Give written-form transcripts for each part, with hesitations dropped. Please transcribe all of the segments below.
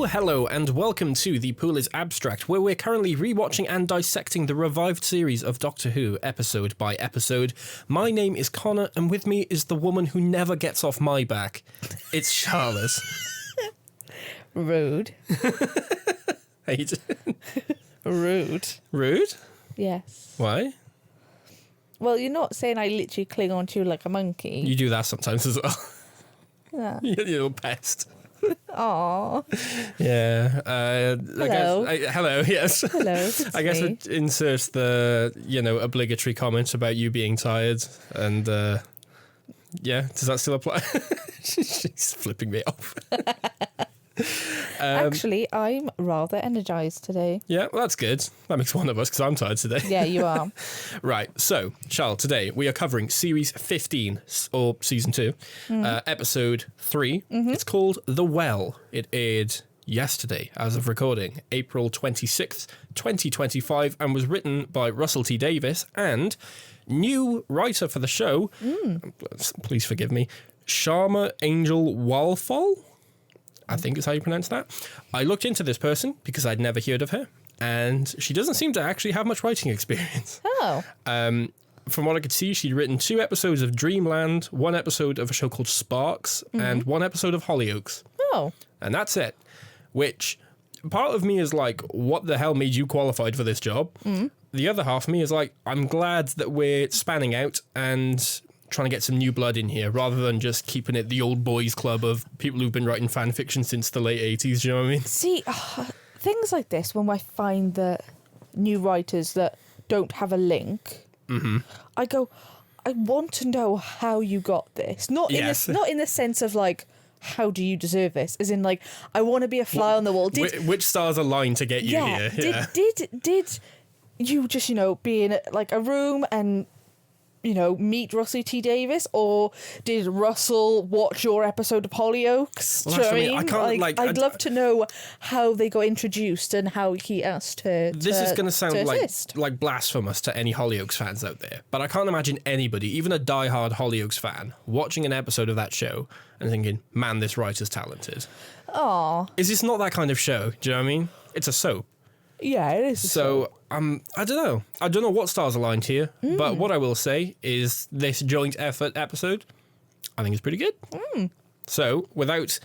Hello, and welcome to The Pool is Abstract, where we're currently rewatching and dissecting the revived series of Doctor Who, episode by episode. My name is Connor, and with me is the woman who never gets off my back. It's Charlotte. Rude. How you doing? Rude. Rude? Yes. Why? Well, you're not saying I literally cling on to you like a monkey. You do that sometimes as well. Yeah. You're a little pest. Aww. Yeah. Hello. Hello, yes. Hello. It's I guess me. it inserts the, obligatory comment about you being tired. And, yeah, does that still apply? She's flipping me off. Actually, I'm rather energised today. Yeah, well, that's good. That makes one of us, because I'm tired today. Yeah, you are. Right, so, Charles, today we are covering Series 15, or Season 2, Episode 3. It's called The Well. It aired yesterday, as of recording, April 26th, 2025, and was written by Russell T Davies and new writer for the show, please forgive me, Sharma Angel Walfall? I think is how you pronounce that. I looked into this person because I'd never heard of her, and she doesn't seem to actually have much writing experience. Oh. From what I could see, she'd written 2 episodes of Dreamland, 1 episode of a show called Sparks, and 1 episode of Hollyoaks. Oh. And that's it. Which, part of me is like, what the hell made you qualified for this job? The other half of me is like, I'm glad that we're spanning out and trying to get some new blood in here rather than just keeping it the old boys club of people who've been writing fan fiction since the late 80s. Do you know what I mean? See, things like this, when I find that new writers that don't have a link, I go, I want to know how you got this. Not in the sense of like, how do you deserve this? As in like, I want to be a fly on the wall. Which stars aligned to get you here? Yeah. Did you just, be in like a room and meet Russell T Davies, or did Russell watch your episode of Hollyoaks? Well, Do you know what I mean? I can't, I'd love to know how they got introduced and how he asked her. This is going to sound assist. like blasphemous to any Hollyoaks fans out there, but I can't imagine anybody, even a diehard Hollyoaks fan, watching an episode of that show and thinking, "Man, this writer's talented." Aw. Is this not that kind of show? Do you know what I mean? It's a soap. Yeah, it is. So, I don't know. I don't know what stars aligned here, but what I will say is this joint effort episode, I think is pretty good. So, without,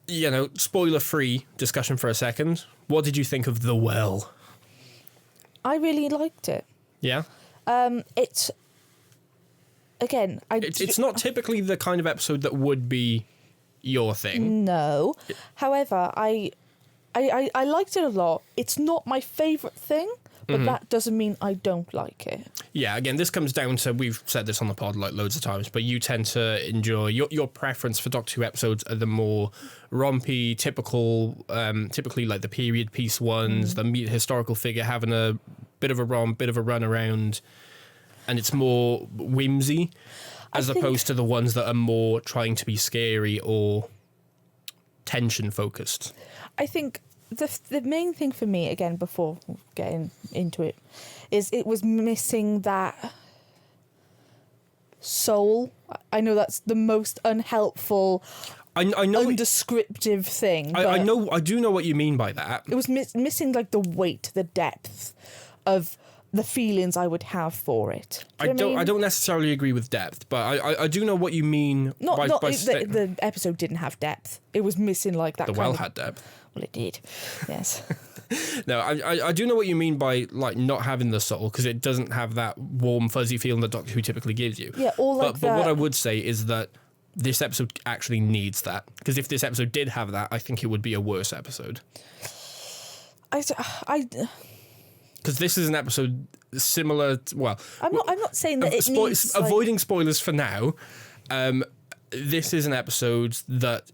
spoiler-free discussion for a second, what did you think of The Well? I really liked it. Yeah? It's again, It's not typically the kind of episode that would be your thing. No. However, I liked it a lot. It's not my favourite thing, but that doesn't mean I don't like it. Yeah, again, this comes down to, we've said this on the pod like loads of times, but you tend to enjoy, your preference for Doctor Who episodes are the more rompy, typically like the period piece ones, the historical figure having a bit of a romp, bit of a run around, and it's more whimsy, as opposed to the ones that are more trying to be scary or tension focused. I think the main thing for me, again, before getting into it, is it was missing that soul. I know that's the most unhelpful, I know undescriptive thing. I do know what you mean by that. It was missing like the weight, the depth of the feelings I would have for it. I don't necessarily agree with depth, but I do know what you mean. The episode didn't have depth. It was missing like that. The Well had depth. Well, it did. Yes. No, I do know what you mean by like not having the soul, because it doesn't have that warm fuzzy feeling that Doctor Who typically gives you. Yeah, or like but what I would say is that this episode actually needs that, because if this episode did have that, I think it would be a worse episode. Because this is an episode similar to, well, I'm not saying that it needs avoiding spoilers for now. This is an episode that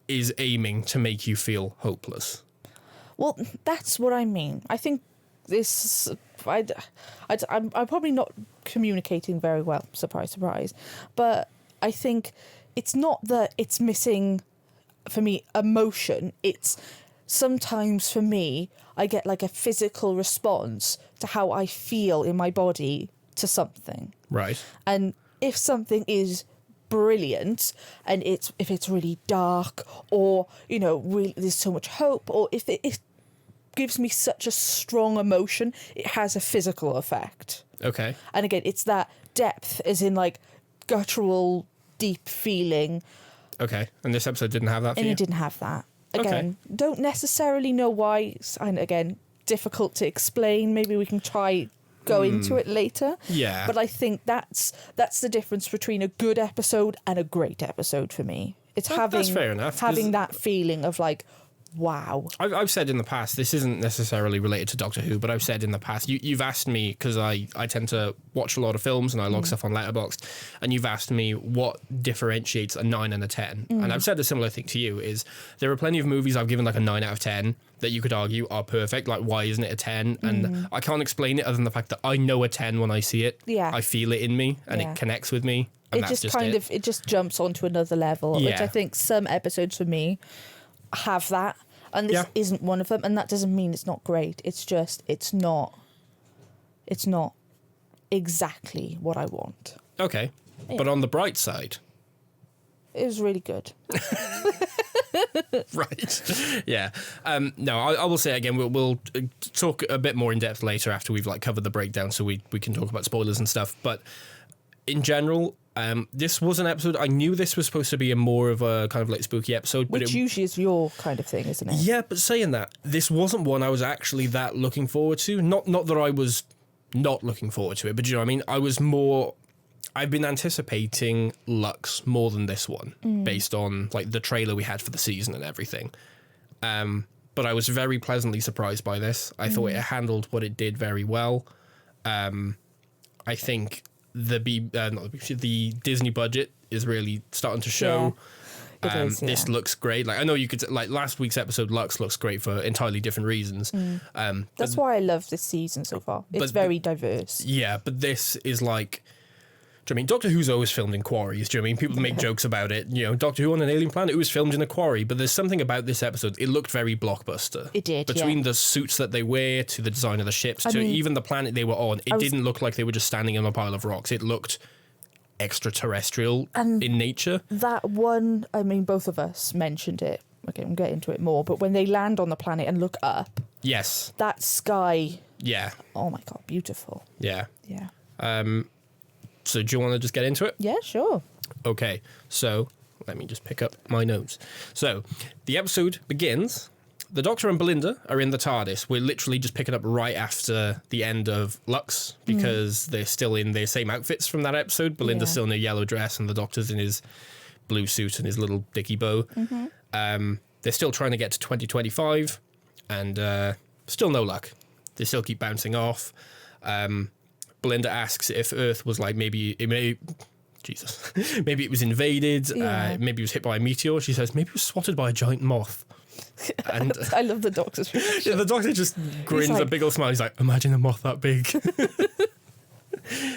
is aiming to make you feel hopeless. Well, that's what I mean. I think this. I'm probably not communicating very well. Surprise, surprise. But I think it's not that it's missing, for me, emotion. It's sometimes for me, I get like a physical response to how I feel in my body to something. Right. And if something is brilliant, and if it's really dark, or really, there's so much hope, or if it gives me such a strong emotion, it has a physical effect. Okay. And again, it's that depth, as in like guttural, deep feeling. Okay. And this episode didn't have that for And you? it didn't have that. Again, don't necessarily know why. And again, difficult to explain. Maybe we can try go into it later. Yeah. But I think that's the difference between a good episode and a great episode for me. It's That's fair enough, 'cause having that feeling of like, wow. I've said in the past, this isn't necessarily related to Doctor Who, but I've said in the past, you've asked me, because I tend to watch a lot of films and I log stuff on Letterboxd, and you've asked me what differentiates a 9 and a 10. And I've said a similar thing to you, is there are plenty of movies I've given like a 9 out of 10 that you could argue are perfect, like why isn't it a 10? And I can't explain it other than the fact that I know a 10 when I see it. Yeah. I feel it in me and it connects with me. And It that's just kind of, it just jumps onto another level, which Yeah. I think some episodes for me have that. And this isn't one of them, and that doesn't mean it's not great. It's just it's not exactly what I want. Okay. But on the bright side, It was really good. right. Yeah. No, I will say again, we'll talk a bit more in depth later after we've like covered the breakdown, so we can talk about spoilers and stuff. But in general, this was an episode. I knew this was supposed to be a more of a kind of like spooky episode, but Which usually is your kind of thing, isn't it? yeah. But saying that, this wasn't one I was actually that looking forward to. Not that I was not looking forward to it, but you know what I mean. I was more. I've been anticipating Lux more than this one, based on like the trailer we had for the season and everything. But I was very pleasantly surprised by this. I thought it handled what it did very well. I think the Disney budget is really starting to show. Yeah, it is, This looks great. Like I know you could like last week's episode, Lux looks great for entirely different reasons. That's why I love this season so far. It's very diverse. Yeah, but this is like. Do you know what I mean? Doctor Who's always filmed in quarries. Do you know what I mean? People make jokes about it. You know, Doctor Who on an alien planet, it was filmed in a quarry. But there's something about this episode. It looked very blockbuster. It did, Between the suits that they wear, to the design of the ships, to even the planet they were on, it didn't look like they were just standing on a pile of rocks. It looked extraterrestrial in nature. That one, I mean, both of us mentioned it. Okay, we'll get into it more. But when they land on the planet and look up, Yes. that sky, Yeah. oh my God, beautiful. Yeah. Yeah. So do you want to just get into it? Yeah, sure. Okay, so let me just pick up my notes. So the episode begins. The Doctor and Belinda are in the TARDIS. We're literally just picking up right after the end of Lux because they're still in their same outfits from that episode. Belinda's still in a yellow dress and the Doctor's in his blue suit and his little dicky bow. They're still trying to get to 2025 and still no luck. They still keep bouncing off. Belinda asks if Earth was like maybe it was invaded, maybe it was hit by a meteor. She says maybe it was swatted by a giant moth. And I love the Doctor's reaction. yeah, the Doctor just grins like, a big old smile. He's like, imagine a moth that big.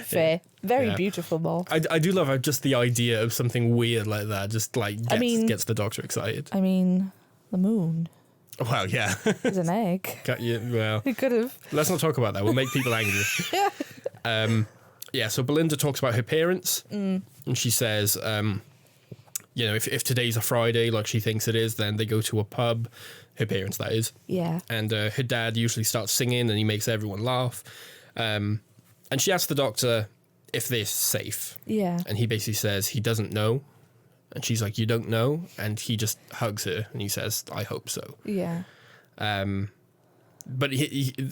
Fair. Very Yeah. beautiful moth. I do love how just the idea of something weird like that just like gets the Doctor excited. I mean, the moon Well, yeah. is an egg. Well, It could have. let's not talk about that. We'll make people angry. Yeah, so Belinda talks about her parents, and she says, you know, if today's a Friday, like she thinks it is, then they go to a pub. Her parents, that is. Yeah. And her dad usually starts singing, and he makes everyone laugh. And she asks the Doctor if they're safe. Yeah. And he basically says he doesn't know. And she's like, you don't know? And he just hugs her, and he says, I hope so. Yeah. But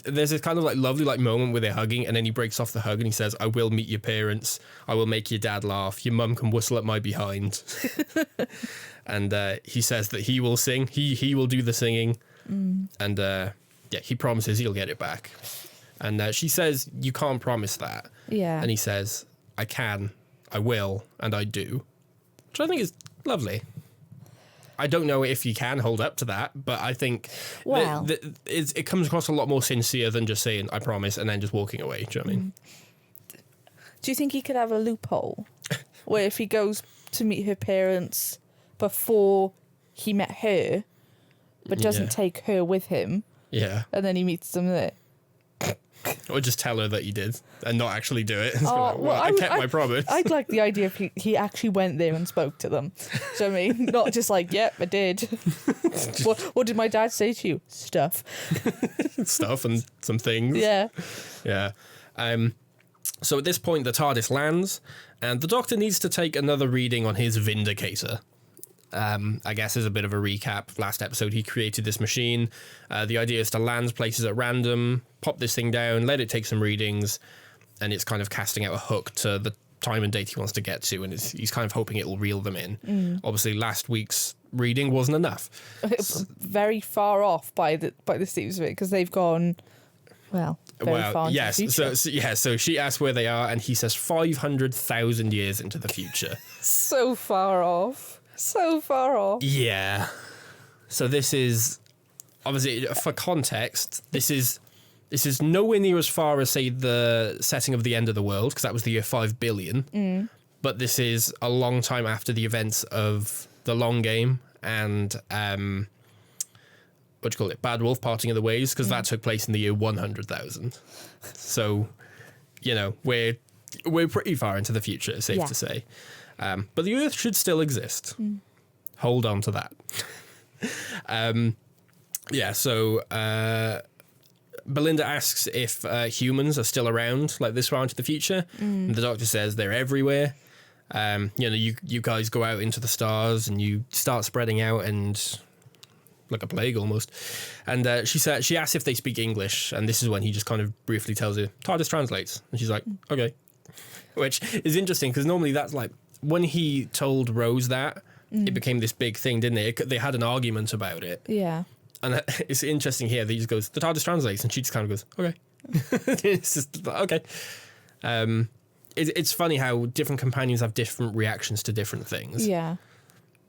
there's this kind of like lovely like moment where they're hugging, and then he breaks off the hug and he says, I will meet your parents. I will make your dad laugh. Your mum can whistle at my behind. And he says that he will sing. He will do the singing. And yeah, he promises he'll get it back. And she says, you can't promise that. Yeah. And he says, I can, I will, and I do. Which I think is lovely. I don't know if you can hold up to that, but I think Well, it comes across a lot more sincere than just saying, I promise, and then just walking away. Do you know what I mean? do you think he could have a loophole where if he goes to meet her parents before he met her, but doesn't take her with him, Yeah. and then he meets them there? Or just tell her that you did and not actually do it. Well, I kept my promise. I'd like the idea if he actually went there and spoke to them. So I mean, not just like, yep, I did. What did my dad say to you? Stuff. Stuff and some things. Yeah. Yeah. So at this point, the TARDIS lands, and the Doctor needs to take another reading on his Vindicator. I guess as a bit of a recap, last episode he created this machine. The idea is to land places at random, pop this thing down, let it take some readings, and it's kind of casting out a hook to the time and date he wants to get to, and he's kind of hoping it will reel them in. Obviously, last week's reading wasn't enough. Very far off by the seams of it, because they've gone, very far into the future. So she asks where they are, and he says 500,000 years into the future. So far off. So far off. Yeah. So this is, obviously, for context, this is nowhere near as far as, say, the setting of the end of the world, because that was the year 5 billion. But this is a long time after the events of The Long Game and, Bad Wolf Parting of the Ways, because that took place in the year 100,000. So, we're pretty far into the future, safe to say. But the Earth should still exist. Hold on to that. So Belinda asks if humans are still around like this far into the future. And the Doctor says they're everywhere. You guys go out into the stars and you start spreading out and like a plague almost. And she asks if they speak English, and this is when he just kind of briefly tells her, TARDIS translates. And she's like, okay. Which is interesting, because normally that's like, when he told Rose that, it became this big thing, didn't it? They had an argument about it. Yeah. And it's interesting here that he just goes, the TARDIS translates, and she just kind of goes, okay. It's just like, okay. It's funny how different companions have different reactions to different things. Yeah.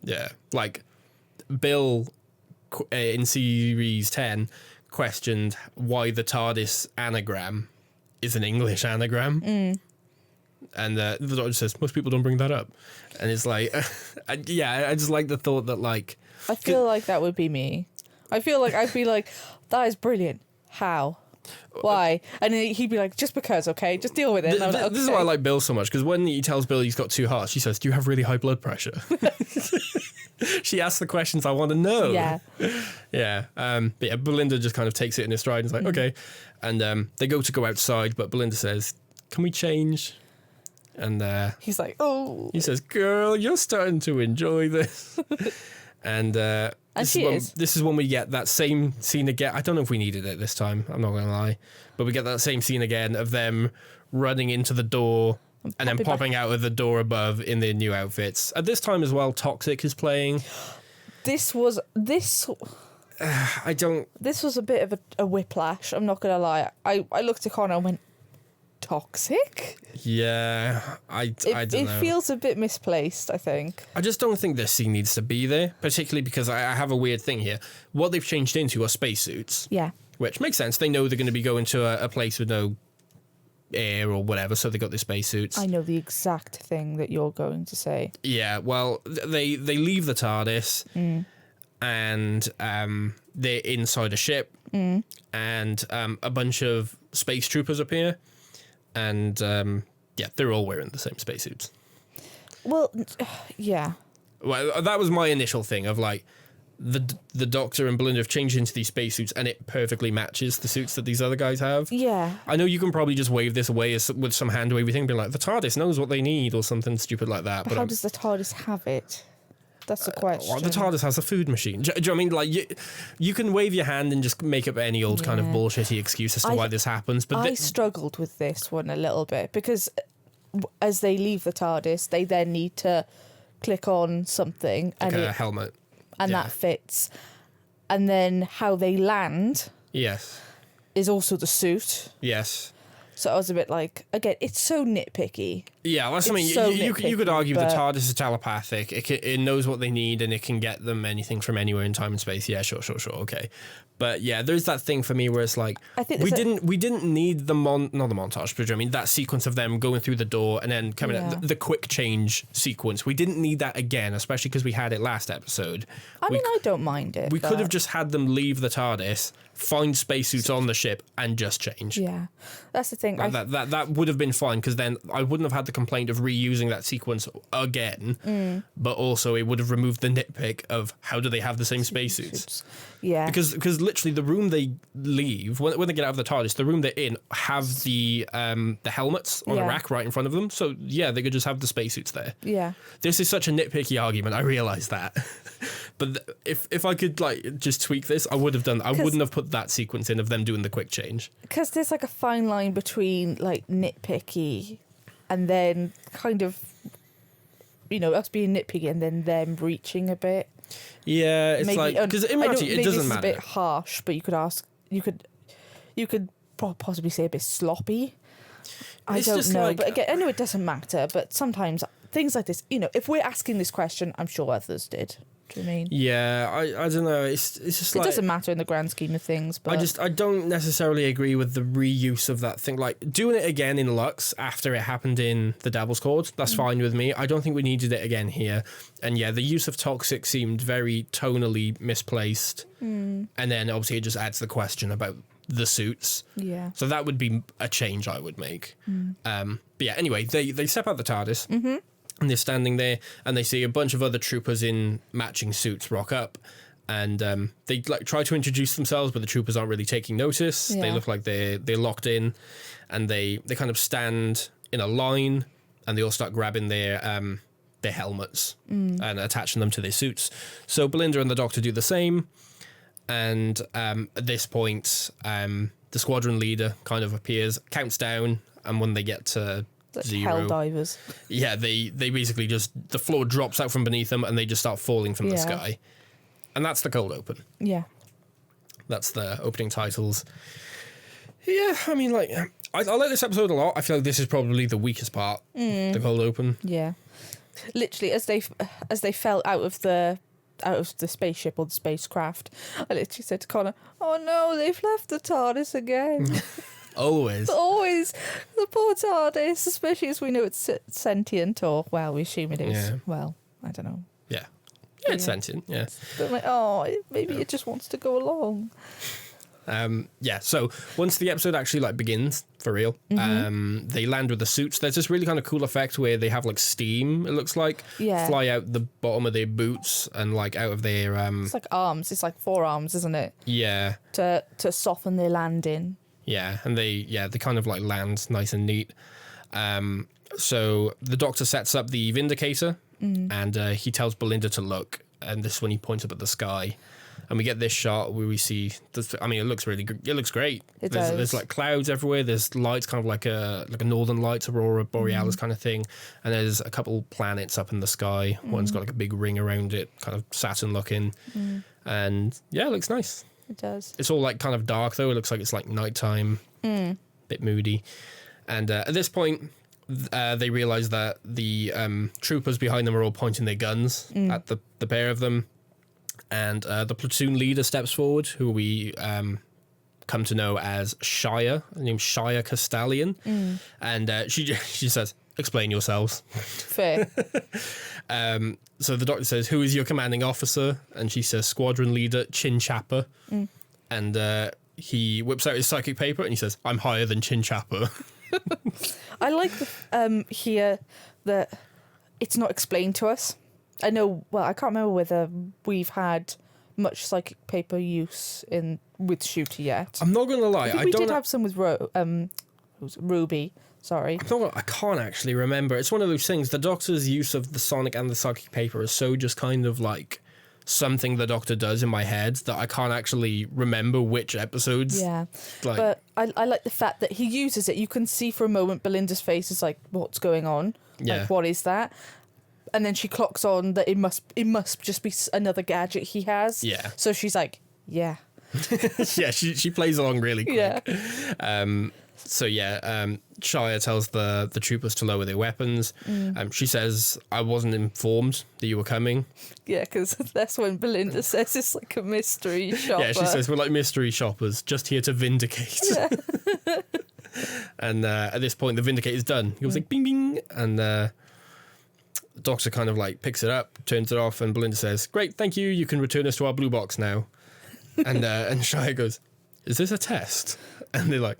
Yeah. Like, Bill, in Series 10, questioned why the TARDIS anagram is an English anagram. And the Doctor says, most people don't bring that up. And it's like, I just like the thought that, like... I feel like that would be me. I feel like I'd be like, that is brilliant. How? Why? And then he'd be like, just because, okay? Just deal with it. And I'm like, okay. This is why I like Bill so much, because when he tells Bill he's got 2 hearts, she says, do you have really high blood pressure? She asks the questions I want to know. Yeah. Yeah. But yeah, Belinda just kind of takes it in her stride and is like, okay. And they go outside, but Belinda says, can we change? And he's like, oh. He says, girl, you're starting to enjoy this. And this is when we get that same scene again. I don't know if we needed it this time, I'm not going to lie. But we get that same scene again of them running into the door and then popping out of the door above in their new outfits. At this time as well, Toxic is playing. This was a bit of a whiplash, I'm not going to lie. I looked at Connor and went, Toxic? Yeah, I don't know. It feels a bit misplaced, I think. I just don't think this scene needs to be there, particularly because I have a weird thing here. What they've changed into are spacesuits. Yeah. Which makes sense. They know they're going to be going to a place with no air or whatever, so they got the spacesuits. I know the exact thing that you're going to say. Yeah, well, they leave the TARDIS and they're inside a ship and a bunch of space troopers appear. And, they're all wearing the same spacesuits. Well, yeah. Well, that was my initial thing of, like, the Doctor and Belinda have changed into these spacesuits and it perfectly matches the suits that these other guys have. Yeah. I know you can probably just wave this away with some hand-wavy thing, being like, the TARDIS knows what they need or something stupid like that. But how does the TARDIS have it? That's the question. The TARDIS has a food machine. Do you know what I mean? Like, you can wave your hand and just make up any old kind of bullshitty excuse as to why this happens. But I struggled with this one a little bit because as they leave the TARDIS, they then need to click on something. Like and a helmet. And that fits. And then how they land is also the suit. Yes. So I was a bit like, again, it's so nitpicky. Yeah, that's something so you could argue the but- TARDIS is telepathic. It knows what they need and it can get them anything from anywhere in time and space. Yeah, sure, okay. But yeah, there's that thing for me where it's like I think we there's didn't need the not the montage, but I mean that sequence of them going through the door and then coming Yeah. out the quick change sequence. We didn't need that again, especially because we had it last episode. I mean, I don't mind it. We could have but- just had them leave the TARDIS, find spacesuits on the ship, and just change. Yeah, that's the thing. That would have been fine because then I wouldn't have had the complaint of reusing that sequence again, but also it would have removed the nitpick of how do they have the same spacesuits? Yeah, Because literally the room they leave when they get out of the TARDIS, the room they're in have the helmets on a Yeah. rack right in front of them. So yeah, they could just have the spacesuits there. yeah. This is such a nitpicky argument. I realise that, but if I could like just tweak this, I would have done. I wouldn't have put that sequence in of them doing the quick change. Because there's like a fine line between like nitpicky and then kind of, us being nitpicky and then them reaching a bit. Yeah, it's like because in reality it doesn't matter. It's a bit harsh, but you could possibly say a bit sloppy. I It's don't just know, like- but again, I know it doesn't matter. But sometimes things like this, if we're asking this question, I'm sure others did. Do you know what I mean? Yeah, I don't know. It's just It like doesn't matter in the grand scheme of things. But I don't necessarily agree with the reuse of that thing. Like doing it again in Lux after it happened in the Devil's Court, that's fine with me. I don't think we needed it again here. And yeah, the use of toxic seemed very tonally misplaced. And then obviously it just adds the question about the suits. yeah, So that would be a change I would make. But yeah, anyway, they step out the TARDIS. And they're standing there and they see a bunch of other troopers in matching suits rock up. And they like try to introduce themselves, but the troopers aren't really taking notice. They Yeah. look like they're locked in, and they kind of stand in a line, and they all start grabbing their helmets and attaching them to their suits. So Belinda and the Doctor do the same, and at this point, the squadron leader kind of appears, counts down, and when they get to like 0, hell divers. yeah, they basically just the floor drops out from beneath them, and they just start falling from the Yeah. sky. And that's the cold open. Yeah, That's the opening titles. Yeah, I mean, like, I like this episode a lot. I feel like this is probably the weakest part, the cold open. yeah. Literally, as they fell out of the spaceship or the spacecraft, I literally said to Connor, "Oh no, they've left the TARDIS again." Always. Always the poor TARDIS, especially as we know it's sentient, or well, we assume it is. Yeah. Well, I don't know. Yeah. It's sentient, yeah. But I'm like, maybe it just wants to go along. Yeah, so once the episode actually like begins for real, they land with the suits. There's this really kind of cool effect where they have like steam, it looks like, Yeah. fly out the bottom of their boots and like out of their It's like arms. It's like forearms, isn't it? yeah. To soften their landing. Yeah, and they kind of like land nice and neat. So the Doctor sets up the Vindicator, and he tells Belinda to look, and this is when he points up at the sky, and we get this shot where we see. I mean, it looks really good. It looks great. Does. There's like clouds everywhere. There's lights, kind of like a northern lights, aurora borealis kind of thing, and there's a couple planets up in the sky. One's got like a big ring around it, kind of Saturn looking, and yeah, it looks nice. It does. It's all like kind of dark though. It looks like it's like nighttime, bit moody. And at this point, they realize that the troopers behind them are all pointing their guns at the pair of them. And the platoon leader steps forward, who we come to know as Shia. Her name's Shia Castellian. And she says, "Explain yourselves." Fair. So the Doctor says, "Who is your commanding officer?" And she says, "Squadron leader Chin Chapper." And he whips out his psychic paper and he says, "I'm higher than Chin Chapper." I like here that it's not explained to us. I know. Well, I can't remember whether we've had much psychic paper use with Shooter yet. I'm not gonna lie, we did have some with Ruby. Sorry. I can't actually remember. It's one of those things. The Doctor's use of the sonic and the psychic paper is so just kind of like something the Doctor does in my head that I can't actually remember which episodes. Yeah. Like, But I like the fact that he uses it. You can see for a moment Belinda's face is like, what's going on? Yeah. Like, what is that? And then she clocks on that it must just be another gadget he has. Yeah. So she's like, yeah. yeah, she plays along really quick. Yeah. So Shia tells the troopers to lower their weapons. She says, I wasn't informed that you were coming. Yeah, because that's when Belinda says it's like a mystery shopper. Yeah, she says, we're like mystery shoppers, just here to vindicate. Yeah. And at this point, the vindicate is done. He goes like, bing, bing. And the doctor kind of like picks it up, turns it off, and Belinda says, great, thank you. You can return us to our blue box now. And Shia goes, is this a test? And they're like,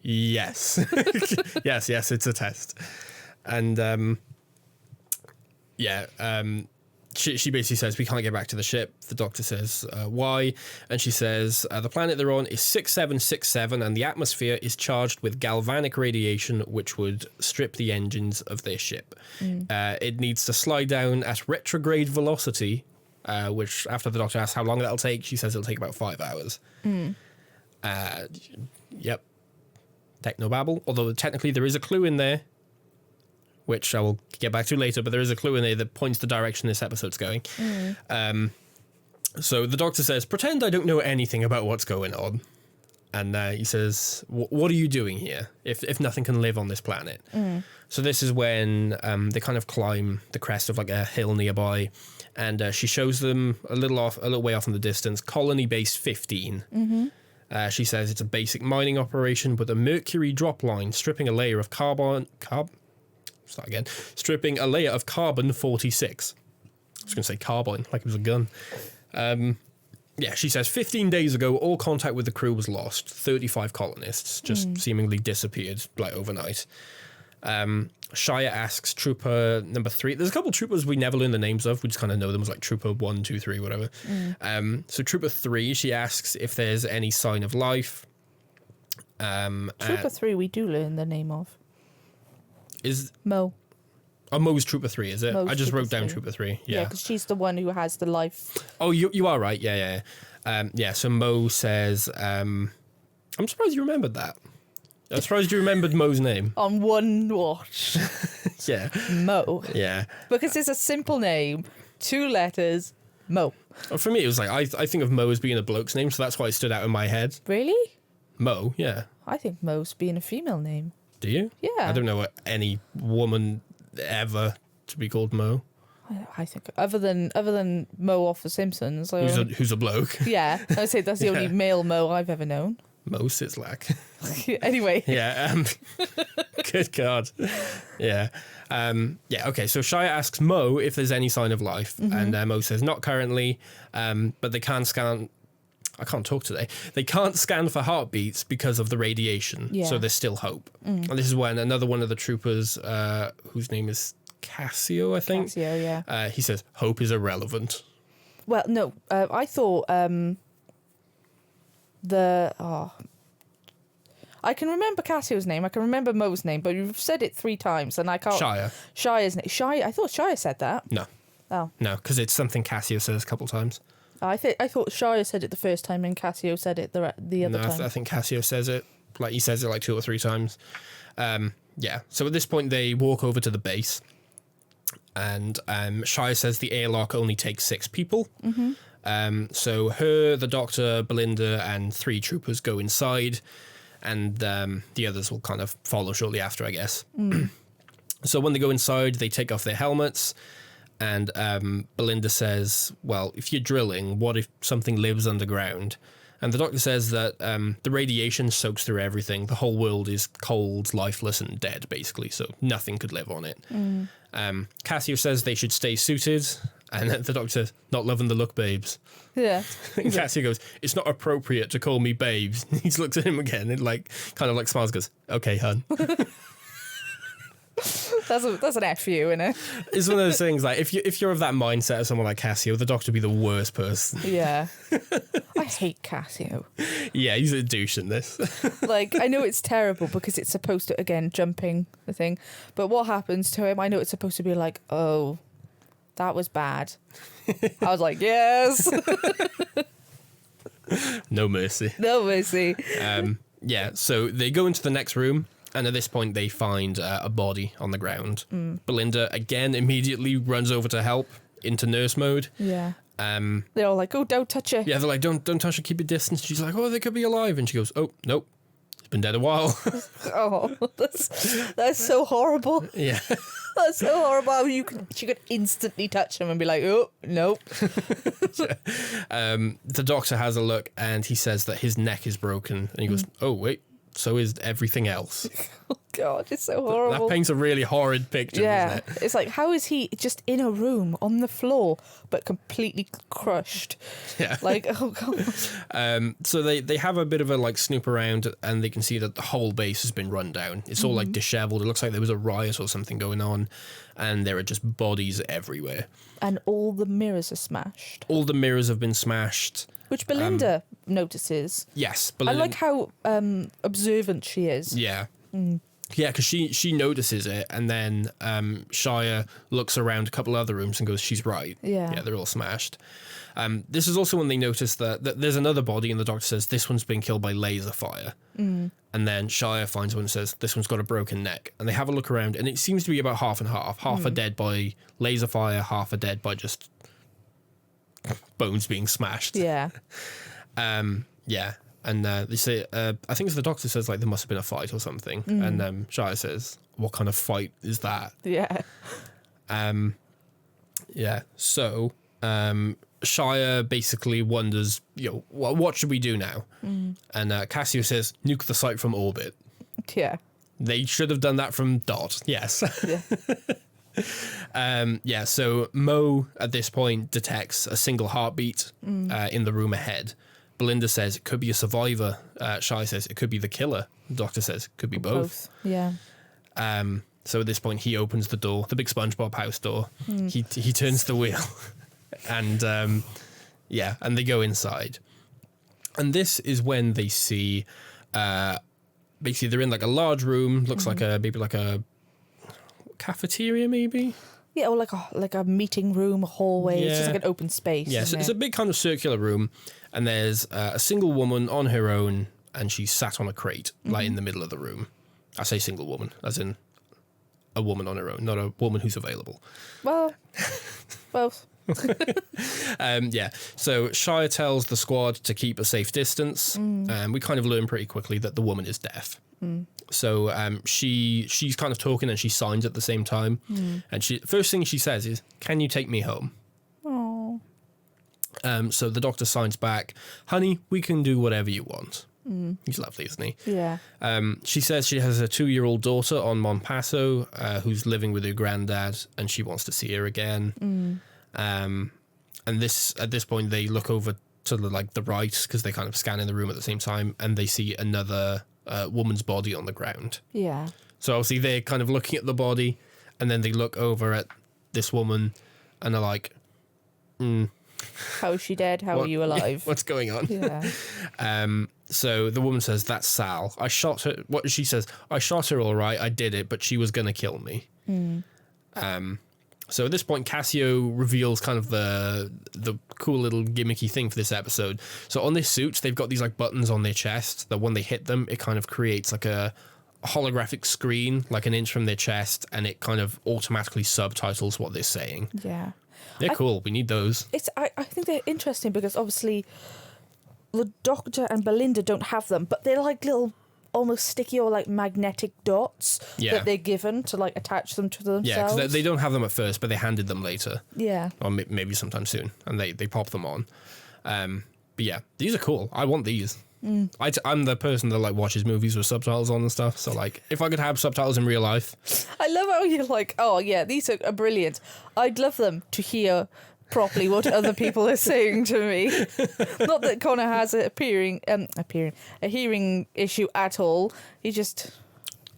yes. yes, it's a test. And she basically says, we can't get back to the ship. The doctor says, why? And she says, the planet they're on is 6767 and the atmosphere is charged with galvanic radiation, which would strip the engines of their ship. It needs to slide down at retrograde velocity, which after the doctor asks how long that'll take, she says it'll take about 5 hours. Yep. Technobabble. Although technically there is a clue in there, which I will get back to later, but there is a clue in there that points the direction this episode's going. So the doctor says, pretend I don't know anything about what's going on. And he says, what are you doing here if nothing can live on this planet? So this is when they kind of climb the crest of like a hill nearby. And she shows them a little way off in the distance, Colony Base 15. She says it's a basic mining operation with a mercury drop line stripping a layer of stripping a layer of carbon 46. I was going to say carbine, like it was a gun. She says 15 days ago, all contact with the crew was lost. 35 colonists just seemingly disappeared like overnight. Shia asks Trooper number 3. There's a couple of troopers we never learn the names of. We just kind of know them as like Trooper 1, 2, 3, whatever. So Trooper 3, she asks if there's any sign of life. Trooper 3 we do learn the name of. Is Mo. Oh, Mo's Trooper 3, is it? Mo's I just wrote down 3. Trooper 3. Yeah, because she's the one who has the life. Oh, you are right. Yeah. So Mo says, I'm surprised you remembered that. I'm surprised you remembered Mo's name. On one watch. Yeah. Mo. Yeah. Because it's a simple name, 2 letters, Mo. Well, for me, it was like, I think of Mo as being a bloke's name, so that's why it stood out in my head. Really? Mo, yeah. I think Mo's being a female name. Do you? Yeah. I don't know any woman ever to be called Mo. I think other than Mo off The Simpsons. Who's a bloke. Yeah. I would say that's the only male Mo I've ever known. Mo Sislak. Anyway. Yeah. Good God. Yeah. Okay. So Shia asks Mo if there's any sign of life, and Mo says not currently, but they can scan. I can't talk today. They can't scan for heartbeats because of the radiation, so there's still hope. And this is when another one of the troopers, whose name is Cassio, I think. Cassio, yeah. He says hope is irrelevant. Well, no, I thought I can remember Cassio's name, I can remember Mo's name, but you've said it 3 times and I can't. Shia's name. I thought Shia said that. No. Oh. No, because it's something Cassio says a couple times. I thought Shia said it the first time and Cassio said it the other time. I think Cassio says it. Like he says it like 2 or 3 times. So at this point they walk over to the base, and Shia says the airlock only takes 6 people. So her, the doctor, Belinda, and 3 troopers go inside, and the others will kind of follow shortly after, I guess. So when they go inside, they take off their helmets. And Belinda says, well, if you're drilling, what if something lives underground? And the doctor says that the radiation soaks through everything. The whole world is cold, lifeless, and dead, basically. So nothing could live on it. Cassio says they should stay suited. And the doctor says, not loving the look, babes. Yeah. And Cassio goes, it's not appropriate to call me babes. And he looks at him again and kind of smiles, goes, okay, hun. That's an F you, isn't it? It's one of those things, like, if you're of that mindset of someone like Cassio, the doctor would be the worst person. Yeah. I hate Cassio. Yeah, he's a douche in this. I know it's terrible because it's supposed to, again, jumping the thing. But what happens to him, I know it's supposed to be like, oh, that was bad. I was like, yes. No mercy. No mercy. So they go into the next room. And at this point, they find a body on the ground. Belinda, again, immediately runs over to help into nurse mode. Yeah. They're all like, oh, don't touch her. Yeah, they're like, don't touch her, keep your distance. She's like, oh, they could be alive. And she goes, oh, nope. been dead a while. Oh, that's so horrible. Yeah. That's so horrible. She could instantly touch him and be like, oh, nope. The doctor has a look and he says that his neck is broken. And he goes, oh, wait, so is everything else. Oh, God, it's so horrible. That paints a really horrid picture, doesn't it? It's like, how is he just in a room on the floor, but completely crushed? Yeah. Like, oh, God. So they have a bit of a like snoop around and they can see that the whole base has been run down. It's all like disheveled. It looks like there was a riot or something going on and there are just bodies everywhere. And all the mirrors are smashed. All the mirrors have been smashed. Which Belinda notices. Yes. Belinda, I like how observant she is. Yeah. Yeah, because she notices it, and then Shia looks around a couple other rooms and goes, she's right. Yeah, they're all smashed. This is also when they notice that there's another body, and the doctor says, this one's been killed by laser fire. And then Shia finds one and says, this one's got a broken neck. And they have a look around, and it seems to be about half and half. Half are dead by laser fire, half are dead by just bones being smashed. Yeah. Yeah. And they say, I think it's the doctor says, like, there must have been a fight or something. And Shia says, what kind of fight is that? Yeah. Yeah. So Shia basically wonders, what should we do now? And Cassio says, nuke the site from orbit. Yeah. They should have done that from Dot. Yes. Yeah. So Mo, at this point, detects a single heartbeat in the room ahead. Belinda says it could be a survivor. Shai says it could be the killer. The doctor says it could be both. Yeah. So at this point, he opens the door, the big SpongeBob house door. He turns the wheel, and and they go inside. And this is when they see, basically they're in like a large room. Looks like maybe like a cafeteria, maybe. Yeah, or like a meeting room, a hallway. It's just like an open space. Yeah, so it's a big kind of circular room, and there's a single woman on her own, and she's sat on a crate, like in the middle of the room. I say single woman, as in a woman on her own, not a woman who's available. Well, both. So Shia tells the squad to keep a safe distance, and we kind of learn pretty quickly that the woman is deaf. So she's kind of talking and she signs at the same time. And first thing she says is, "Can you take me home?" Oh. So the doctor signs back, "Honey, we can do whatever you want." He's lovely, isn't he? Yeah. She says she has a 2-year-old daughter on Monpasso who's living with her granddad, and she wants to see her again. And at this point, they look over to the right because they kind of scan in the room at the same time, and they see another woman's body on the ground. Yeah. So obviously they're kind of looking at the body, and then they look over at this woman, and they're like, "How is she dead? How are you alive? What's going on?" Yeah. So the woman says, "That's Sal. I shot her." What she says, "I shot her all right. I did it, but she was gonna kill me." So at this point, Cassio reveals kind of the cool little gimmicky thing for this episode. So on their suits, they've got these like buttons on their chest that when they hit them, it kind of creates like a holographic screen, like an inch from their chest, and it kind of automatically subtitles what they're saying. Yeah. They're cool. We need those. I think they're interesting because obviously the Doctor and Belinda don't have them, but they're like little almost sticky or like magnetic dots that they're given to like attach them to themselves. Yeah, because they don't have them at first, but they handed them later. Yeah. Or maybe sometime soon, and they pop them on. But yeah, these are cool. I want these. I'm the person that like watches movies with subtitles on and stuff. So like, if I could have subtitles in real life, I love how you're like, oh yeah, these are brilliant. I'd love them to hear properly what other people are saying to me. Not that Connor has a hearing issue at all. He just,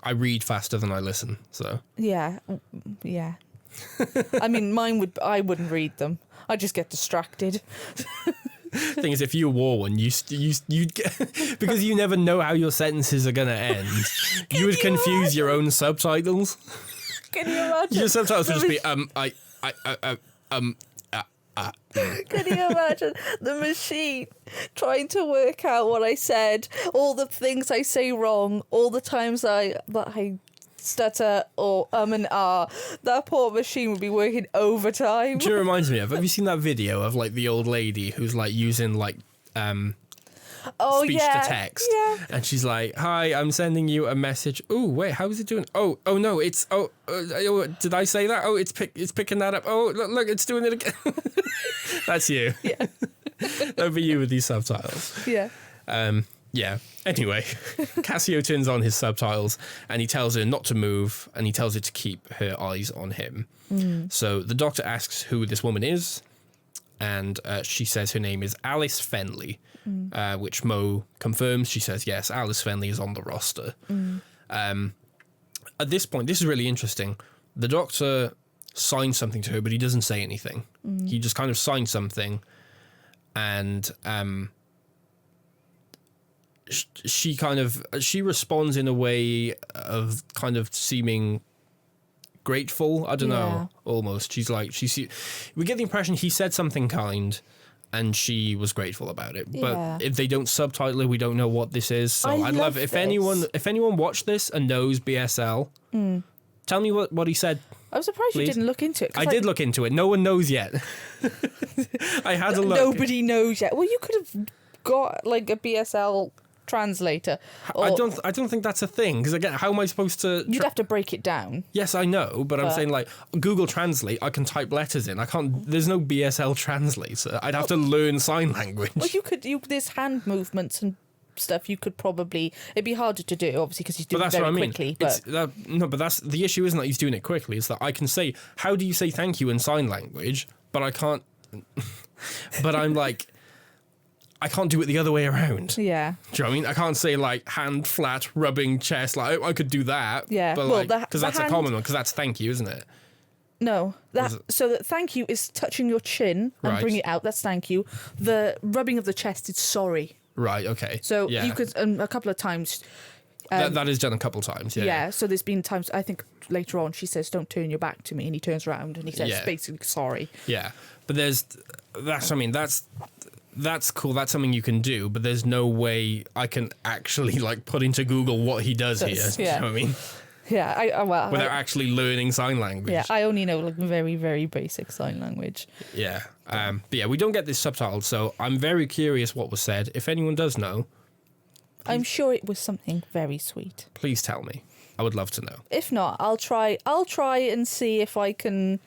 I read faster than I listen. So yeah. I mean, I wouldn't read them. I just get distracted. Thing is, if you wore one, you'd get, because you never know how your sentences are gonna end. You would confuse your own subtitles. Can you imagine? Your subtitles would just be Can you imagine the machine trying to work out what I said, all the things I say wrong, all the times that I stutter or and ah? That poor machine would be working overtime. Do you know what it reminds me of? Have you seen that video of like the old lady who's like using like speech yeah, to text. yeah. And she's like, "Hi, I'm sending you a message." Oh, wait, how is it doing? Oh no, it's did I say that? Oh, it's picking that up. Oh, look, it's doing it again. That's you. Yeah. Over you with these subtitles. Yeah. Yeah. Anyway, Cassio turns on his subtitles and he tells her not to move and he tells her to keep her eyes on him. So the doctor asks who this woman is, and she says her name is Alice Fenley, which Mo confirms. She says, yes, Alice Fenley is on the roster. At this point, this is really interesting. The doctor signs something to her, but he doesn't say anything. He just kind of signs something, and she responds in a way of kind of seeming grateful. I don't know, almost. She's like, we get the impression he said something kind and she was grateful about it. But if they don't subtitle it, we don't know what this is. So I'd love it. If anyone watched this and knows BSL, tell me what he said. I'm surprised please. You didn't look into it. I did look into it. No one knows yet. I had a look. Nobody knows yet. Well, you could have got like a BSL translator. I don't think that's a thing, because again, how am I supposed to you'd have to break it down. Yes, I know, but I'm saying, like, Google Translate, I can type letters in. I can't. There's no BSL translator. I'd have to learn sign language. Well, there's hand movements and stuff. You could probably. It'd be harder to do, obviously, because he's doing it very quickly. But but that's the issue. Isn't that he's doing it quickly? It's that I can say, "How do you say thank you" in sign language, but I can't. But I'm like, I can't do it the other way around. Yeah. Do you know what I mean? I can't say, like, hand flat, rubbing chest. Like, I could do that. Yeah. But, well, because that's a common one, because that's thank you, isn't it? No. So that thank you is touching your chin and bring it out. That's thank you. The rubbing of the chest is sorry. Right, okay. So you could, a couple of times. That is done a couple of times, yeah. Yeah, so there's been times, I think later on, she says, don't turn your back to me. And he turns around and he says, basically, sorry. Yeah. But that's cool. That's something you can do, but there's no way I can actually, like, put into Google what he does here. Do you know what I mean? Yeah, without actually learning sign language. Yeah, I only know, like, very, very basic sign language. Yeah. But yeah, we don't get this subtitled, so I'm very curious what was said. If anyone does know, I'm sure it was something very sweet. Please tell me. I would love to know. If not, I'll try and see if I can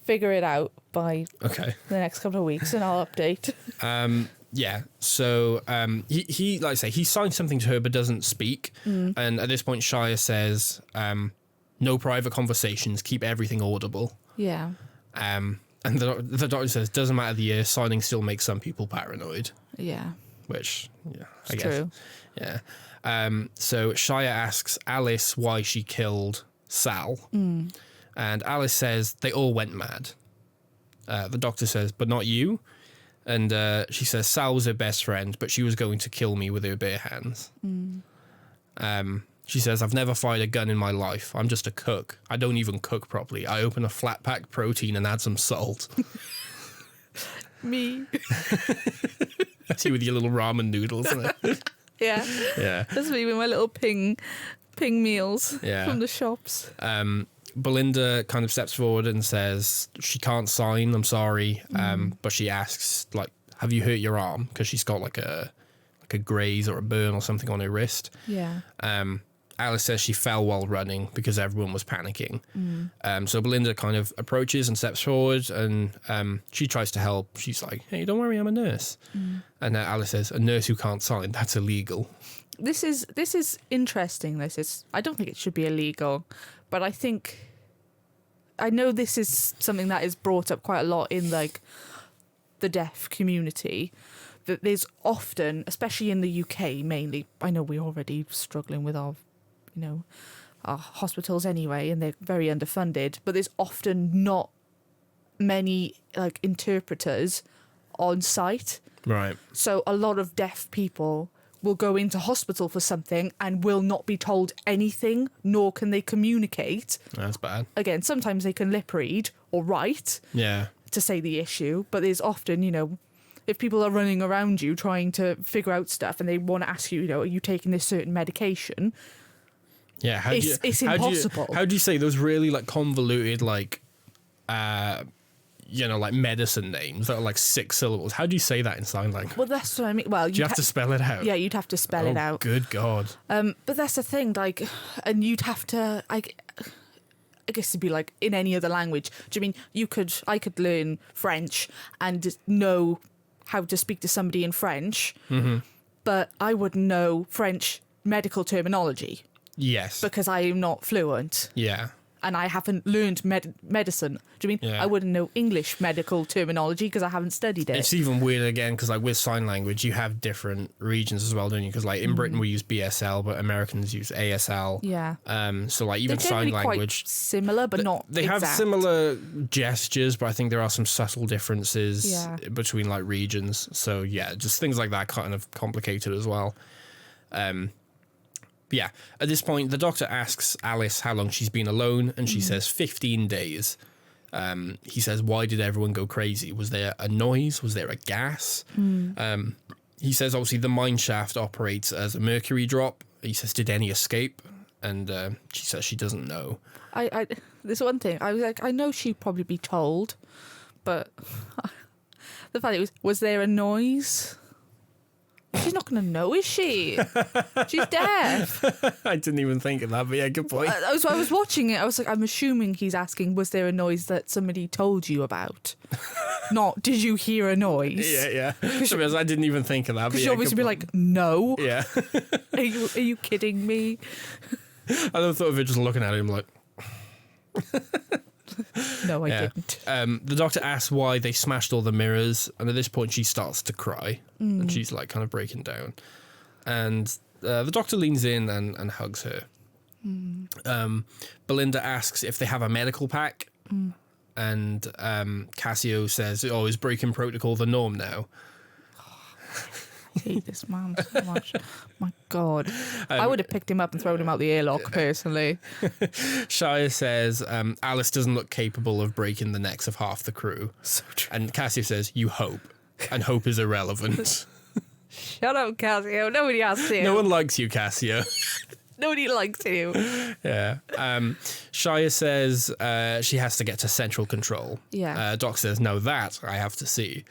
figure it out by the next couple of weeks, and I'll update. Yeah. So he like I say, he signs something to her but doesn't speak. And at this point, Shia says, "No private conversations. Keep everything audible." Yeah. And the doctor says, "Doesn't matter the year. Signing still makes some people paranoid." Yeah. Which, I guess. True. Yeah. So Shia asks Alice why she killed Sal. And Alice says they all went mad. The doctor says, but not you. And she says Sal was her best friend, but she was going to kill me with her bare hands. She says, I've never fired a gun in my life. I'm just a cook. I don't even cook properly. I open a flat pack protein and add some salt. Me. That's you with your little ramen noodles, isn't it? Yeah. Yeah. That's me with my little ping meals from the shops. Belinda kind of steps forward and says she can't sign, I'm sorry. But she asks, like, have you hurt your arm? Because she's got like a graze or a burn or something on her wrist. Yeah. Alice says she fell while running because everyone was panicking. So Belinda kind of approaches and steps forward, and she tries to help. She's like, hey, don't worry, I'm a nurse. And Alice says, a nurse who can't sign, that's illegal. This is interesting. I don't think it should be illegal, but I know this is something that is brought up quite a lot in, like, the deaf community, that there's often, especially in the UK mainly, I know we're already struggling with our hospitals anyway, and they're very underfunded, but there's often not many, like, interpreters on site. Right. So a lot of deaf people will go into hospital for something and will not be told anything, nor can they communicate. That's bad. Again, sometimes they can lip read or write to say the issue, but there's often, if people are running around you trying to figure out stuff and they want to ask you, are you taking this certain medication? Yeah, it's impossible. How do you say those really, like, convoluted, like, like medicine names that are like 6 syllables. How do you say that in sign language? Well, that's what I mean. Well, Do you have to spell it out? Yeah, you'd have to spell it out. Good God. But that's the thing, like, and you'd have to, I guess it'd be like in any other language. Do you mean I could learn French and know how to speak to somebody in French, but I wouldn't know French medical terminology Yes. because I am not fluent. Yeah. And I haven't learned medicine. Do you mean Yeah. I wouldn't know English medical terminology because I haven't studied it? It's even weirder again because like with sign language, you have different regions as well, don't you? Because like in Britain we use BSL, but Americans use ASL. Yeah. So like even They're sign generally language, quite similar, but not they exact. have similar gestures, but I think there are some subtle differences between like regions. So yeah, just things like that kind of complicated as well. Yeah, at this point, the doctor asks Alice how long she's been alone, and she says 15 days. He says, why did everyone go crazy? Was there a noise? Was there a gas? He says, obviously, the mine shaft operates as a mercury drop. He says, did any escape? And she says she doesn't know. There's one thing. I was like, I know she'd probably be told, but the fact was there a noise? She's not going to know, is she? She's deaf. I didn't even think of that, but yeah, good point. I was watching it. I was like, I'm assuming he's asking, was there a noise that somebody told you about? Not, did you hear a noise? Yeah. Because I didn't even think of that. Because you'll obviously be like, no. Yeah. Are you kidding me? I never thought of it just looking at him like... No, I didn't. The doctor asks why they smashed all the mirrors, and at this point she starts to cry, and she's like kind of breaking down. And the doctor leans in and hugs her. Belinda asks if they have a medical pack, and Cassio says, "Oh, is breaking protocol the norm now?" I hate this man so much. My God. I would have picked him up and thrown him out the airlock, personally. Shia says Alice doesn't look capable of breaking the necks of half the crew. So true. And Cassio says, you hope. And hope is irrelevant. Shut up, Cassio. Nobody asked you. No one likes you, Cassio. Nobody likes you. Yeah. Shia says she has to get to central control. Yeah. Doc says, no, that I have to see.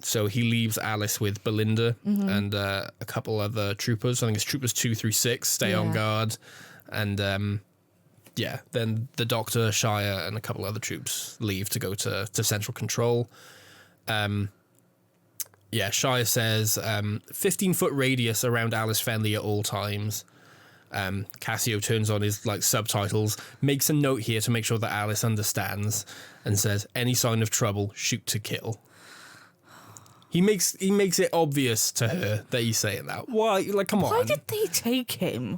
So he leaves Alice with Belinda and a couple other troopers. I think it's troopers 2 through 6 stay on guard. And then the doctor, Shia, and a couple other troops leave to go to central control. Shia says 15-foot radius around Alice Fenley at all times. Cassio turns on his subtitles, makes a note here to make sure that Alice understands, and says, any sign of trouble, shoot to kill. He makes it obvious to her that he's saying that. Why? Like, come on. Why did they take him?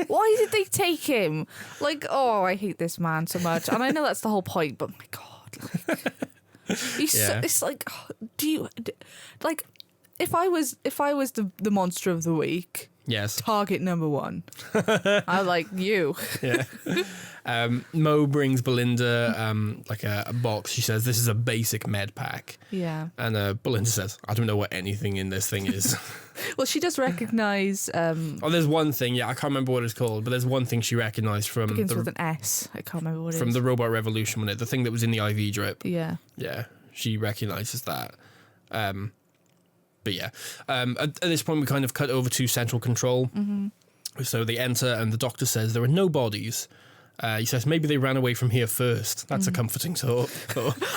Why did they take him? Like, oh, I hate this man so much. And I know that's the whole point, but my God. It's like, do you... Like, if I was the monster of the week... Yes. Target number 1. I like you. Yeah. Mo brings Belinda a box. She says, this is a basic med pack. Yeah. And Belinda says, I don't know what anything in this thing is. Well, she does recognise... there's one thing. Yeah, I can't remember what it's called, but there's one thing she recognised from... Begins with an S. I can't remember what it is. From the Robot Revolution, wasn't it? The thing that was in the IV drip. Yeah. Yeah, she recognises that. But yeah, at this point we kind of cut over to central control. So they enter and the doctor says there are no bodies. He says maybe they ran away from here first. That's a comforting thought.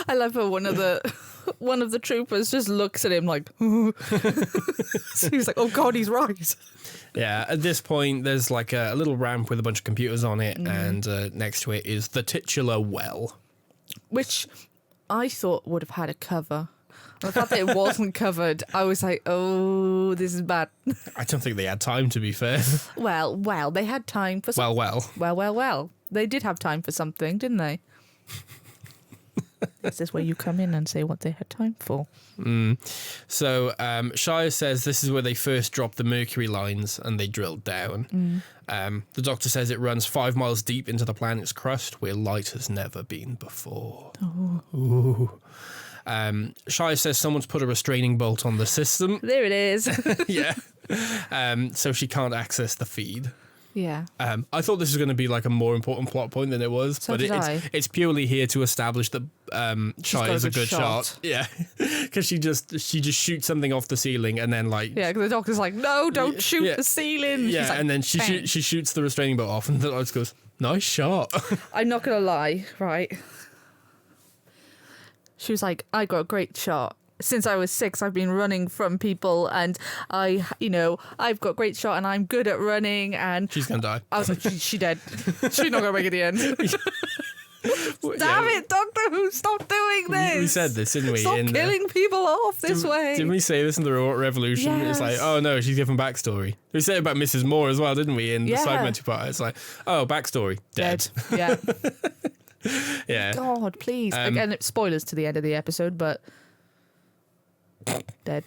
I love how one of the troopers just looks at him like, so he's like, oh God, he's right. Yeah, at this point there's like a little ramp with a bunch of computers on it, and next to it is the titular well. Which I thought would have had a cover. The fact that it wasn't covered, I was like, oh, this is bad. I don't think they had time, to be fair. Well, they had time for something. Well. They did have time for something, didn't they? This is where you come in and say what they had time for. So Shia says this is where they first dropped the mercury lines and they drilled down. The doctor says it runs 5 miles deep into the planet's crust where light has never been before. Oh. Ooh. Shia says someone's put a restraining bolt on the system. There it is. Yeah. So she can't access the feed. Yeah. I thought this was going to be like a more important plot point than it was, So but did I. it's purely here to establish that Chai got is a a good good shot. shot. Yeah, because she just shoots something off the ceiling and then like Yeah, because the doctor's like, no, don't shoot yeah. the ceiling. yeah, She's like, and then she "Bang." she shoots the restraining bolt off, and the doctor goes, "Nice shot." I'm not going to lie, right? She was like, I got a great shot. Since I was 6, I've been running from people, and I've got great shot, and I'm good at running. And She's gonna die. I was like, she dead. She's not gonna make it the end. Damn it, Doctor Who, stop doing this. We said this, didn't we? Stop killing people off this way. Didn't we say this in the Robot Revolution? It's like, Yes. oh no, she's given backstory. We said it about Mrs. Moore as well, didn't we? In the Yeah. Cybermen two-part, it's like, oh, backstory, dead. Yeah. Yeah. God, please. Again, it's spoilers to the end of the episode, but dead.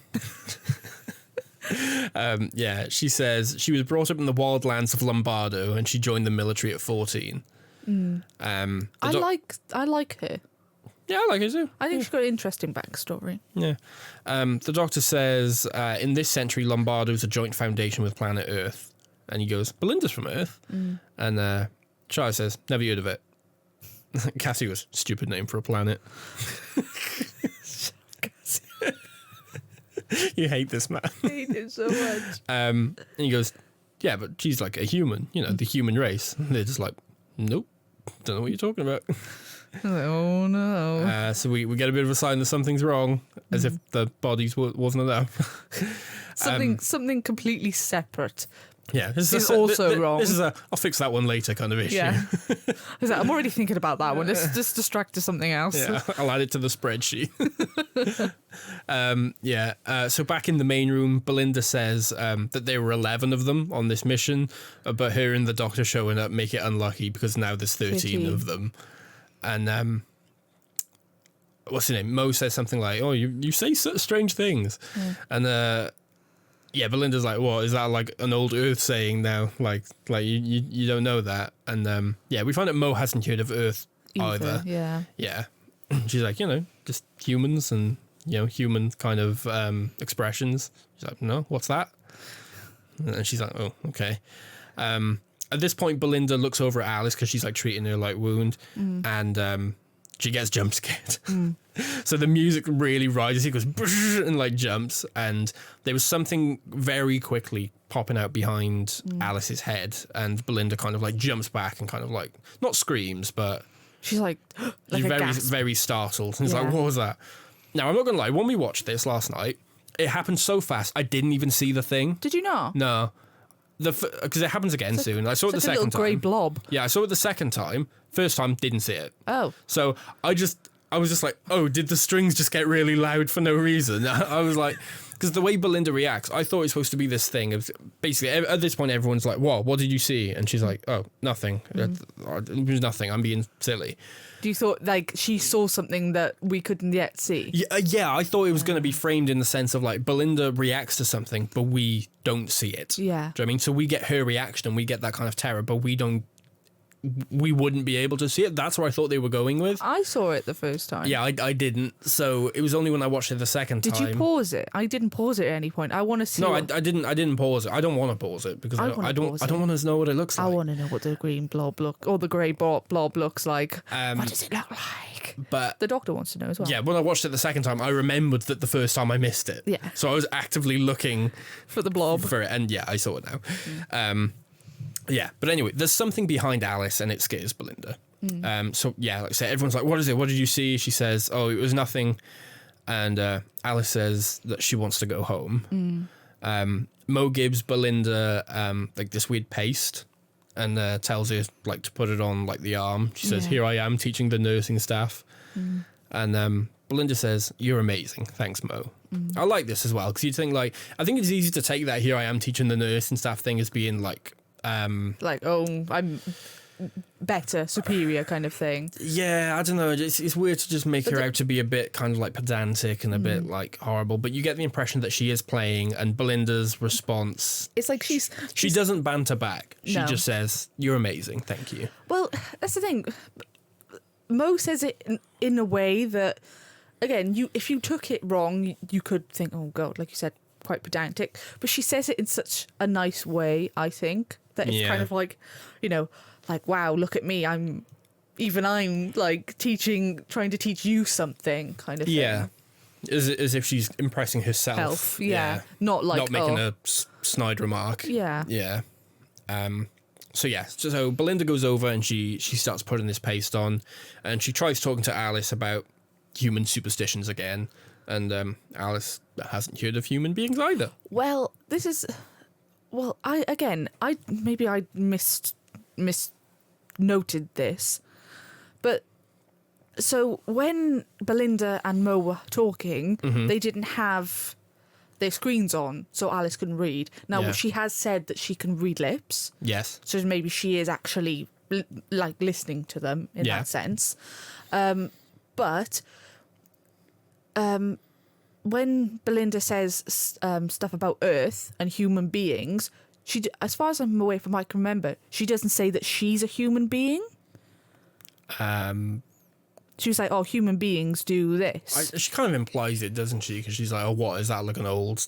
Yeah, she says she was brought up in the wild lands of Lombardo and she joined the military at 14. I like her. Yeah, I like her too. I think she's got an interesting backstory. Yeah. The doctor says, in this century, Lombardo is a joint foundation with planet Earth. And he goes, Belinda's from Earth. And Chai says, never heard of it. Cassie goes, stupid name for a planet. You hate this man. I hate him so much. And he goes, yeah, but she's like a human, the human race. And they're just like, nope, don't know what you're talking about. Oh no. So we get a bit of a sign that something's wrong, as if the bodies wasn't enough. Something completely separate. Yeah, this is also wrong. This is I'll fix that one later kind of issue. Yeah. I'm already thinking about that one. Let's just distract to something else. Yeah, I'll add it to the spreadsheet. So back in the main room, Belinda says that there were 11 of them on this mission, but her and the doctor showing up make it unlucky because now there's 13 of them. And what's her name? Mo says something like, oh, you say such strange things. And Belinda's like, what, is that like an old Earth saying now? Like you don't know that. And we find out Mo hasn't heard of Earth either. Yeah. Yeah. She's like, just humans and, human kind of expressions. She's like, no, what's that? And she's like, oh, okay. At this point, Belinda looks over at Alice because she's like treating her like wound. And she gets jump scared. So the music really rises. He goes and like jumps. And there was something very quickly popping out behind Alice's head. And Belinda kind of like jumps back and kind of like, not screams, but... She's like she's a very, gasp. very startled. And it's like, what was that? Now, I'm not going to lie. When we watched this last night, it happened so fast, I didn't even see the thing. Did you not? No. Because it happens again soon. I saw it the second time. A little grey blob. Yeah, I saw it the second time. First time, didn't see it. Oh. So I was just like, oh, did the strings just get really loud for no reason? I was like, because the way Belinda reacts, I thought it was supposed to be this thing of basically at this point everyone's like, what did you see? And she's like, oh, nothing. It was nothing. I'm being silly. Do you thought like she saw something that we couldn't yet see? Yeah, I thought it was going to be framed in the sense of like Belinda reacts to something, but we don't see it. Yeah. Do you know what I mean? So we get her reaction and we get that kind of terror, but we wouldn't be able to see it. That's where I thought they were going with. I saw it the first time. Yeah, I didn't. So it was only when I watched it the second time. Did you pause it? I didn't pause it at any point. I want to see. No, I didn't pause it. I don't want to pause it because I don't want to know what it looks like. I want to know what the green blob or the grey blob looks like. What does it look like? But the doctor wants to know as well. Yeah, when I watched it the second time, I remembered that the first time I missed it. Yeah. So I was actively looking for the blob. For it, and yeah, I saw it now. Yeah, but anyway, there's something behind Alice and it scares Belinda. So yeah, like I said, everyone's like, what is it? What did you see? She says, oh, it was nothing. And Alice says that she wants to go home. Mo gives Belinda like this weird paste and tells her like to put it on like the arm. She says, here I am teaching the nursing staff. And Belinda says, you're amazing. Thanks, Mo. I like this as well because you'd think like, I think it's easy to take that here I am teaching the nursing staff thing as being like, oh, I'm better, superior kind of thing. Yeah, I don't know. It's weird to just make her out to be a bit kind of like pedantic and a bit like horrible, but you get the impression that she is playing, and Belinda's response... It's like she doesn't banter back. She just says, you're amazing, thank you. Well, that's the thing. Mo says it in a way that, again, if you took it wrong, you could think, oh God, like you said, quite pedantic, but she says it in such a nice way, I think. That it's kind of like, like, wow, look at me. I'm like trying to teach you something kind of thing. Yeah. As if she's impressing herself. Not like... Not making a snide remark. Yeah. Yeah. So Belinda goes over and she starts putting this paste on, and she tries talking to Alice about human superstitions again, and Alice hasn't heard of human beings either. Well, I misnoted this, but so when Belinda and Mo were talking, they didn't have their screens on, so Alice couldn't read. Now, she has said that she can read lips. Yes. So maybe she is actually like listening to them in that sense. But when Belinda says stuff about Earth and human beings, as far as I'm aware from what I can remember, she doesn't say that she's a human being. She was like, oh, human beings do this. She kind of implies it, doesn't she? Because she's like, oh, what is that? Like an old,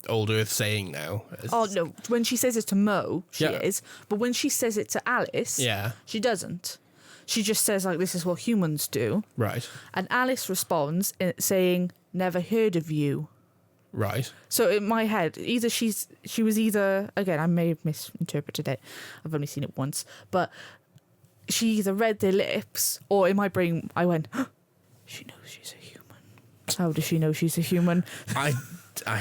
old Earth saying now. Oh, no. When she says it to Mo, she is. But when she says it to Alice, she doesn't. She just says, like, this is what humans do. Right. And Alice responds saying, never heard of you. Right. So in my head, she was either, again, I may have misinterpreted it. I've only seen it once. But she either read their lips, or in my brain, I went, she knows she's a human. How does she know she's a human? I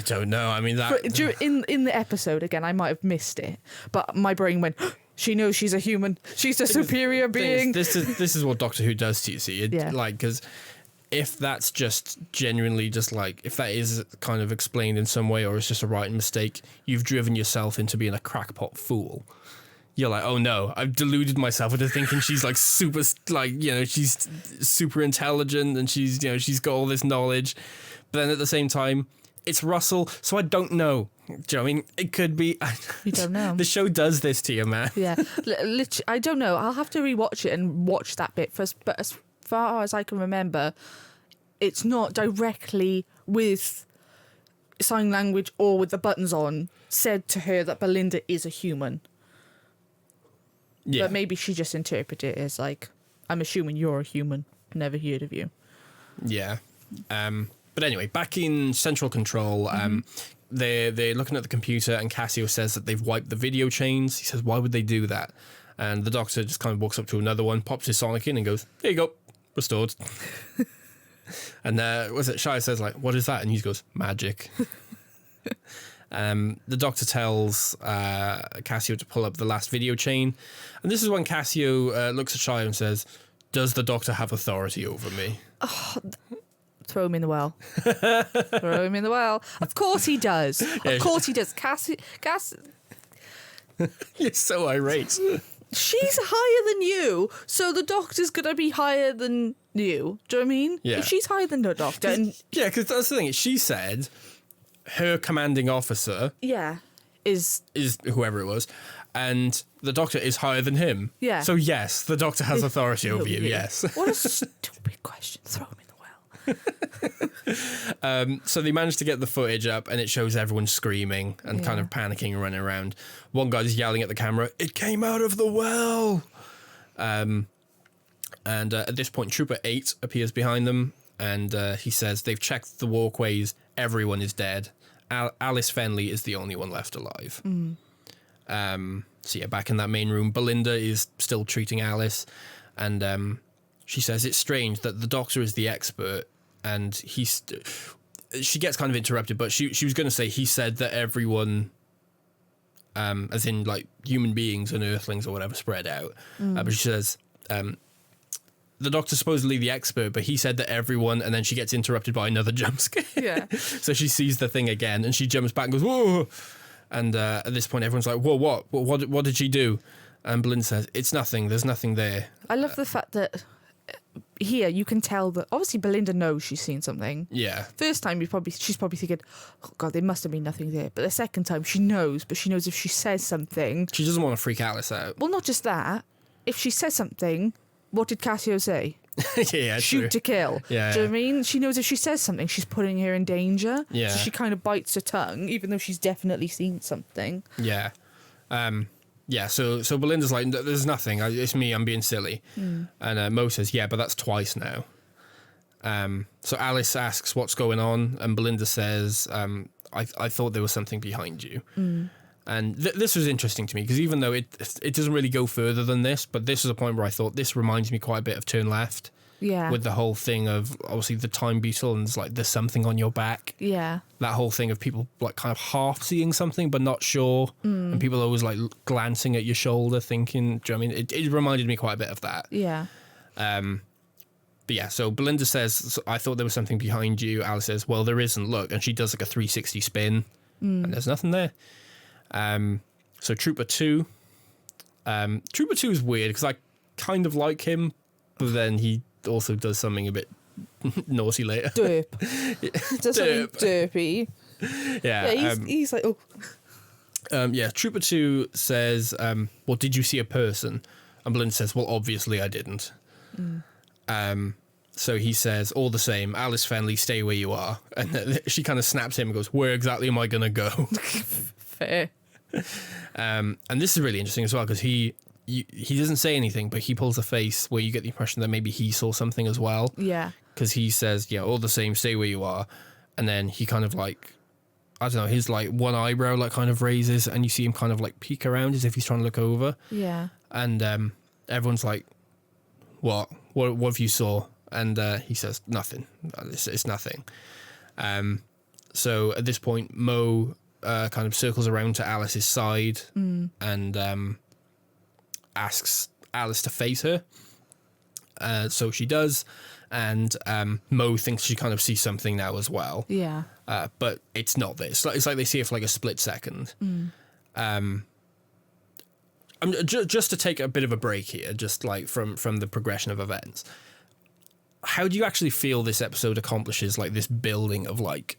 don't know. I mean, that... In the episode, again, I might have missed it. But my brain went... She knows she's a human. She's a superior being. This is what Doctor Who does to you, see? Because if that's just genuinely just like, if that is kind of explained in some way or it's just a writing mistake, you've driven yourself into being a crackpot fool. You're like, oh no, I've deluded myself into thinking she's like super, she's super intelligent and she's got all this knowledge. But then at the same time, it's Russell, so I don't know. Do you know what I mean? It could be... You don't know. The show does this to you, man. Yeah. Literally, I don't know. I'll have to rewatch it and watch that bit first. But as far as I can remember, it's not directly with sign language or with the buttons on said to her that Belinda is a human. Yeah. But maybe she just interpreted it as like, I'm assuming you're a human. Never heard of you. Yeah. But anyway, back in Central Control, they're looking at the computer and Cassio says that they've wiped the video chains. He says, why would they do that? And the Doctor just kind of walks up to another one, pops his sonic in and goes, here you go, restored. And Shia says, like, what is that? And he goes, magic. The Doctor tells Cassio to pull up the last video chain. And this is when Cassio looks at Shia and says, does the Doctor have authority over me? Oh, throw him in the well. Throw him in the well. Of course he does. Of course he does. Cass. You're so irate. She's higher than you, so the Doctor's gonna be higher than you. Do you know what I mean? Yeah. If she's higher than the Doctor, Yeah, because that's the thing. She said her commanding officer, is whoever it was, and the Doctor is higher than him. Yeah. So yes, the Doctor has authority over you. Yes. What a stupid question. Throw him in the well. So they managed to get the footage up and it shows everyone screaming and kind of panicking and running around. One guy's yelling at the camera, it came out of the well. And at this point, Trooper 8 appears behind them and he says they've checked the walkways, everyone is dead. Alice Fenley is the only one left alive. So yeah, back in that main room, Belinda is still treating Alice and she says it's strange that the Doctor is the expert and she gets kind of interrupted, but she was going to say he said that everyone, as in like human beings and earthlings or whatever, spread out. But she says the Doctor's supposedly the expert, but he said that everyone, and then she gets interrupted by another jump scare. Yeah. So she sees the thing again and she jumps back and goes, whoa. And at this point, everyone's like, whoa, what did she do? And Belinda says, it's nothing. There's nothing there. I love the fact that here you can tell that obviously Belinda knows she's seen something. Yeah. First time she's probably thinking, oh God, there must have been nothing there. But the second time she knows, but she knows if she says something. She doesn't want to freak Alice out. Well, not just that. If she says something, what did Cassio say? Yeah, shoot true. to kill. Yeah, Do you know what I mean? She knows if she says something, she's putting her in danger. Yeah. So she kind of bites her tongue, even though she's definitely seen something. Yeah. Yeah, so Belinda's like, there's nothing. It's me. I'm being silly. And Mo says, yeah, but that's twice now. So Alice asks what's going on, and Belinda says, I thought there was something behind you. And this was interesting to me, because even though it doesn't really go further than this, but this is a point where I thought this reminds me quite a bit of Turn Left. Yeah. With the whole thing of, obviously, the time beetle, and it's like, there's something on your back. Yeah. That whole thing of people like kind of half seeing something but not sure, and people always like glancing at your shoulder thinking, do you know what I mean? It reminded me quite a bit of that. Yeah. But yeah, so Belinda says, I thought there was something behind you. Alice says, well, there isn't, look. And she does like a 360 spin, and there's nothing there. So Trooper 2. Trooper 2 is weird because I kind of like him, but then he also does something a bit naughty later. Derp. Does something derpy. Yeah. Yeah, he's like, oh. Yeah, Trooper 2 says, well, did you see a person? And Belinda says, well, obviously I didn't. So he says, all the same, Alice Fenley, stay where you are. And she kind of snaps him and goes, where exactly am I going to go? Fair. And this is really interesting as well, because he doesn't say anything, but he pulls a face where you get the impression that maybe he saw something as well. Yeah. Because he says, yeah, all the same, stay where you are. And then he kind of like, I don't know, his like one eyebrow like kind of raises, and you see him kind of like peek around as if he's trying to look over. Yeah. And everyone's like, what have you saw? And he says, nothing. It's nothing. So at this point, Mo kind of circles around to Alice's side and asks Alice to face her. So she does, and Mo thinks she kind of sees something now as well. Yeah. But it's not this. It's like they see it for like a split second. Just to take a bit of a break here, just like from the progression of events. How do you actually feel this episode accomplishes like this building of like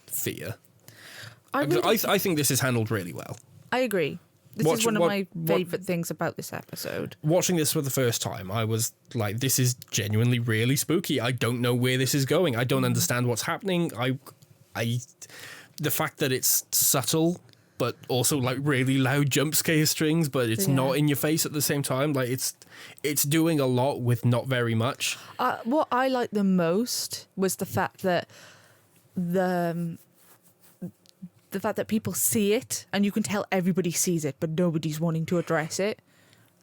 fear? I think this is handled really well. I agree. This is one of my favourite things about this episode. Watching this for the first time, I was like, this is genuinely really spooky. I don't know where this is going. I don't understand what's happening. The fact that it's subtle, but also like really loud jump scare strings, but it's not in your face at the same time. Like it's doing a lot with not very much. What I liked the most was the fact that the fact that people see it, and you can tell everybody sees it, but nobody's wanting to address it.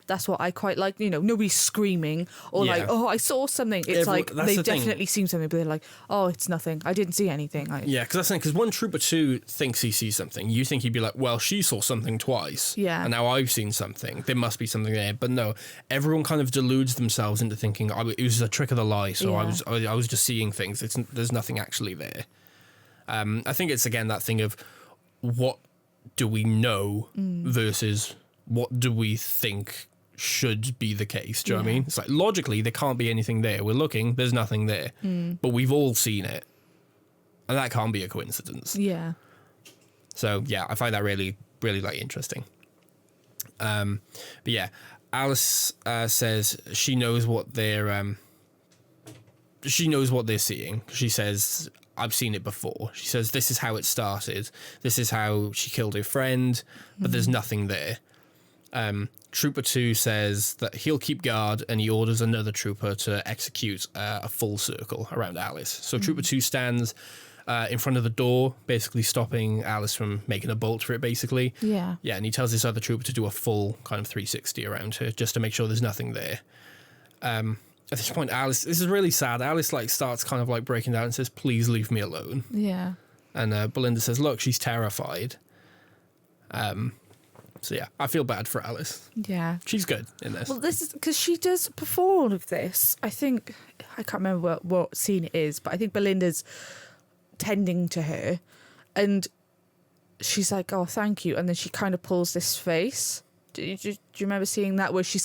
That's what I quite like. You know, nobody's screaming or like, oh, I saw something. It's like they've definitely seen something, but they're like, oh, it's nothing. I didn't see anything. Yeah, because that's the thing. Because when Trooper 2 thinks he sees something, you think he'd be like, well, she saw something twice. Yeah. And now I've seen something. There must be something there. But no, everyone kind of deludes themselves into thinking it was a trick of the lie. So I was just seeing things. There's nothing actually there. I think it's, again, that thing of what do we know versus what do we think should be the case. Do you know what I mean? It's like, logically, there can't be anything there. We're looking, there's nothing there. But we've all seen it. And that can't be a coincidence. Yeah. So, yeah, I find that really, really, like, interesting. But, yeah, Alice says she knows what they're seeing. She says, I've seen it before. She says, this is how it started. This is how she killed her friend, but there's nothing there. Trooper 2 says that he'll keep guard, and he orders another trooper to execute a full circle around Alice. So Trooper 2 stands in front of the door, basically stopping Alice from making a bolt for it, basically. Yeah. Yeah, and he tells this other trooper to do a full kind of 360 around her, just to make sure there's nothing there. At this point, Alice, this is really sad. Alice like starts kind of like breaking down and says, please leave me alone. Yeah. And Belinda says, look, she's terrified. So yeah, I feel bad for Alice. Yeah. She's good in this. Well, this is because she does, before all of this, I think, I can't remember what scene it is, but I think Belinda's tending to her and she's like, oh, thank you. And then she kind of pulls this face. Do you remember seeing that, where she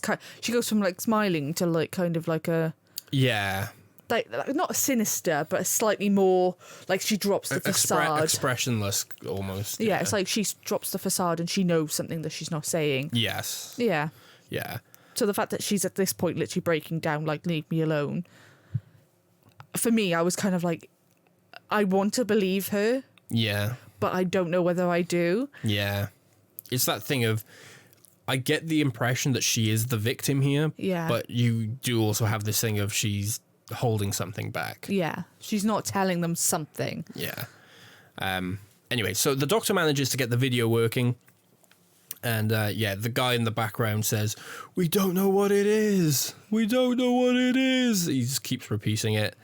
goes from like smiling to like kind of like a... Yeah. Like not a sinister, but a slightly more like she drops the facade. Expressionless almost. Yeah, it's like she drops the facade and she knows something that she's not saying. Yes. Yeah. Yeah. So the fact that she's at this point literally breaking down, like, leave me alone. For me, I was kind of like, I want to believe her. Yeah. But I don't know whether I do. Yeah. It's that thing of, I get the impression that she is the victim here. Yeah. But you do also have this thing of she's holding something back. Yeah. She's not telling them something. Yeah. Anyway, so the doctor manages to get the video working. And, the guy in the background says, "We don't know what it is. We don't know what it is." He just keeps repeating it.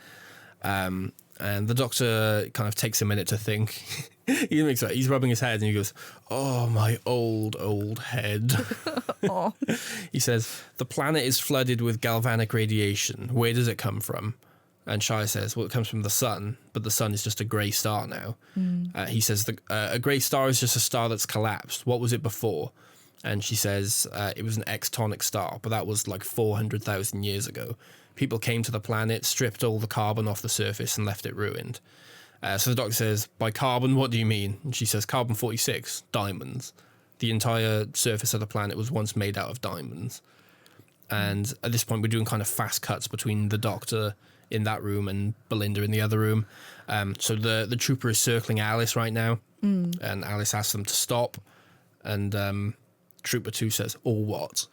And the doctor kind of takes a minute to think. He's rubbing his head and he goes, "Oh, my old head." He says, "The planet is flooded with galvanic radiation. Where does it come from?" And Shia says, "Well, it comes from the sun, but the sun is just a grey star now." He says, "A grey star is just a star that's collapsed. What was it before?" And she says, "It was an extonic star, but that was like 400,000 years ago. People came to the planet, stripped all the carbon off the surface and left it ruined." So the doctor says, "By carbon, what do you mean?" And she says, "Carbon-46, diamonds. The entire surface of the planet was once made out of diamonds." And at this point, we're doing kind of fast cuts between the doctor in that room and Belinda in the other room. So the trooper is circling Alice right now, and Alice asks them to stop. And Trooper 2 says, "Or what?"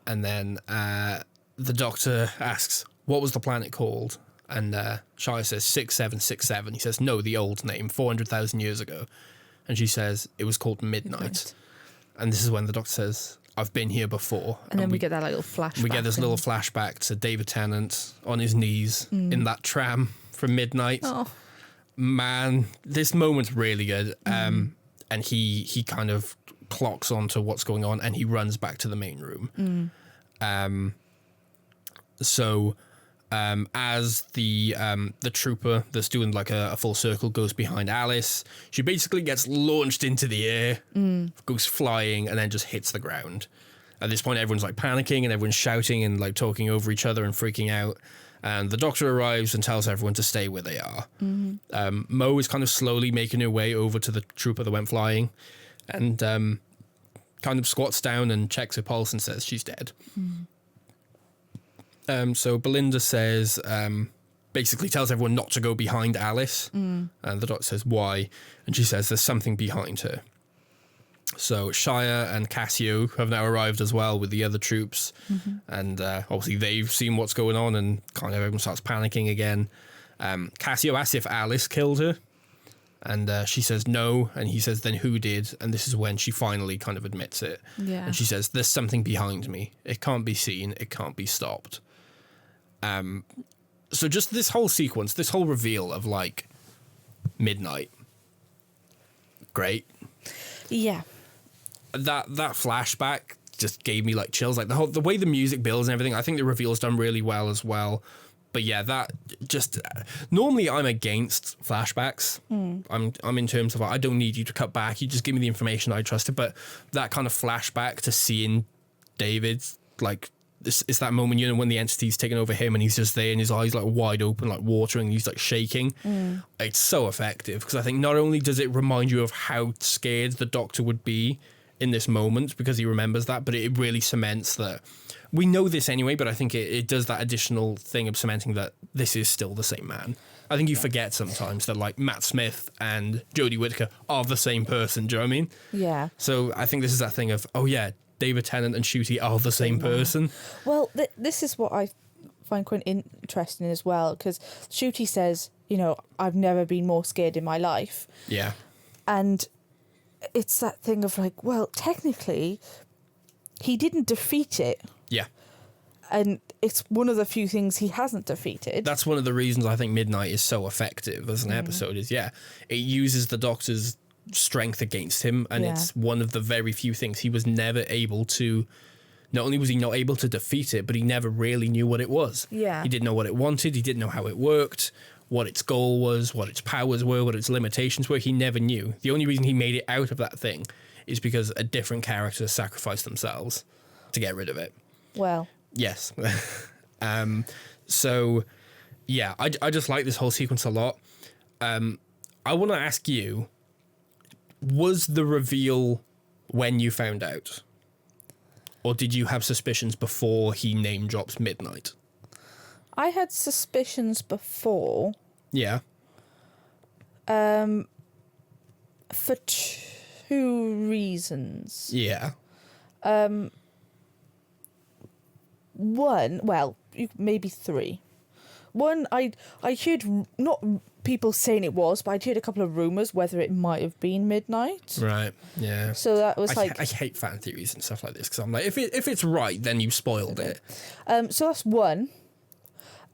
And then the doctor asks, "What was the planet called?" And Shia says 6767. He says, "No, the old name, 400,000 years ago." And she says, "It was called Midnight." And this is when the doctor says, "I've been here before." And then we get that little flashback. We get this little flashback to David Tennant on his knees in that tram from Midnight. Oh. Man, this moment's really good. And he kind of clocks onto what's going on and he runs back to the main room. As the trooper that's doing like a full circle goes behind Alice, she basically gets launched into the air, goes flying, and then just hits the ground. At this point, everyone's like panicking and everyone's shouting and like talking over each other and freaking out. And the doctor arrives and tells everyone to stay where they are. Mo is kind of slowly making her way over to the trooper that went flying, and kind of squats down and checks her pulse and says she's dead. So Belinda says, basically tells everyone not to go behind Alice. And the doctor says, "Why?" And she says there's something behind her. So Shia and Cassio have now arrived as well with the other troops. And obviously they've seen what's going on and kind of everyone starts panicking again. Cassio asks if Alice killed her. And she says no. And he says, "Then who did?" And this is when she finally kind of admits it. Yeah. And she says, "There's something behind me. It can't be seen. It can't be stopped." So just this whole sequence, this whole reveal of like Midnight. Great. Yeah. That flashback just gave me like chills. Like the way the music builds and everything. I think the reveal's done really well as well. But yeah, that just normally I'm against flashbacks. I'm in terms of I don't need you to cut back. You just give me the information I trusted. But that kind of flashback to seeing David, like it's that moment, you know, when the entity's taken over him and he's just there and his eyes like wide open, like watering, and he's like shaking. It's so effective because I think not only does it remind you of how scared the doctor would be in this moment because he remembers that, but it really cements that we know this anyway, but I think it does that additional thing of cementing that this is still the same man. I think you forget sometimes that like Matt Smith and Jodie Whittaker are the same person. Do you know what I mean? Yeah. So I think this is that thing of, oh yeah, David Tennant and Ncuti are the same person. Well, this is what I find quite interesting as well, because Ncuti says, you know, "I've never been more scared in my life." Yeah. And it's that thing of like, well, technically, he didn't defeat it. Yeah. And it's one of the few things he hasn't defeated. That's one of the reasons I think Midnight is so effective as an episode is, it uses the Doctor's strength against him, and it's one of the very few things he was never able to. Not only was he not able to defeat it, but he never really knew what it was. Yeah. He didn't know what it wanted. He didn't know how it worked, what its goal was, what its powers were, what its limitations were. He never knew. The only reason he made it out of that thing is because a different character sacrificed themselves to get rid of it. Well. Yes. So, yeah, I just like this whole sequence a lot. I want to ask you, was the reveal when you found out? Or did you have suspicions before he name drops midnight? I had suspicions before. Yeah. For two reasons. Yeah. One, well, maybe three. One, I heard not people saying it was, but I'd heard a couple of rumours whether it might have been midnight. Right. Yeah. So that was I hate fan theories and stuff like this because I'm like, if it's right, then you spoiled it. So that's one.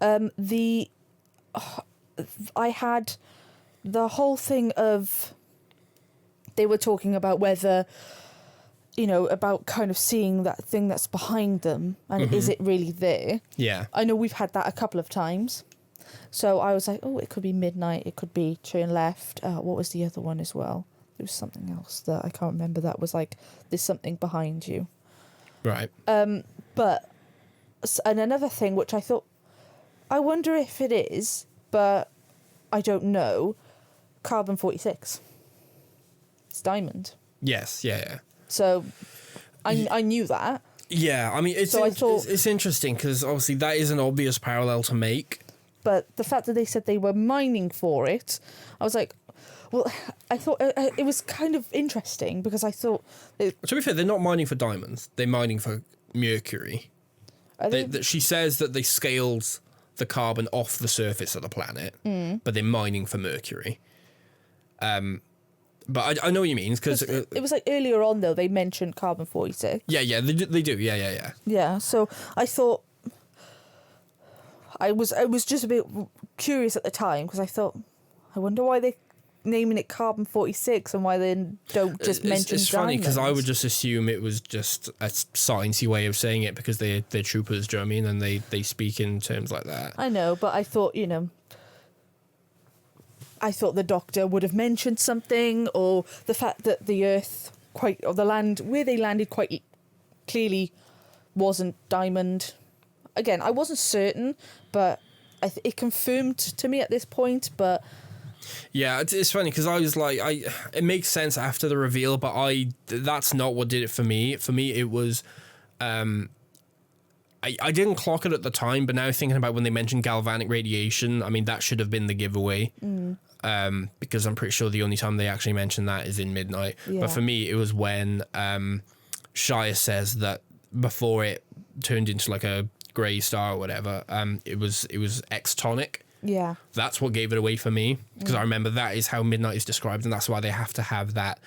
I had the whole thing of they were talking about whether, about kind of seeing that thing that's behind them and is it really there? Yeah. I know we've had that a couple of times. So I was like, oh, it could be midnight. It could be turn left. What was the other one as well? There was something else that I can't remember that was like, there's something behind you. Right. And another thing which I thought, I wonder if it is, but I don't know, carbon 46. It's diamond. Yes. Yeah. So I knew that. Yeah. I mean, it's interesting because obviously that is an obvious parallel to make. But the fact that they said they were mining for it, I was like, well, I thought it was kind of interesting because I thought... To be fair, they're not mining for diamonds. They're mining for mercury. She says that they scaled the carbon off the surface of the planet, but they're mining for mercury. But I know what you mean. Cause, it was like earlier on, though, they mentioned carbon 46. Yeah, they do. Yeah. Yeah, so I thought... I was just a bit curious at the time because I thought, I wonder why they're naming it carbon 46 and why they don't just mention It's funny because I diamonds. would just assume it was just a sciencey way of saying it because they're troopers, do you know what I mean? And they speak in terms like that. I know, but I thought, I thought the doctor would have mentioned something, or the fact that the Earth, or the land where they landed quite clearly wasn't diamond. Again, I wasn't certain, but it confirmed to me at this point, but... Yeah, it's funny because I was like, it makes sense after the reveal, but that's not what did it for me. For me, it was, I didn't clock it at the time, but now thinking about when they mentioned galvanic radiation, I mean, that should have been the giveaway. Because I'm pretty sure the only time they actually mention that is in Midnight. Yeah. But for me, it was when Shia says that before it turned into like a grey star or whatever, it was extonic. Yeah. That's what gave it away for me, because I remember that is how Midnight is described, and that's why they have to have that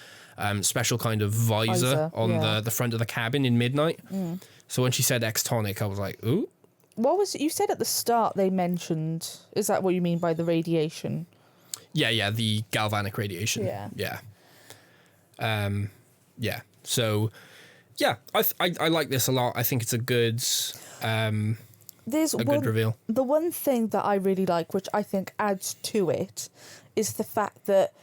special kind of visor on the front of the cabin in Midnight. So when she said extonic, I was like, ooh. What was it you said at the start they mentioned? Is that what you mean by the radiation? Yeah, the galvanic radiation. Yeah. So, yeah, I like this a lot. I think it's a good... good reveal. The one thing that I really like, which I think adds to it, is the fact that,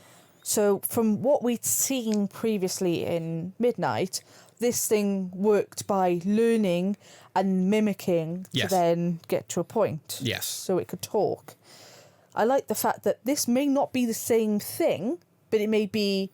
so from what we'd seen previously in Midnight, this thing worked by learning and mimicking to then get to a point. Yes. So it could talk. I like the fact that this may not be the same thing, but it may be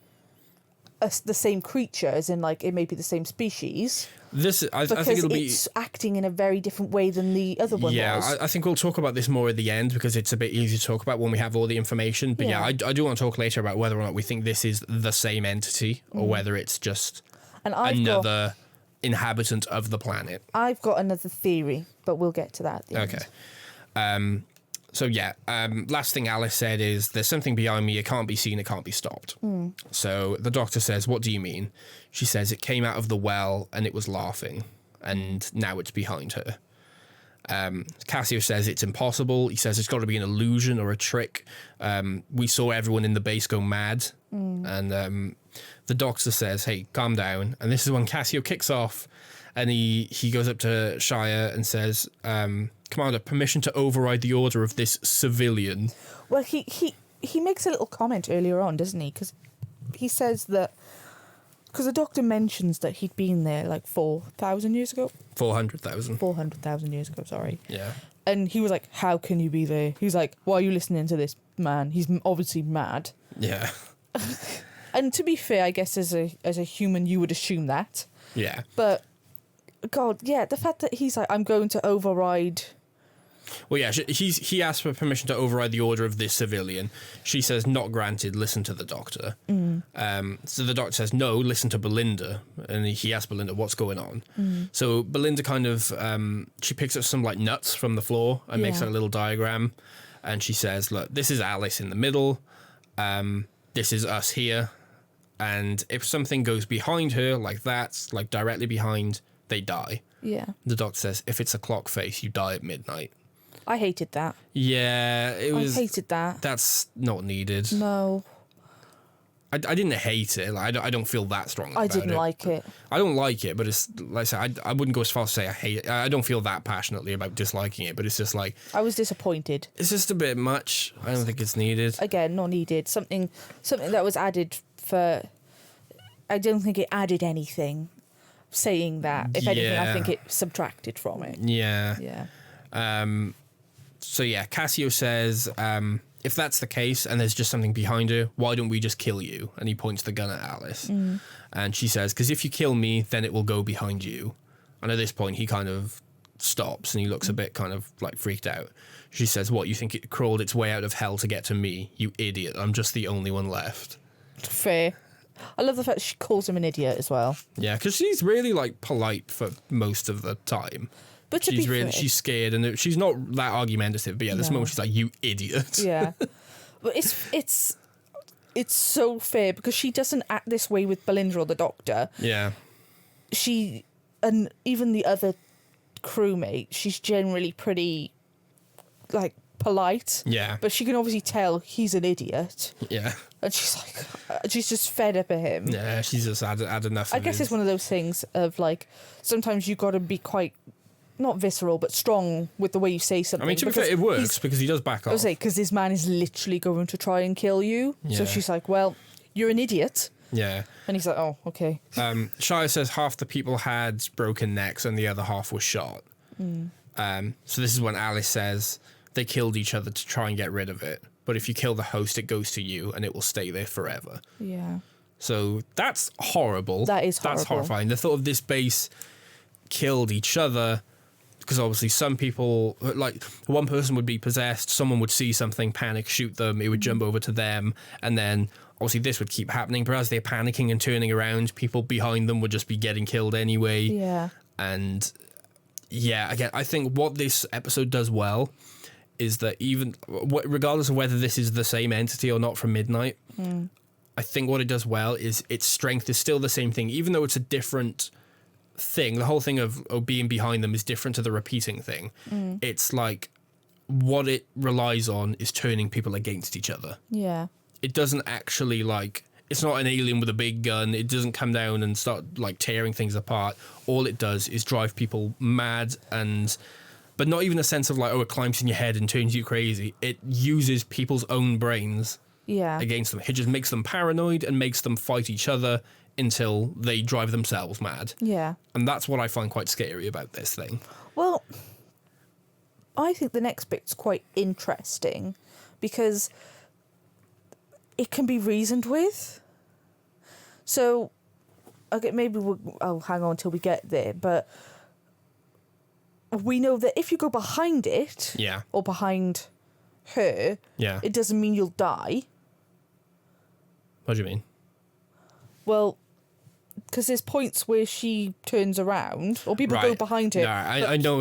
the same creature, as in, like, it may be the same species. I think it'll be... it's acting in a very different way than the other one was. Yeah, I think we'll talk about this more at the end because it's a bit easy to talk about when we have all the information. But I do want to talk later about whether or not we think this is the same entity or whether it's just another inhabitant of the planet. I've got another theory, but we'll get to that at the end. So last thing Alice said is, there's something behind me, it can't be seen, it can't be stopped. So the doctor says, what do you mean? She says, it came out of the well and it was laughing, and now it's behind her. Cassio says it's impossible. He says it's got to be an illusion or a trick. We saw everyone in the base go mad. And the doctor says, hey, calm down. And this is when Cassio kicks off, and he goes up to Shia and says, Commander, permission to override the order of this civilian. Well, he makes a little comment earlier on, doesn't he? Because he says that... Because the doctor mentions that he'd been there like 4,000 years ago. 400,000. 400,000 years ago, sorry. Yeah. And he was like, how can you be there? He's like, why are you listening to this man? He's obviously mad. Yeah. And to be fair, I guess as a human, you would assume that. Yeah. But God, yeah, the fact that he's like, I'm going to override. Well, yeah, he asked for permission to override the order of this civilian. She says, not granted, listen to the doctor. So the doctor says, no, listen to Belinda. And he asks Belinda, what's going on? So Belinda kind of, she picks up some like nuts from the floor and makes a little diagram. And she says, look, this is Alice in the middle. This is us here. And if something goes behind her like that, like directly behind, they die. Yeah. The doctor says, if it's a clock face, you die at midnight. I hated that. Yeah, it was. I hated that. That's not needed. No. I didn't hate it. Like, I don't feel that strong about it. I didn't like it. I don't like it, but it's like I said, I wouldn't go as far as to say I hate it. I don't feel that passionately about disliking it, but it's just like... I was disappointed. It's just a bit much. I don't think it's needed. Again, not needed. Something that was added for... I don't think it added anything. Saying that. If anything, I think it subtracted from it. Yeah. Yeah. So yeah, Cassio says, if that's the case and there's just something behind her, why don't we just kill you? And he points the gun at Alice. And she says, because if you kill me, then it will go behind you. And at this point, he kind of stops and he looks a bit kind of like freaked out. She says, what, you think it crawled its way out of hell to get to me? You idiot. I'm just the only one left. Fair. I love the fact she calls him an idiot as well. Yeah, because she's really like polite for most of the time. But to she's be fair, she's scared and she's not that argumentative. But yeah, this moment she's like, "You idiot." Yeah, but it's so fair because she doesn't act this way with Belinda or the doctor. Yeah, she and even the other crewmate, she's generally pretty like polite. Yeah, but she can obviously tell he's an idiot. Yeah, and she's like, she's just fed up at him. Yeah, she's just had enough. I guess it's one of those things of like sometimes you got to be quite. Not visceral, but strong with the way you say something. I mean, to be fair, it works because he does back off. I was say because this man is literally going to try and kill you. Yeah. So she's like, "Well, you're an idiot." Yeah. And he's like, "Oh, okay." Shia says half the people had broken necks and the other half was shot. So this is when Alice says they killed each other to try and get rid of it. But if you kill the host, it goes to you and it will stay there forever. Yeah. So that's horrible. That is horrible. That's horrifying. The thought of this base killed each other. Because obviously some people, like one person would be possessed, someone would see something, panic, shoot them, it would jump over to them, and then obviously this would keep happening. But as they're panicking and turning around, people behind them would just be getting killed anyway. Yeah. And yeah, again, I think what this episode does well is that even, regardless of whether this is the same entity or not from Midnight, I think what it does well is its strength is still the same thing, even though it's a different... thing. The whole thing of being behind them is different to the repeating thing. It's like what it relies on is turning people against each other. Yeah. It doesn't actually like, it's not an alien with a big gun. It doesn't come down and start like tearing things apart. All it does is drive people mad but not even a sense of like, oh, it climbs in your head and turns you crazy. It uses people's own brains against them. It just makes them paranoid and makes them fight each other until they drive themselves mad. Yeah. And that's what I find quite scary about this thing. Well, I think the next bit's quite interesting because it can be reasoned with. So, okay, maybe I'll hang on till we get there, but we know that if you go behind it, or behind her, it doesn't mean you'll die. What do you mean? Well, because there's points where she turns around, or people go behind her. No,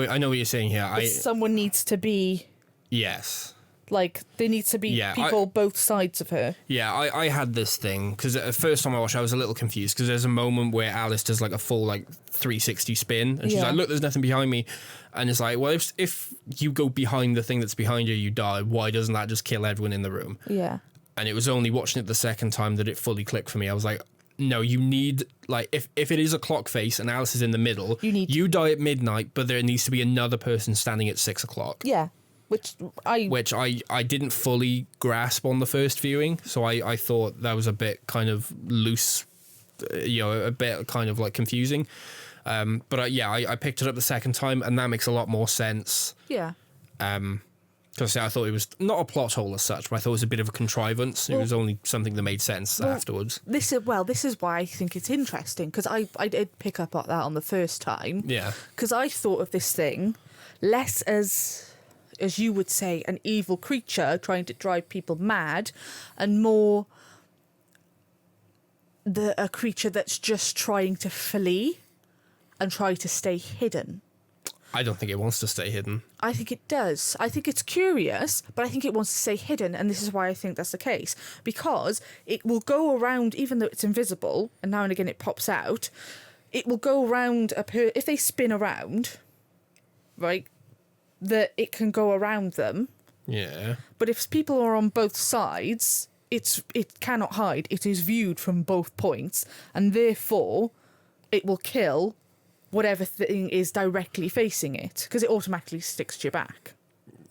I know what you're saying here. Someone needs to be. Yes. Like, there needs to be people both sides of her. Yeah, I had this thing, because the first time I watched I was a little confused, because there's a moment where Alice does like a full like 360 spin, and she's like, look, there's nothing behind me. And it's like, well, if you go behind the thing that's behind you, you die. Why doesn't that just kill everyone in the room? Yeah. And it was only watching it the second time that it fully clicked for me. I was like, no, you need, like, if it is a clock face and Alice is in the middle, you die at midnight, but there needs to be another person standing at 6 o'clock. Yeah. Which I didn't fully grasp on the first viewing, so I thought that was a bit kind of loose, a bit kind of like confusing. But I picked it up the second time, and that makes a lot more sense. Yeah. Because I thought it was not a plot hole as such, but I thought it was a bit of a contrivance. It was only something that made sense afterwards. This is why I think it's interesting, because I did pick up on that on the first time. Yeah. Because I thought of this thing less as you would say, an evil creature trying to drive people mad, and more a creature that's just trying to flee and try to stay hidden. I don't think it wants to stay hidden. I think it does. I think it's curious, but I think it wants to stay hidden, and this is why I think that's the case. Because it will go around, even though it's invisible, and now and again it pops out, it will go around, if they spin around, right, that it can go around them. Yeah. But if people are on both sides, it cannot hide. It is viewed from both points, and therefore it will kill whatever thing is directly facing it, because it automatically sticks to your back.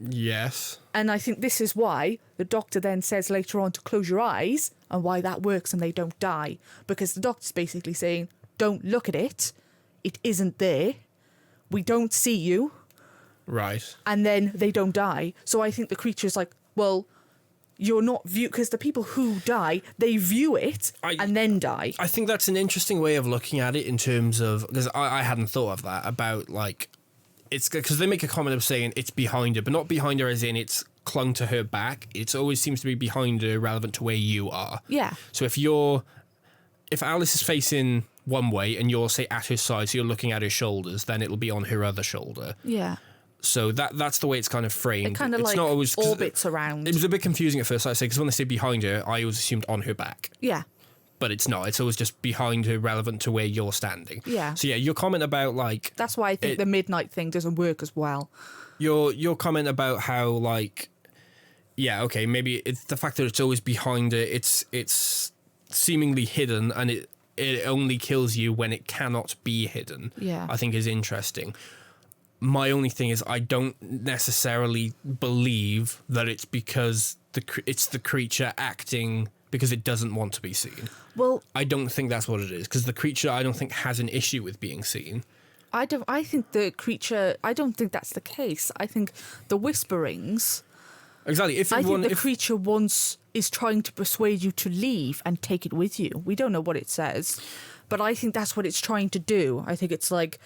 Yes. And I think this is why the doctor then says later on to close your eyes, and why that works and they don't die. Because the doctor's basically saying, don't look at it. It isn't there. We don't see you. Right. And then they don't die. So I think the creature's like, well, you're not view, because the people who die, they view it and then die. I think that's an interesting way of looking at it, in terms of, because I hadn't thought of that, about like, it's because they make a comment of saying it's behind her, but not behind her as in it's clung to her back. It always seems to be behind her, relevant to where you are. Yeah. So if Alice is facing one way and you're, say, at her side, so you're looking at her shoulders, then it'll be on her other shoulder. Yeah. So that's the way it's kind of framed. It kind of it's like not always, orbits around. It was a bit confusing at first, I say, because when they say behind her, I always assumed on her back. Yeah. But it's not. It's always just behind her, relevant to where you're standing. Yeah. So yeah, your comment about like... That's why I think the midnight thing doesn't work as well. Your comment about how like... Yeah, okay, maybe it's the fact that it's always behind her, it's seemingly hidden, and it only kills you when it cannot be hidden. Yeah. I think is interesting. My only thing is I don't necessarily believe that it's because it's the creature acting because it doesn't want to be seen. Well, I don't think that's what it is, because the creature, I don't think, has an issue with being seen. I think the creature, I don't think that's the case. I think the whisperings... Exactly. The creature is trying to persuade you to leave and take it with you. We don't know what it says, but I think that's what it's trying to do. I think it's like,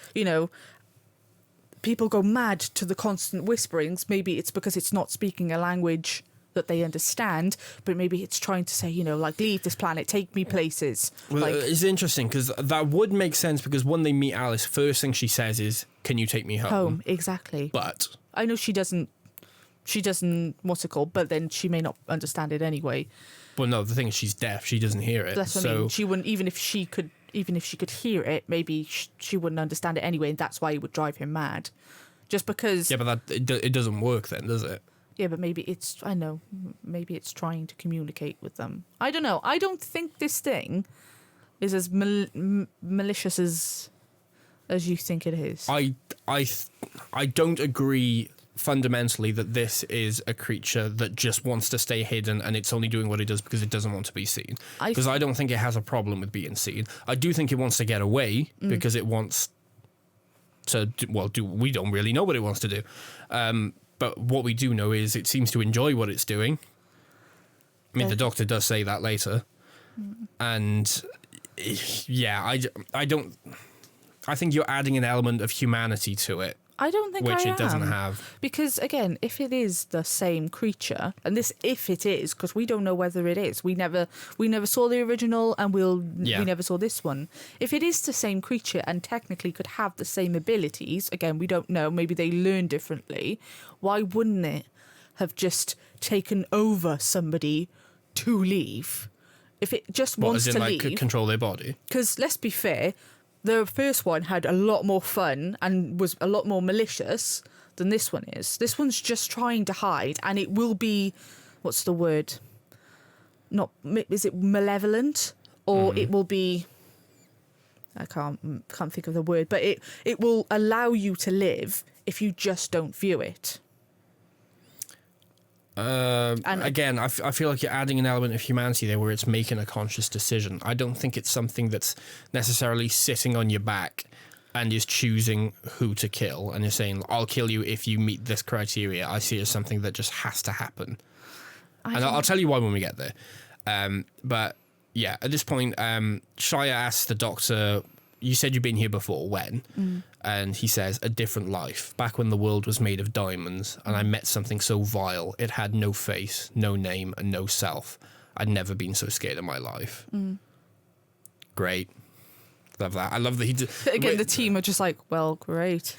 people go mad to the constant whisperings. Maybe it's because it's not speaking a language that they understand, but maybe it's trying to say, like, leave this planet, take me places. Well, it's interesting, because that would make sense, because when they meet Alice, first thing she says is, can you take me home? Home, exactly. But... I know she doesn't, what's it called, but then she may not understand it anyway. Well, no, the thing is she's deaf. She doesn't hear it. That's what I mean. She wouldn't, even if she could hear it, maybe she wouldn't understand it anyway, and that's why it would drive him mad. Just because... Yeah, but it doesn't work then, does it? Yeah, but maybe it's trying to communicate with them. I don't know. I don't think this thing is as malicious as you think it is. I don't agree fundamentally that this is a creature that just wants to stay hidden and it's only doing what it does because it doesn't want to be seen. Because I don't think it has a problem with being seen. I do think it wants to get away because it wants to we don't really know what it wants to do. But what we do know is it seems to enjoy what it's doing. I mean, the doctor does say that later. And yeah, I think you're adding an element of humanity to it. I don't think which I it doesn't am. have. Because, again, if it is the same creature, and if it is, because we don't know whether it is. We never saw the original, and we never saw this one. If it is the same creature and technically could have the same abilities, again, we don't know, maybe they learn differently, why wouldn't it have just taken over somebody to leave? If it just wants to leave... Like, control their body? Because, let's be fair... The first one had a lot more fun and was a lot more malicious than this one is. This one's just trying to hide, and it will be, what's the word? Is it malevolent? Or it will be, I can't think of the word, but it will allow you to live if you just don't view it. And again, I feel like you're adding an element of humanity there where it's making a conscious decision. I don't think it's something that's necessarily sitting on your back and is choosing who to kill, and is saying, I'll kill you if you meet this criteria, I see it as something that just has to happen. I'll tell you why when we get there. But yeah, at this point, Shia asks the doctor, you said you've been here before, when? And he says, a different life, back when the world was made of diamonds, and I met something so vile, it had no face, no name, and no self. I'd never been so scared in my life. Great. Love that. I love that Again, the team are just like, well, great.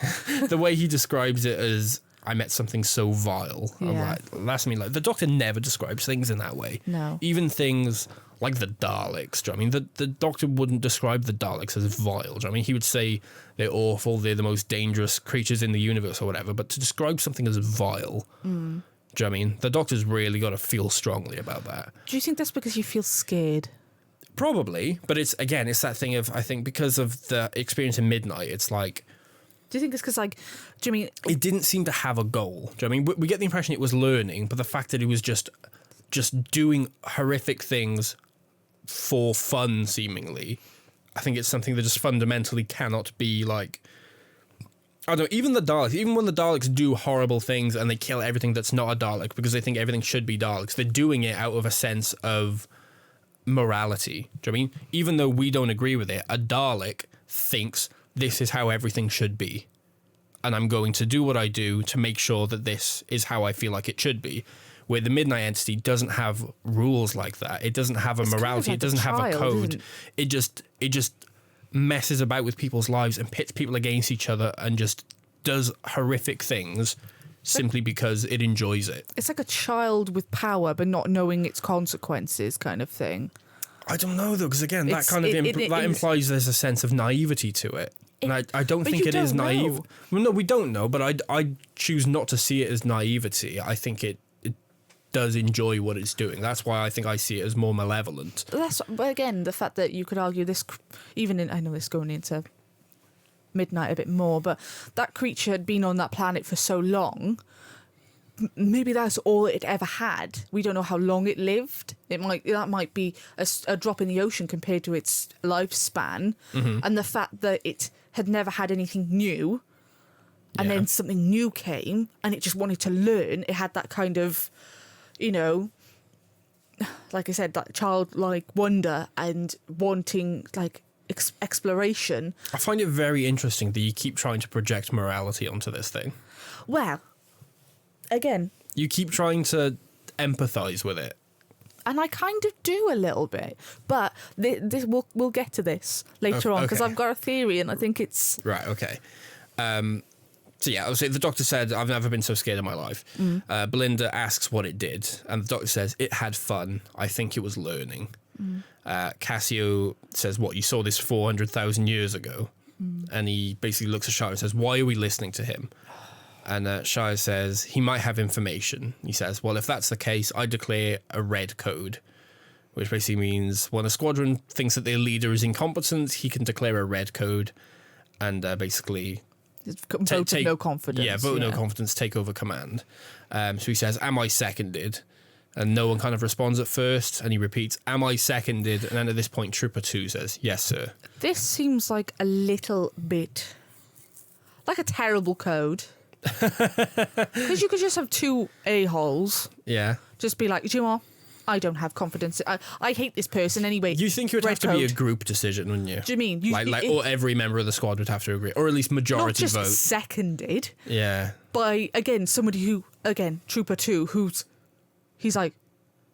The way he describes it as, I met something so vile. I'm like, that's me. Like, the Doctor never describes things in that way. No. Even things like the Daleks. Do you know what I mean? The Doctor wouldn't describe the Daleks as vile. Do you know what I mean? He would say they're awful, they're the most dangerous creatures in the universe or whatever. But to describe something as vile, do you know what I mean? The Doctor's really got to feel strongly about that. Do you think that's because you feel scared? Probably, but it's that thing of, I think, because of the experience in Midnight, it's like... Do you think it's because, like, do you mean... It didn't seem to have a goal. Do you know what I mean? We get the impression it was learning, but the fact that it was just doing horrific things for fun, seemingly, I think it's something that just fundamentally cannot be, like... I don't know, even the Daleks, even when the Daleks do horrible things and they kill everything that's not a Dalek because they think everything should be Daleks, they're doing it out of a sense of morality. Do you know what I mean? Even though we don't agree with it, a Dalek thinks this is how everything should be, and I'm going to do what I do to make sure that this is how I feel like it should be. Where the Midnight Entity doesn't have rules like that. It doesn't have a morality. Like it doesn't have a code. It just messes about with people's lives and pits people against each other and just does horrific things simply because it enjoys it. It's like a child with power but not knowing its consequences kind of thing. I don't know, though, because again, that kind of implies there's a sense of naivety to it. And I don't think it is naive. Know. Well, no, we don't know, but I choose not to see it as naivety. I think it does enjoy what it's doing. That's why I think I see it as more malevolent. But again, the fact that you could argue this, even in, I know this going into Midnight a bit more, but that creature had been on that planet for so long, maybe that's all it ever had. We don't know how long it lived. That might be a drop in the ocean compared to its lifespan, and the fact that it had never had anything new, and then something new came, and it just wanted to learn. It had that kind of, you know, like I said, that childlike wonder and wanting, like, exploration. I find it very interesting that you keep trying to project morality onto this thing. Well, again, you keep trying to empathize with it, and I kind of do a little bit, but this we'll get to this later on, because I've got a theory and I think it's right. Okay. So yeah, I would say the Doctor said, I've never been so scared in my life. Belinda asks what it did, and the Doctor says, it had fun. I think it was learning. Cassio says, what, you saw this 400,000 years ago? And he basically looks at Shire and says, why are we listening to him? And Shire says, he might have information. He says, well, if that's the case, I declare a red code, which basically means when a squadron thinks that their leader is incompetent, he can declare a red code and basically... vote of no confidence. Yeah, vote of no confidence, take over command. So he says, am I seconded? And no one kind of responds at first, and he repeats, am I seconded? And then at this point, Trooper 2 says, yes, sir. This seems like a little bit like a terrible code. Because you could just have two a-holes. Yeah. Just be like, do you know what? I don't have confidence. I hate this person anyway. You think it would have to be a group decision, wouldn't you? Do you mean? Or every member of the squad would have to agree, or at least majority vote. Not just seconded. Yeah. By, again, somebody who, again, Trooper 2, he's like,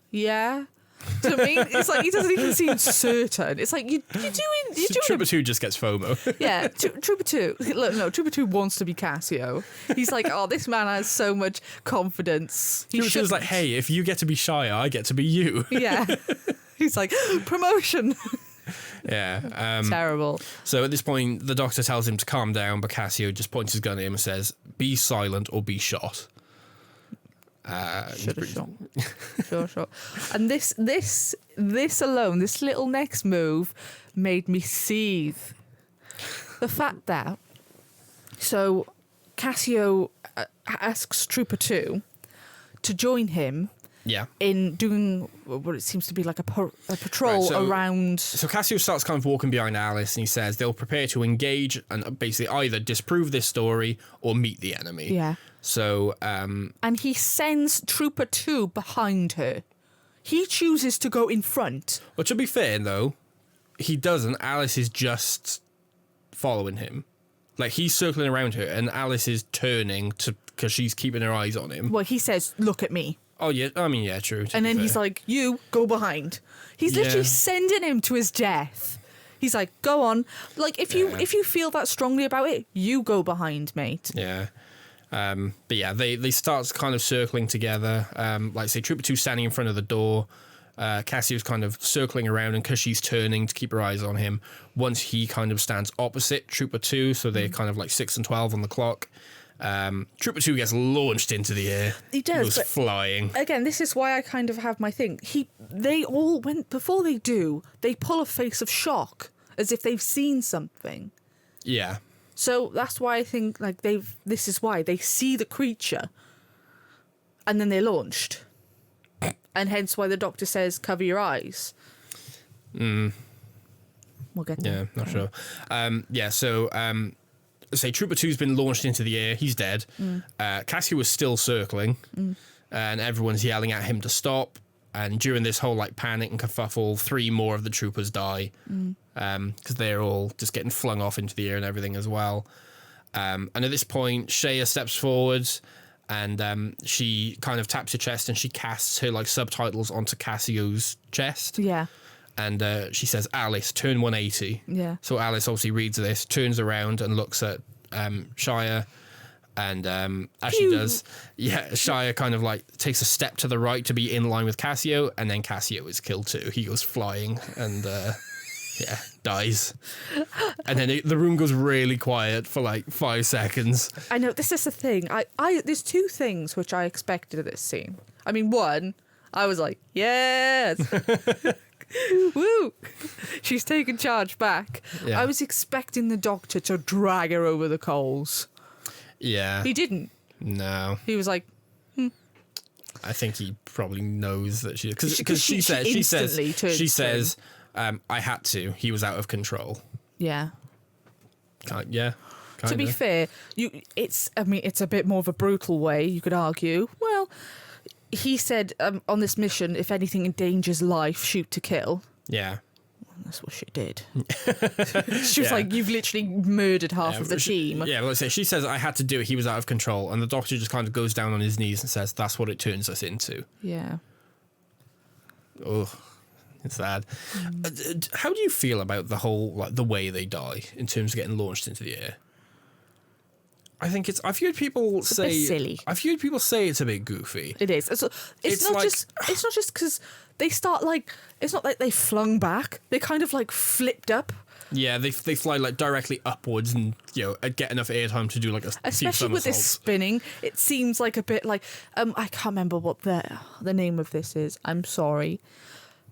yeah. Do you know what I mean? It's like he doesn't even seem certain. It's like you're doing. Trooper 2 just gets FOMO. Yeah, Trooper 2. Look, no, Trooper 2 wants to be Cassio. He's like, oh, this man has so much confidence. Trooper 2 is like, hey, if you get to be Shire, I get to be you. Yeah. He's like, promotion. Yeah. Terrible. So at this point, the Doctor tells him to calm down, but Cassio just points his gun at him and says, be silent or be shot. Should have shot. Sure. And this alone, this little next move, made me seethe. The fact that, Cassio asks Trooper 2 to join him in doing what it seems to be like a patrol around. So Cassio starts kind of walking behind Alice, and he says they'll prepare to engage and basically either disprove this story or meet the enemy. Yeah. So, and he sends Trooper 2 behind her. He chooses to go in front. Well, to be fair, though, he doesn't. Alice is just following him. Like, he's circling around her, and Alice is turning because she's keeping her eyes on him. Well, he says, "Look at me." Oh, yeah. I mean, yeah, true. And then he's like, "You go behind." He's literally sending him to his death. He's like, "Go on. Like, if you feel that strongly about it, you go behind, mate." Yeah. But yeah, they start kind of circling together. Like, say, Trooper 2 standing in front of the door. Cassio's kind of circling around, and because she's turning to keep her eyes on him, once he kind of stands opposite Trooper 2, so they're kind of like 6 and 12 on the clock. Trooper 2 gets launched into the air. He does. Goes flying. Again, this is why I kind of have my thing. They all, before they do, they pull a face of shock as if they've seen something. Yeah. So that's why I think like this is why they see the creature and then they're launched. And hence why the doctor says, "Cover your eyes." We'll get there. Yeah, not sure. Say Trooper 2's been launched into the air. He's dead. Cassio is still circling, and everyone's yelling at him to stop. And during this whole like panic and kerfuffle, 3 more of the troopers die because they're all just getting flung off into the air and everything as well. And at this point, Shea steps forward. And she kind of taps her chest and she casts her like subtitles onto Cassio's chest. Yeah. And she says, "Alice, turn 180. Yeah. So Alice obviously reads this, turns around and looks at Shia. And as she does, Shia kind of like takes a step to the right to be in line with Cassio. And then Cassio is killed too. He goes flying and dies. And then the room goes really quiet for like 5 seconds. I know, this is the thing. I there's 2 things which I expected of this scene. I mean, one, I was like, yes. Woo! She's taken charge back. Yeah. I was expecting the doctor to drag her over the coals. Yeah. He didn't. No. He was like, I think he probably knows that because she says, "I had to. He was out of control." Yeah. Yeah. Kinda. To be fair, it's a bit more of a brutal way, you could argue. Well, he said on this mission, if anything endangers life, shoot to kill. Yeah. That's what she did. She was like, "You've literally murdered half of the team." Yeah, well, she says, "I had to do it. He was out of control." And the doctor just kind of goes down on his knees and says, "That's what it turns us into." Yeah. Oh, it's sad. How do you feel about the whole, like, the way they die in terms of getting launched into the air? I've heard people say a bit silly. I've heard people say it's a bit goofy. It is. It's not just because they start like, it's not like they flung back. They kind of like flipped up. Yeah, they fly like directly upwards and get enough airtime to do like a especially with this spinning. It seems like a bit like I can't remember what the name of this is. I'm sorry,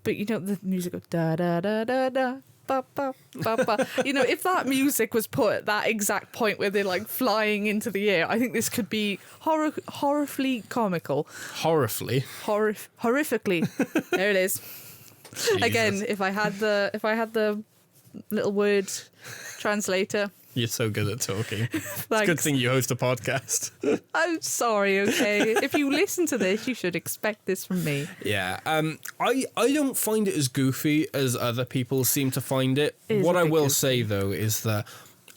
but the music of da da da da da. Ba, ba, ba, ba. If that music was put at that exact point where they're like flying into the air, I think this could be horribly comical. Horrifically. There it is. Jesus. Again, if I had the little word translator. You're so good at talking. It's a good thing you host a podcast. I'm sorry, okay? If you listen to this, you should expect this from me. Yeah. I don't find it as goofy as other people seem to find it. What I will say, though, is that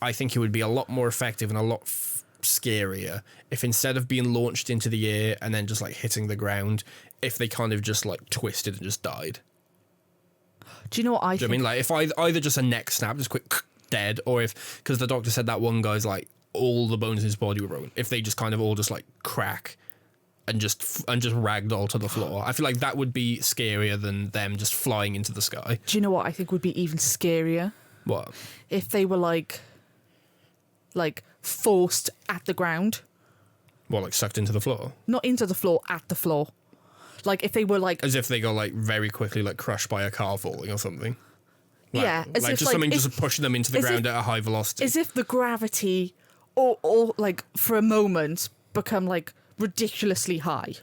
I think it would be a lot more effective and a lot scarier if instead of being launched into the air and then just like hitting the ground, if they kind of just like twisted and just died. Do you know what I think? I mean, like if either just a neck snap, just quick dead, or if, because the doctor said that one guy's like all the bones in his body were broken, if they just kind of all just like crack and just ragdoll to the floor. I feel like that would be scarier than them just flying into the sky. Do you know what I think would be even scarier? What? If they were like forced at the ground. What, like sucked into the floor? Not into the floor, at the floor. Like if they were like, as if they got like very quickly like crushed by a car falling or something. Like, yeah, as like if, just like, something just pushing them into the ground at a high velocity. As if the gravity, or like for a moment, become like ridiculously high,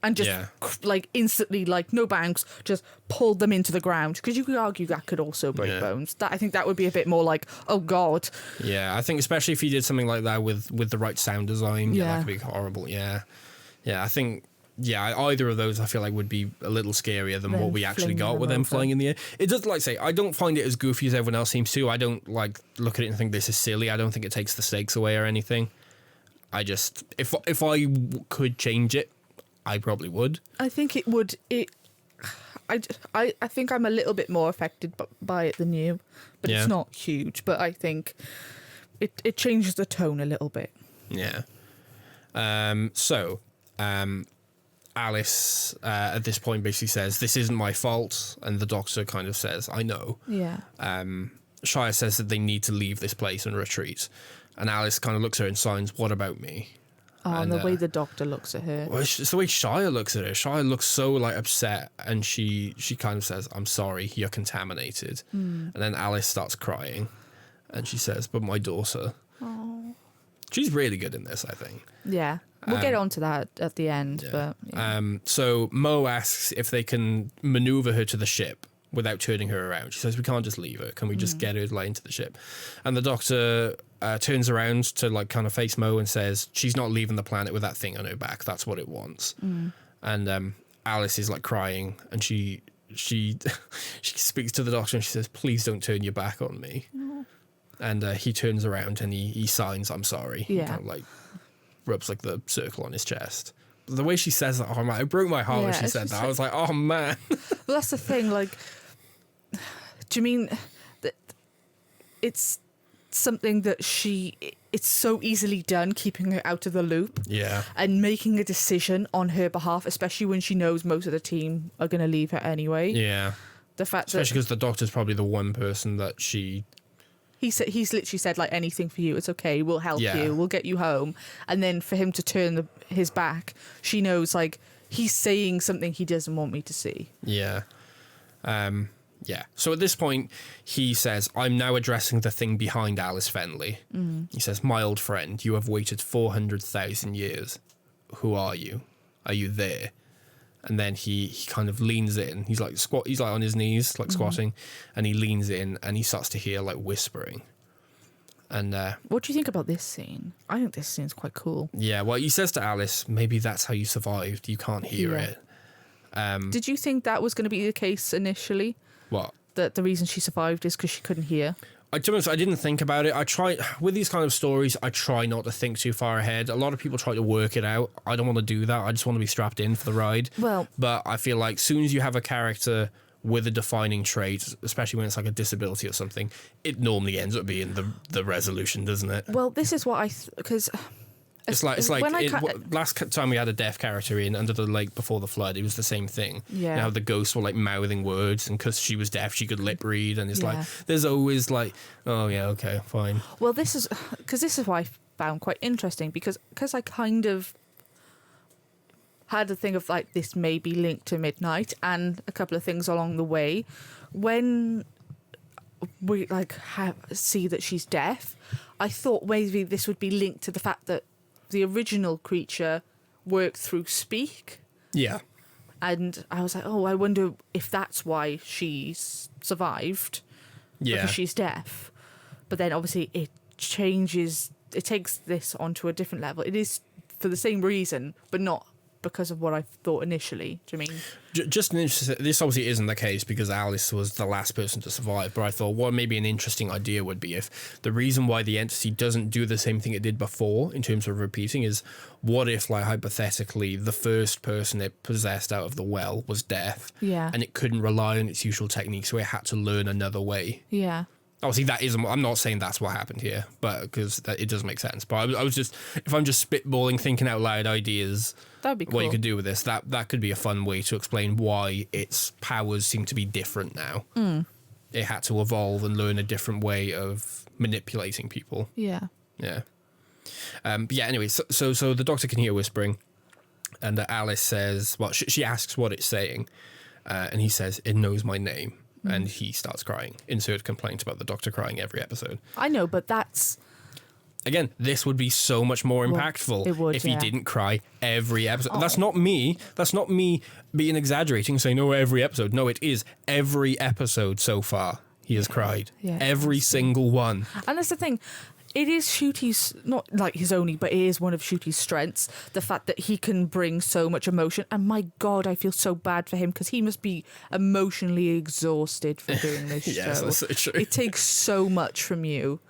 and just Yeah. like instantly, like no bounce, just pulled them into the ground. Because you could argue that could also break bones. I think that would be a bit more like, oh god. Yeah, I think especially if you did something like that with the right sound design, that Yeah. could be horrible. Yeah, I think either of those I feel like would be a little scarier than Then what we actually flinging got them with them over. flying in the air. It does, like I say, I don't find it as goofy as everyone else seems to. I don't like look at it and think this is silly. I don't think it takes the stakes away or anything. I just if I could change it, I probably would. I think it would. I think I'm a little bit more affected by it than you, but Yeah. it's not huge. But I think it changes the tone a little bit. Yeah. Alice at this point basically says, "This isn't my fault," and the doctor kind of says, "I know." Yeah. Shia says that they need to leave this place and retreat, and Alice kind of looks at her and signs, "What about me?" And the way the doctor looks at her. Well, it's the way Shia looks at her. Shia looks so like upset, and she kind of says, "I'm sorry, you're contaminated." And then Alice starts crying, and she says, "But my daughter." Oh. She's really good in this, I think. Yeah. We'll get on to that at the end, but yeah. So Mo asks if they can maneuver her to the ship without turning her around. She says, "We can't just leave her. Can we just get her like into the ship?" And the doctor turns around to like kind of face Mo and says, "She's not leaving the planet with that thing on her back. That's what it wants." And Alice is like crying, and she she speaks to the doctor and she says, "Please don't turn your back on me." And he turns around and he signs, "I'm sorry." He Yeah. kind of like rubs like the circle on his chest. The way she says that, oh man, it broke my heart when Yeah, she it's said just that. I was like, oh man. Well, that's the thing. Like, do you mean that it's something that it's so easily done, keeping her out of the loop Yeah. and making a decision on her behalf, especially when she knows most of the team are going to leave her anyway. Yeah. The fact Especially that because the doctor's probably the one person that he's literally said, like, anything for you, it's okay, we'll help Yeah. you, we'll get you home. And then for him to turn his back, she knows, like, he's saying something he doesn't want me to see. Yeah. Yeah. So at this point, he says, "I'm now addressing the thing behind Alice Fenley." He says, "My old friend, you have waited 400,000 years. Who are you? Are you there?" And then he kind of leans in. He's like he's like on his knees, like squatting, and he leans in and he starts to hear like whispering. And What do you think about this scene? I think this scene's quite cool. yeah, well, he says to Alice, "Maybe that's how you survived. You can't hear Yeah. it." Did you think that was going to be the case initially? What? That the reason she survived is because she couldn't hear? To be honest, I didn't think about it. I try with these kind of stories. I try not to think too far ahead. A lot of people try to work it out. I don't want to do that. I just want to be strapped in for the ride. Well, But I feel like as soon as you have a character with a defining trait, especially when it's like a disability or something, it normally ends up being the resolution, doesn't it? well, this is what because It's like when last time we had a deaf character in Under the Lake Before the Flood, it was the same thing. Yeah. You know, the ghosts were like mouthing words, and because she was deaf, she could lip read, and it's Yeah. like there's always like, oh yeah, okay, fine. Well, this is what I found quite interesting because I kind of had a thing of like this may be linked to Midnight and a couple of things along the way. When we like see that she's deaf, I thought maybe this would be linked to the fact that the original creature worked through speak. Yeah. And I was like, oh, I wonder if that's why she's survived. Yeah. Because she's deaf. But then obviously it takes this onto a different level. It is for the same reason, but not because of what I thought initially. Do you mean? Just an interesting. This obviously isn't the case because Alice was the last person to survive. But I thought what maybe an interesting idea would be if the reason why the entity doesn't do the same thing it did before in terms of repeating is what if, like hypothetically, the first person it possessed out of the well was deaf, Yeah. and it couldn't rely on its usual technique, so it had to learn another way. Yeah. Obviously, that isn't. I'm not saying that's what happened here, but because it does make sense. But I was just, if I'm just spitballing, thinking out loud ideas. That'd be cool. What you could do with this, that could be a fun way to explain why its powers seem to be different now. It had to evolve and learn a different way of manipulating people. Yeah. Yeah. But yeah, anyway, so the doctor can hear whispering, and Alice says, well, she asks what it's saying, and he says, "It knows my name," and he starts crying. Insert complaint about the doctor crying every episode. I know, but that's again, this would be so much more impactful it would, if he yeah. didn't cry every episode. Oh. That's not me being exaggerating, saying, no, every episode. No, it is every episode so far he has cried. Yeah, every single one. And that's the thing. It is Nshuti's, not like his only, but it is one of Nshuti's strengths. The fact that he can bring so much emotion. And my God, I feel so bad for him because he must be emotionally exhausted for doing this Yes, show. that's so true. It takes so much from you.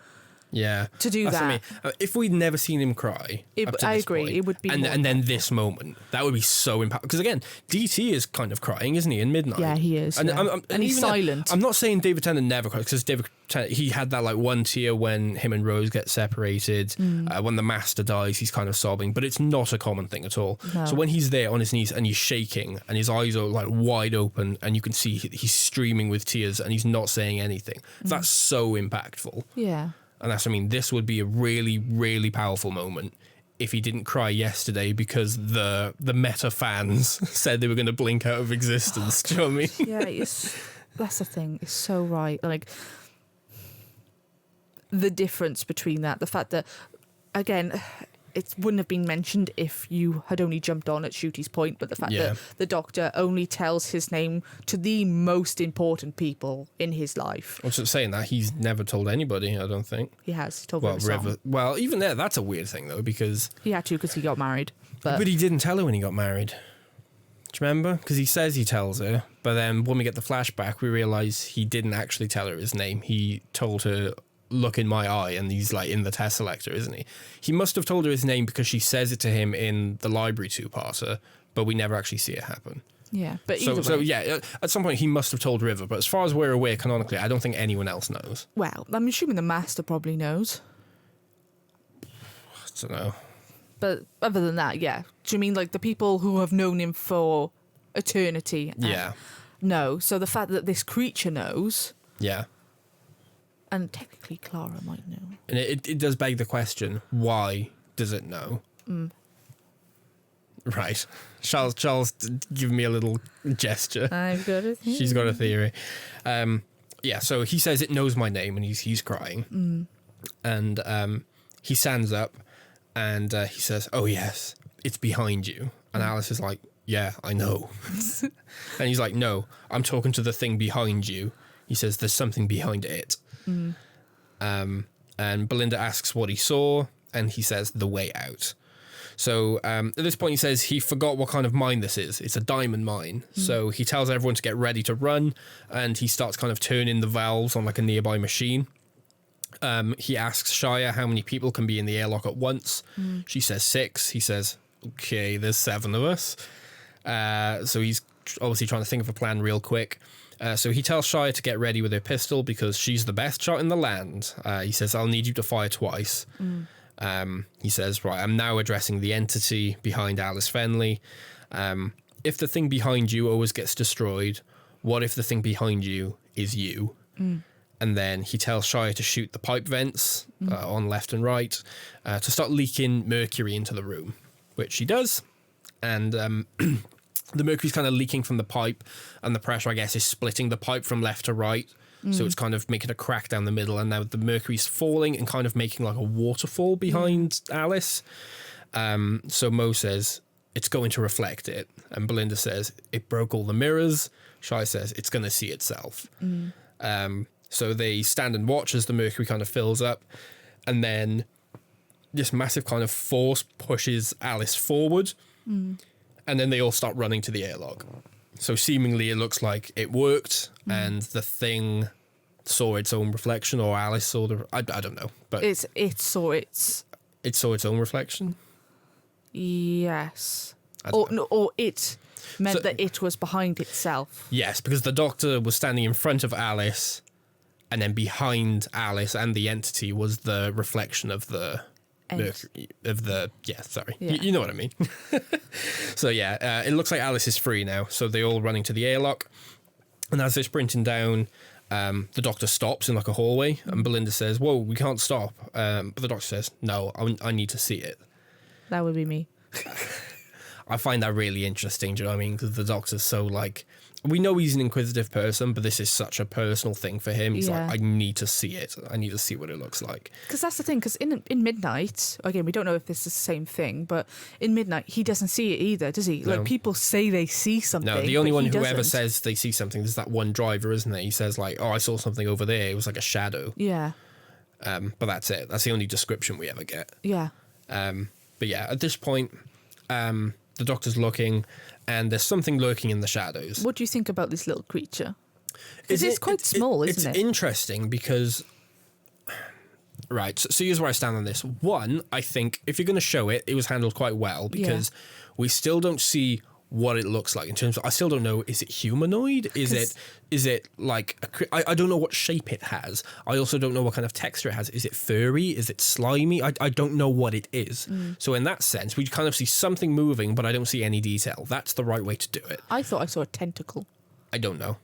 Yeah, To do that's what that. I mean. If we'd never seen him cry, up to I this agree, point, it would be and more then this moment, that would be so impactful. Because again, DT is kind of crying, isn't he? In Midnight, Yeah, he is. and, yeah. And he's even silent. I'm not saying David Tennant never cries because David Tennant, he had that like one tear when him and Rose get separated. When the Master dies, he's kind of sobbing, but it's not a common thing at all. No. So when he's there on his knees and he's shaking and his eyes are like wide open and you can see he's streaming with tears and he's not saying anything, that's so impactful. Yeah. And that's, I mean, this would be a really, really powerful moment if he didn't cry yesterday because the meta fans said they were going to blink out of existence. Do you know what I mean? Yeah, that's the thing. It's so right. Like, the difference between that, the fact that, again, it wouldn't have been mentioned if you had only jumped on at Nshuti's point, but the fact Yeah. that the Doctor only tells his name to the most important people in his life. I'm just saying that he's never told anybody, I don't think. He has. He told Well, River. River. Well, even there, that's a weird thing, though, because... He had to because he got married. But he didn't tell her when he got married. Do you remember? Because he says he tells her, but then when we get the flashback, we realise he didn't actually tell her his name. He told her, look in my eye, and he's like in the Tesselector, isn't he? He must have told her his name because she says it to him in the library two-parter, but we never actually see it happen. Yeah, but either way. So yeah, at some point he must have told River, but as far as we're aware canonically, I don't think anyone else knows. Well, I'm assuming the Master probably knows. I don't know. But other than that, yeah. Do you mean like the people who have known him for eternity? Yeah. No. So the fact that this creature knows, Yeah. and technically Clara might know. And it does beg the question, why does it know? Right. Charles give me a little gesture. I've got a theory. She's got a theory. Yeah, so he says it knows my name and he's crying. And he stands up and he says, oh yes, it's behind you. And Alice is like, yeah, I know. And he's like, no, I'm talking to the thing behind you. He says, there's something behind it. And Belinda asks what he saw, and he says, the way out. So at this point, he says he forgot what kind of mine this is. It's a diamond mine. So he tells everyone to get ready to run, and he starts kind of turning the valves on like a nearby machine. He asks Shia how many people can be in the airlock at once. She says 6. He says, okay, there's 7 of us. So he's obviously trying to think of a plan real quick. So he tells Shia to get ready with her pistol because she's the best shot in the land. He says, I'll need you to fire twice. He says, right, I'm now addressing the entity behind Alice Fenley. If the thing behind you always gets destroyed, what if the thing behind you is you? And then he tells Shia to shoot the pipe vents on left and right to start leaking mercury into the room, which he does. And the mercury's kind of leaking from the pipe, and the pressure, I guess, is splitting the pipe from left to right. So it's kind of making a crack down the middle, and now the mercury's falling and kind of making like a waterfall behind Alice. So Mo says, it's going to reflect it. And Belinda says, it broke all the mirrors. Shai says, it's going to see itself. So they stand and watch as the mercury kind of fills up, and then this massive kind of force pushes Alice forward, and then they all start running to the airlock. So seemingly it looks like it worked, and the thing saw its own reflection, or Alice saw the... I don't know, but... It saw its... It saw its own reflection? Yes. I don't know. Or it meant that it was behind itself. Yes, because the Doctor was standing in front of Alice, and then behind Alice and the entity was the reflection of the... Mercury, of the... Yeah, sorry. Yeah. You know what I mean. So yeah, it looks like Alice is free now, so they're all running to the airlock. And as they're sprinting down, the Doctor stops in like a hallway, and Belinda says, whoa, we can't stop. But the Doctor says, no, I need to see it. That would be me. I find that really interesting, do you know what I mean? Because the Doctor's so, like... We know he's an inquisitive person, but this is such a personal thing for him. He's like, I need to see it. I need to see what it looks like. Because that's the thing, because in Midnight, again, we don't know if this is the same thing, but in Midnight, he doesn't see it either, does he? No. Like, people say they see something. No, the only one who doesn't. ever says they see something is that one driver, isn't it? He says, like, oh, I saw something over there. It was like a shadow. Yeah. But that's it. That's the only description we ever get. Yeah. But yeah, at this point, the Doctor's looking, and there's something lurking in the shadows. What do you think about this little creature? Because it's quite small, isn't it? It's interesting because... Right, so here's where I stand on this. One, I think if you're going to show it, it was handled quite well because we still don't see what it looks like in terms of... I still don't know, is it humanoid? Is it like... I don't know what shape it has. I also don't know what kind of texture it has. Is it furry? Is it slimy? I don't know what it is. So in that sense, we kind of see something moving, but I don't see any detail. That's the right way to do it. I thought I saw a tentacle. I don't know.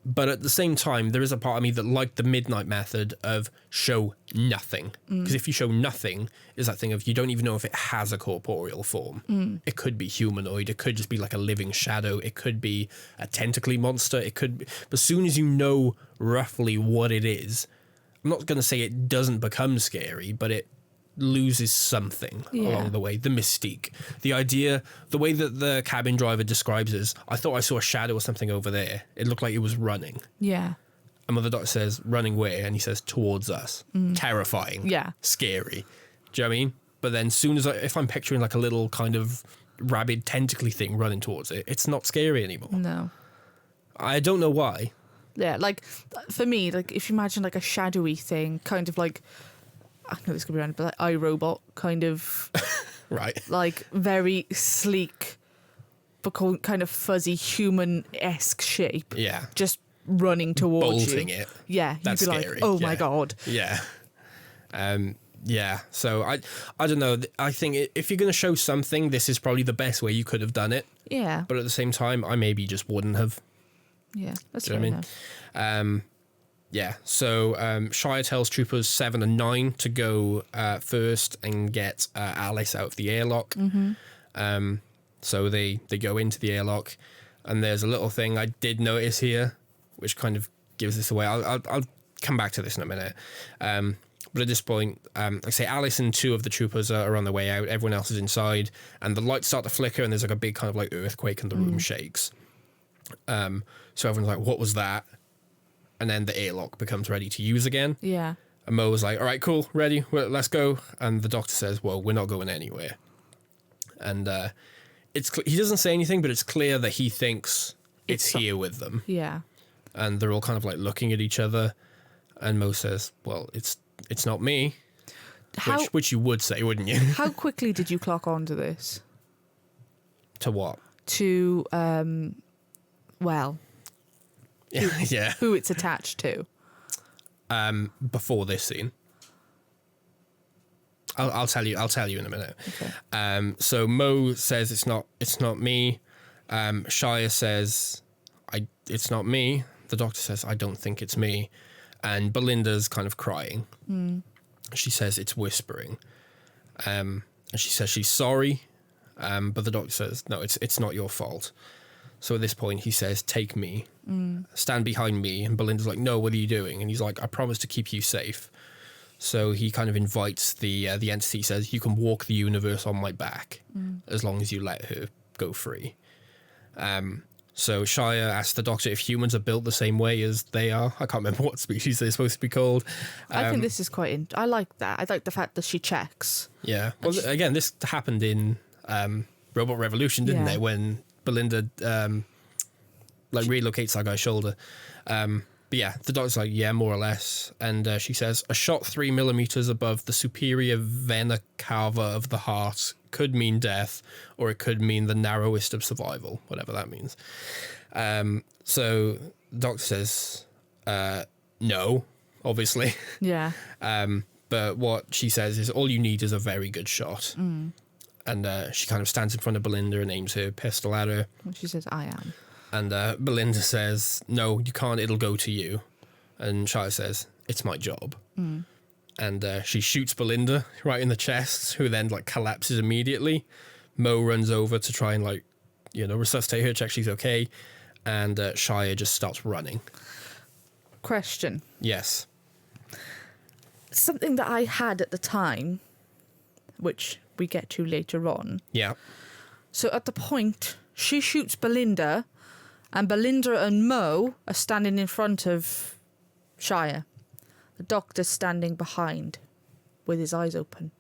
But at the same time, there is a part of me that liked the Midnight method of show nothing. Because if you show nothing, is that thing of you don't even know if it has a corporeal form. It could be humanoid. It could just be like a living shadow. It could be a tentacly monster. It could be... But as soon as you know roughly what it is, I'm not going to say it doesn't become scary, but it loses something along the way. The mystique. The idea, the way that the cabin driver describes it, I thought I saw a shadow or something over there. It looked like it was running. Yeah. And Mother Doctor says, running where? And he says, towards us. Terrifying. Yeah. Scary. Do you know what I mean? But then soon as if I'm picturing like a little kind of rabid tentacly thing running towards it, it's not scary anymore. No. I don't know why. Yeah, like, for me, like, if you imagine like a shadowy thing, kind of like, I know this could be random, but like iRobot, kind of... Right. Like, very sleek, but kind of fuzzy, human-esque shape. Yeah. Just running towards Bolting you. it. Yeah. That's you'd be scary. like, oh Yeah. my God. Yeah. Yeah. So I don't know. I think if you're going to show something, this is probably the best way you could have done it. Yeah. But at the same time, I maybe just wouldn't have. Yeah. That's Do you fair know what I mean? enough. Yeah, so Shire tells Troopers 7 and 9 to go first and get Alice out of the airlock. So they go into the airlock, and there's a little thing I did notice here, which kind of gives this away. I'll come back to this in a minute. But at this point, like I say, Alice and 2 of the Troopers are on their way out. Everyone else is inside, and the lights start to flicker, and there's like a big kind of like earthquake, and the room shakes. So everyone's like, what was that? And then the airlock becomes ready to use again. Yeah. And Mo was like, all right, cool, ready, well, let's go. And the Doctor says, well, we're not going anywhere. And he doesn't say anything, but it's clear that he thinks it's here with them. Yeah. And they're all kind of like looking at each other. And Mo says, well, it's not me. Which you would say, wouldn't you? How quickly did you clock on to this? To what? To, well... Yeah. Who it's attached to. Before this scene. I'll tell you in a minute. Okay. So Mo says it's not me. Shire says it's not me. The Doctor says I don't think it's me. And Belinda's kind of crying. She says it's whispering. And she says she's sorry. But the Doctor says no, it's not your fault. So at this point, he says, take me, stand behind me. And Belinda's like, no, what are you doing? And he's like, I promise to keep you safe. So he kind of invites the entity, says, you can walk the universe on my back as long as you let her go free. So Shire asks the Doctor if humans are built the same way as they are. I can't remember what species they're supposed to be called. I think this is quite... I like that. I like the fact that she checks. Yeah. Well, again, this happened in Robot Revolution, didn't it? When... Belinda relocates that guy's shoulder. But yeah, the Doctor's like, yeah, more or less. And she says, a shot 3 millimeters above the superior vena cava of the heart could mean death, or it could mean the narrowest of survival, whatever that means. So the Doctor says, no, obviously. Yeah. But what she says is all you need is a very good shot. And she kind of stands in front of Belinda and aims her pistol at her. She says, I am. And Belinda says, no, you can't, it'll go to you. And Shire says, it's my job. And she shoots Belinda right in the chest, who then like collapses immediately. Mo runs over to try and resuscitate her, check she's okay, and Shia just starts running. Question. Yes. Something that I had at the time, which we get to later on. Yeah. So at the point, she shoots Belinda, and Belinda and Mo are standing in front of Shia. The doctor's standing behind with his eyes open.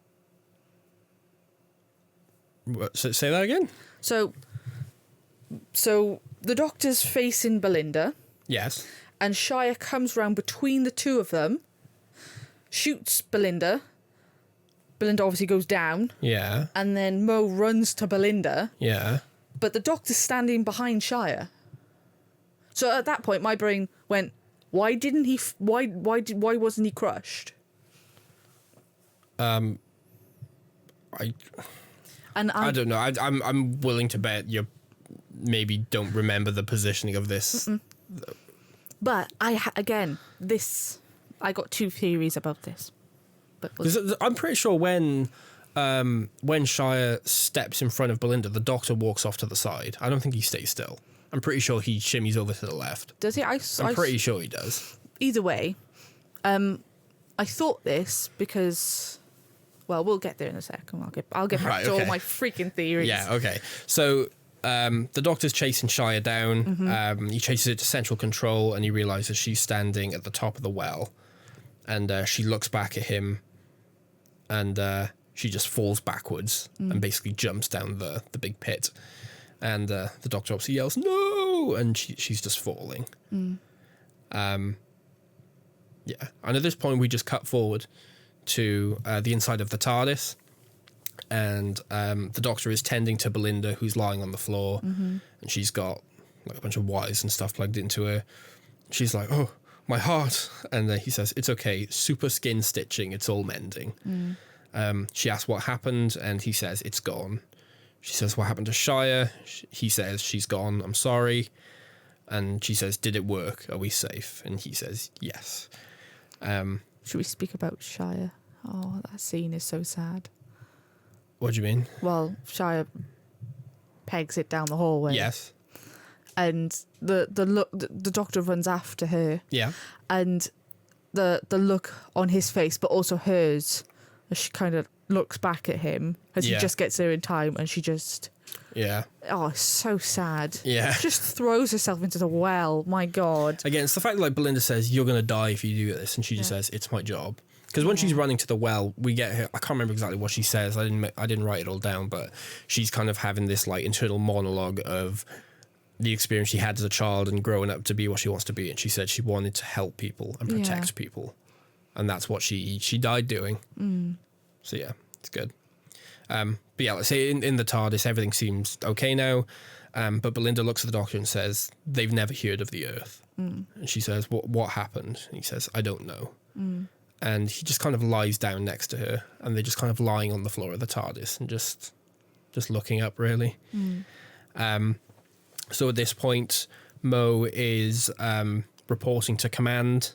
Say that again? So the doctor's facing Belinda. Yes. And Shia comes round between the two of them, shoots Belinda. Belinda obviously goes down. Yeah. And then Mo runs to Belinda. Yeah. But the doctor's standing behind Shia. So at that point, my brain went, why didn't he? Why wasn't he crushed? I don't know. I'm willing to bet you maybe don't remember the positioning of this. But I got two theories about this. But I'm pretty sure when Shia steps in front of Belinda, the doctor walks off to the side. I don't think he stays still. I'm pretty sure he shimmies over to the left. Does he? I'm pretty sure he does. Either way, I thought this because, well, we'll get there in a second. I'll get back to all my freaking theories. Yeah, okay. So the doctor's chasing Shia down. He chases it to central control, and he realizes she's standing at the top of the well. And she looks back at him, and she just falls backwards and basically jumps down the big pit. And the doctor obviously yells, "No!" And she's just falling. Yeah. And at this point, we just cut forward to the inside of the TARDIS. And the doctor is tending to Belinda, who's lying on the floor. And she's got like a bunch of wires and stuff plugged into her. She's like, "Oh, my heart." And he says, "It's okay. Super skin stitching. It's all mending." She asks what happened, and he says, "It's gone." She says, "What happened to Shia?" He says, "She's gone. I'm sorry." And she says, "Did it work? Are we safe?" And he says, "Yes." Should we speak about Shia? Oh, that scene is so sad. What do you mean? Well, Shia pegs it down the hallway. Yes. And the doctor runs after her. Yeah. And the look on his face, but also hers, as she kind of looks back at him as he just gets there in time, and she just... Yeah. Oh, it's so sad. Yeah. She just throws herself into the well. My God. Again, it's the fact that like Belinda says, "You're going to die if you do this," and she just says, "It's my job." Because when she's running to the well, we get her. I can't remember exactly what she says. I didn't write it all down, but she's kind of having this like internal monologue of the experience she had as a child and growing up to be what she wants to be. And she said she wanted to help people and protect people, and that's what she died doing. So yeah, it's good. But yeah, let's say in the TARDIS, everything seems okay now. But Belinda looks at the doctor and says, "They've never heard of the Earth." And she says, "What happened?" And he says, "I don't know." And he just kind of lies down next to her, and they're just kind of lying on the floor of the TARDIS and just looking up, really. So at this point, Mo is reporting to command.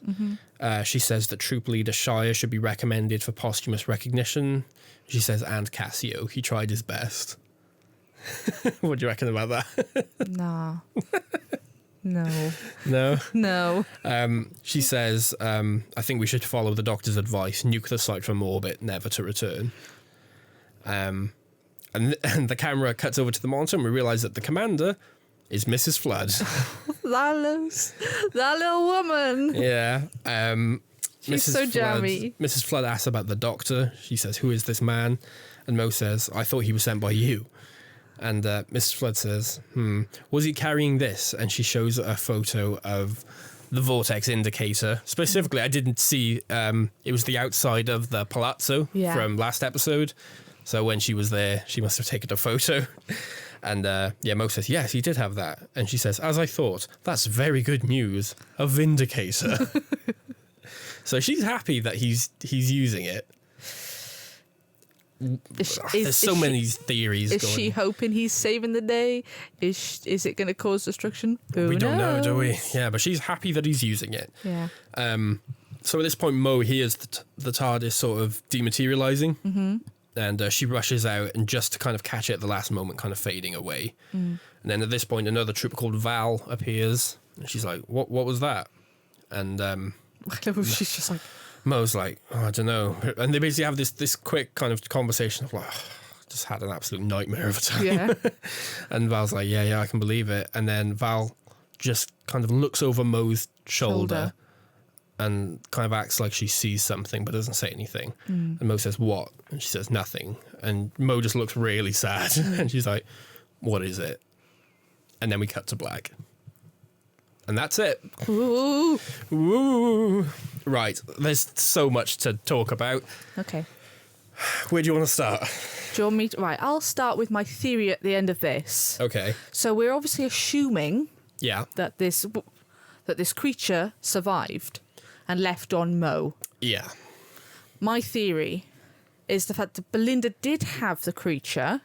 She says that Troop Leader Shire should be recommended for posthumous recognition. She says, "And Cassio, he tried his best." What do you reckon about that? Nah. No. No? No. She says, "I think we should follow the doctor's advice, nuke the site from orbit, never to return." And the camera cuts over to the monitor, and we realise that the commander is Mrs. Flood. That little woman. Yeah. She's so jammy. Mrs. Flood asks about the doctor. She says, "Who is this man?" And Mo says, "I thought he was sent by you." And Mrs. Flood says, "Was he carrying this?" And she shows a photo of the vortex indicator. Specifically, I didn't see, it was the outside of the palazzo from last episode. So when she was there, she must have taken a photo. And Mo says, "Yes, he did have that." And she says, "As I thought, that's very good news. A vindicator." So she's happy that he's using it. There's so many theories going. Is she hoping he's saving the day? Is it going to cause destruction? We don't know, do we? Yeah, but she's happy that he's using it. Yeah. So at this point, Mo hears the TARDIS sort of dematerializing. And she rushes out, and just to kind of catch it at the last moment, kind of fading away. And then at this point, another trooper called Val appears, and she's like, what was that? And she's just like, Mo's like, I don't know. And they basically have this quick kind of conversation of like, just had an absolute nightmare of a time. yeah. And Val's like, yeah, I can believe it. And then Val just kind of looks over Mo's shoulder and kind of acts like she sees something but doesn't say anything. And Mo says, what? And she says, nothing. And Mo just looks really sad. And she's like, what is it? And then we cut to black. And that's it. Ooh. Ooh. Right. There's so much to talk about. Okay. Where do you want to start? Do you want me to, right, I'll start with my theory at the end of this. Okay. So we're obviously assuming that this creature survived and left on Mo. Yeah. My theory is the fact that Belinda did have the creature.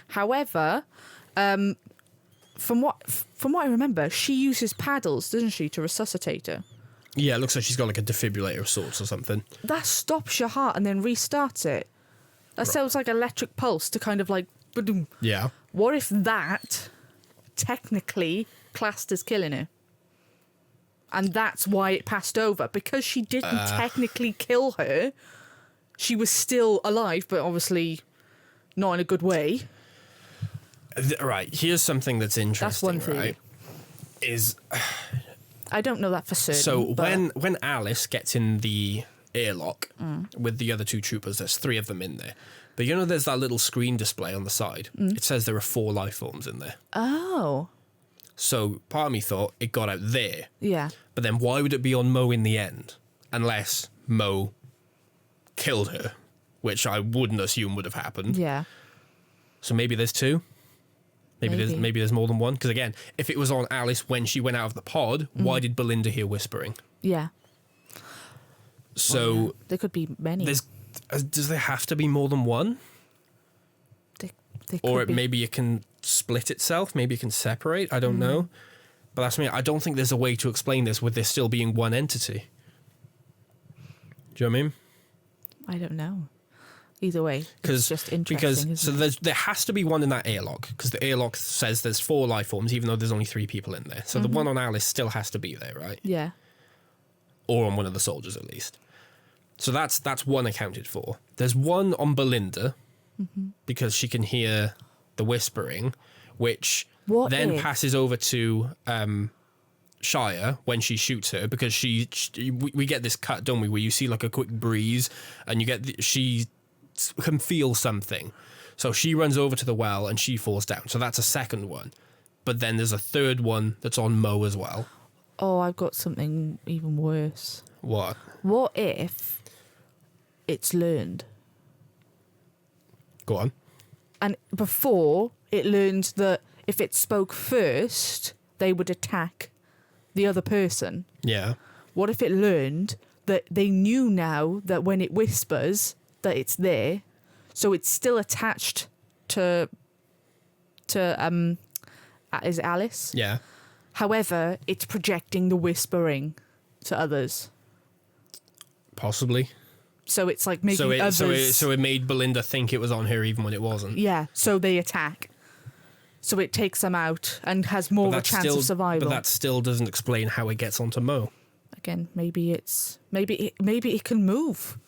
However, from what I remember, she uses paddles, doesn't she, to resuscitate her? Yeah, it looks like she's got like a defibrillator of sorts or something. That stops your heart and then restarts it. That sounds like electric pulse to kind of like, ba-doom. Yeah. What if that technically classed as killing her? And that's why it passed over. Because she didn't technically kill her, she was still alive, but obviously not in a good way. Right, here's something that's interesting, That's one theory. right? Is I don't know that for certain. so but when Alice gets in the airlock with the other two troopers, there's 3 of them in there. But you know there's that little screen display on the side? It says there are 4 life forms in there. Oh. So part of me thought it got out there. Yeah. But then why would it be on Mo in the end? Unless Mo killed her, which I wouldn't assume would have happened. Yeah. So maybe there's 2. Maybe there's more than one. Because again, if it was on Alice when she went out of the pod, why did Belinda hear whispering? Yeah. So Well, yeah. There could be many. does there have to be more than one? There Or could be. maybe it can split itself. Maybe it can separate. I don't know. But that's me. I don't think there's a way to explain this with there still being one entity. Do you know what I mean? I don't know. Either way, it's just interesting. Because there has to be one in that airlock, because the airlock says there's 4 life forms, even though there's only 3 people in there. So the one on Alice still has to be there, right? Yeah. Or on one of the soldiers at least. So that's one accounted for. There's one on Belinda because she can hear the whispering, which then passes over to Shire when she shoots her, because we get this cut, don't we, where you see like a quick breeze and you get she can feel something. So she runs over to the well and she falls down. So that's a second one. But then there's a third one that's on Mo as well. Oh, I've got something even worse. What? What if it's learned? Go on. And before it learned that if it spoke first, they would attack the other person. Yeah. What if it learned that they knew now that when it whispers that it's there, so it's still attached to is it Alice? Yeah. However, it's projecting the whispering to others. Possibly. So it's like making others... So it made Belinda think it was on her even when it wasn't. Yeah, so they attack. So it takes them out and has more of a chance of survival. But that still doesn't explain how it gets onto Mo. Again, maybe it can move.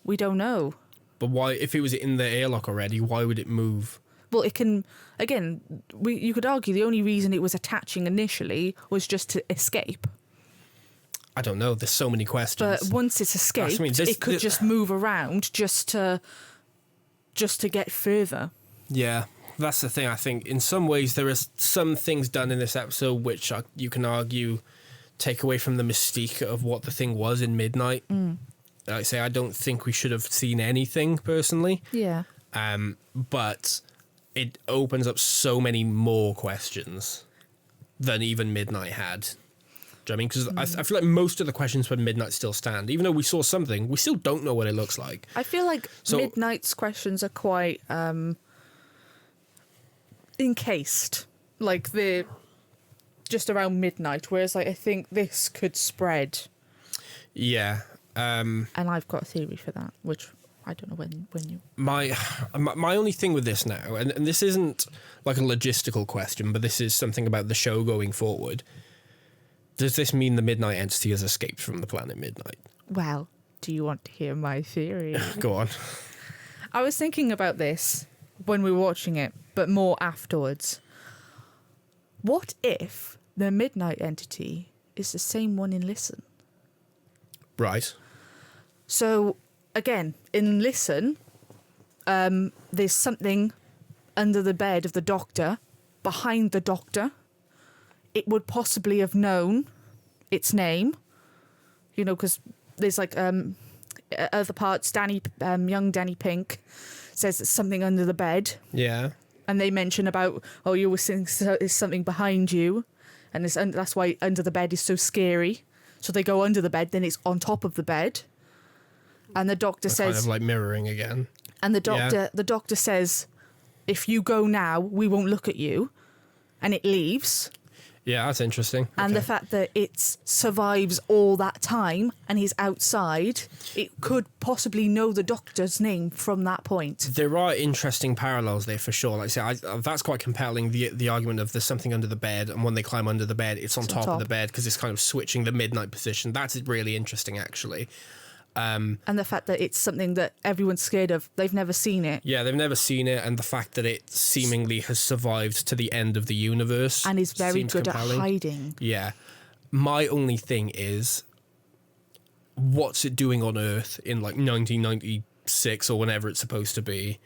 We don't know. But why, if it was in the airlock already, why would it move? Well, it can... Again, you could argue the only reason it was attaching initially was just to escape. I don't know. There's so many questions. But once it's escaped, it could just move around just to get further. Yeah, that's the thing. I think in some ways there are some things done in this episode which you can argue take away from the mystique of what the thing was in Midnight. Like I say, I don't think we should have seen anything personally. Yeah. But it opens up so many more questions than even Midnight had. Do you know what I mean? Because I feel like most of the questions for Midnight still stand. Even though we saw something, we still don't know what it looks like. I feel like Midnight's questions are quite encased. Like they're just around midnight, whereas like I think this could spread. Yeah. And I've got a theory for that, which I don't know when you... My only thing with this now, and this isn't like a logistical question, but this is something about the show going forward. Does this mean the Midnight Entity has escaped from the planet Midnight? Well, do you want to hear my theory? Go on. I was thinking about this when we were watching it, but more afterwards. What if the Midnight Entity is the same one in Listen? Right. So, again, in Listen, there's something under the bed of the Doctor, behind the Doctor. It would possibly have known its name, because there's like other parts. Young Danny Pink says it's something under the bed. Yeah. And they mention about, you were saying there's something behind you, and that's why under the bed is so scary. So they go under the bed, then it's on top of the bed. And the Doctor says... kind of like mirroring again. And the Doctor says, if you go now, we won't look at you. And it leaves. Yeah, that's interesting. And the fact that it survives all that time and he's outside, it could possibly know the Doctor's name from that point. There are interesting parallels there for sure. Like I say, that's quite compelling, the argument of there's something under the bed, and when they climb under the bed, it's on top of the bed because it's kind of switching the midnight position. That's really interesting, actually. And the fact that it's something that everyone's scared of. They've never seen it. Yeah, they've never seen it, and the fact that it seemingly has survived to the end of the universe. And is very good compelling. at hiding. Yeah. My only thing is, what's it doing on Earth in like 1996 or whenever it's supposed to be?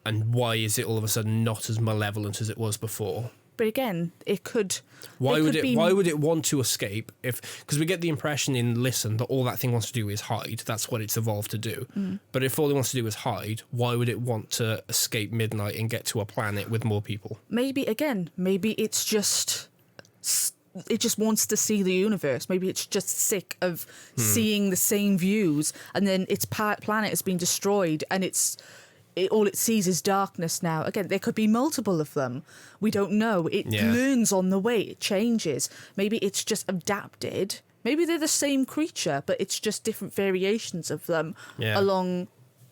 And why is it all of a sudden not as malevolent as it was before? But again, it could... Why would it want to escape? Because we get the impression in Listen that all that thing wants to do is hide. That's what it's evolved to do. But if all it wants to do is hide, why would it want to escape midnight and get to a planet with more people? Maybe it's just... It just wants to see the universe. Maybe it's just sick of seeing the same views, and then its planet has been destroyed, and all it sees is darkness now. Again, there could be multiple of them. We don't know. It learns on the way. It changes. Maybe it's just adapted. Maybe they're the same creature, but it's just different variations of them along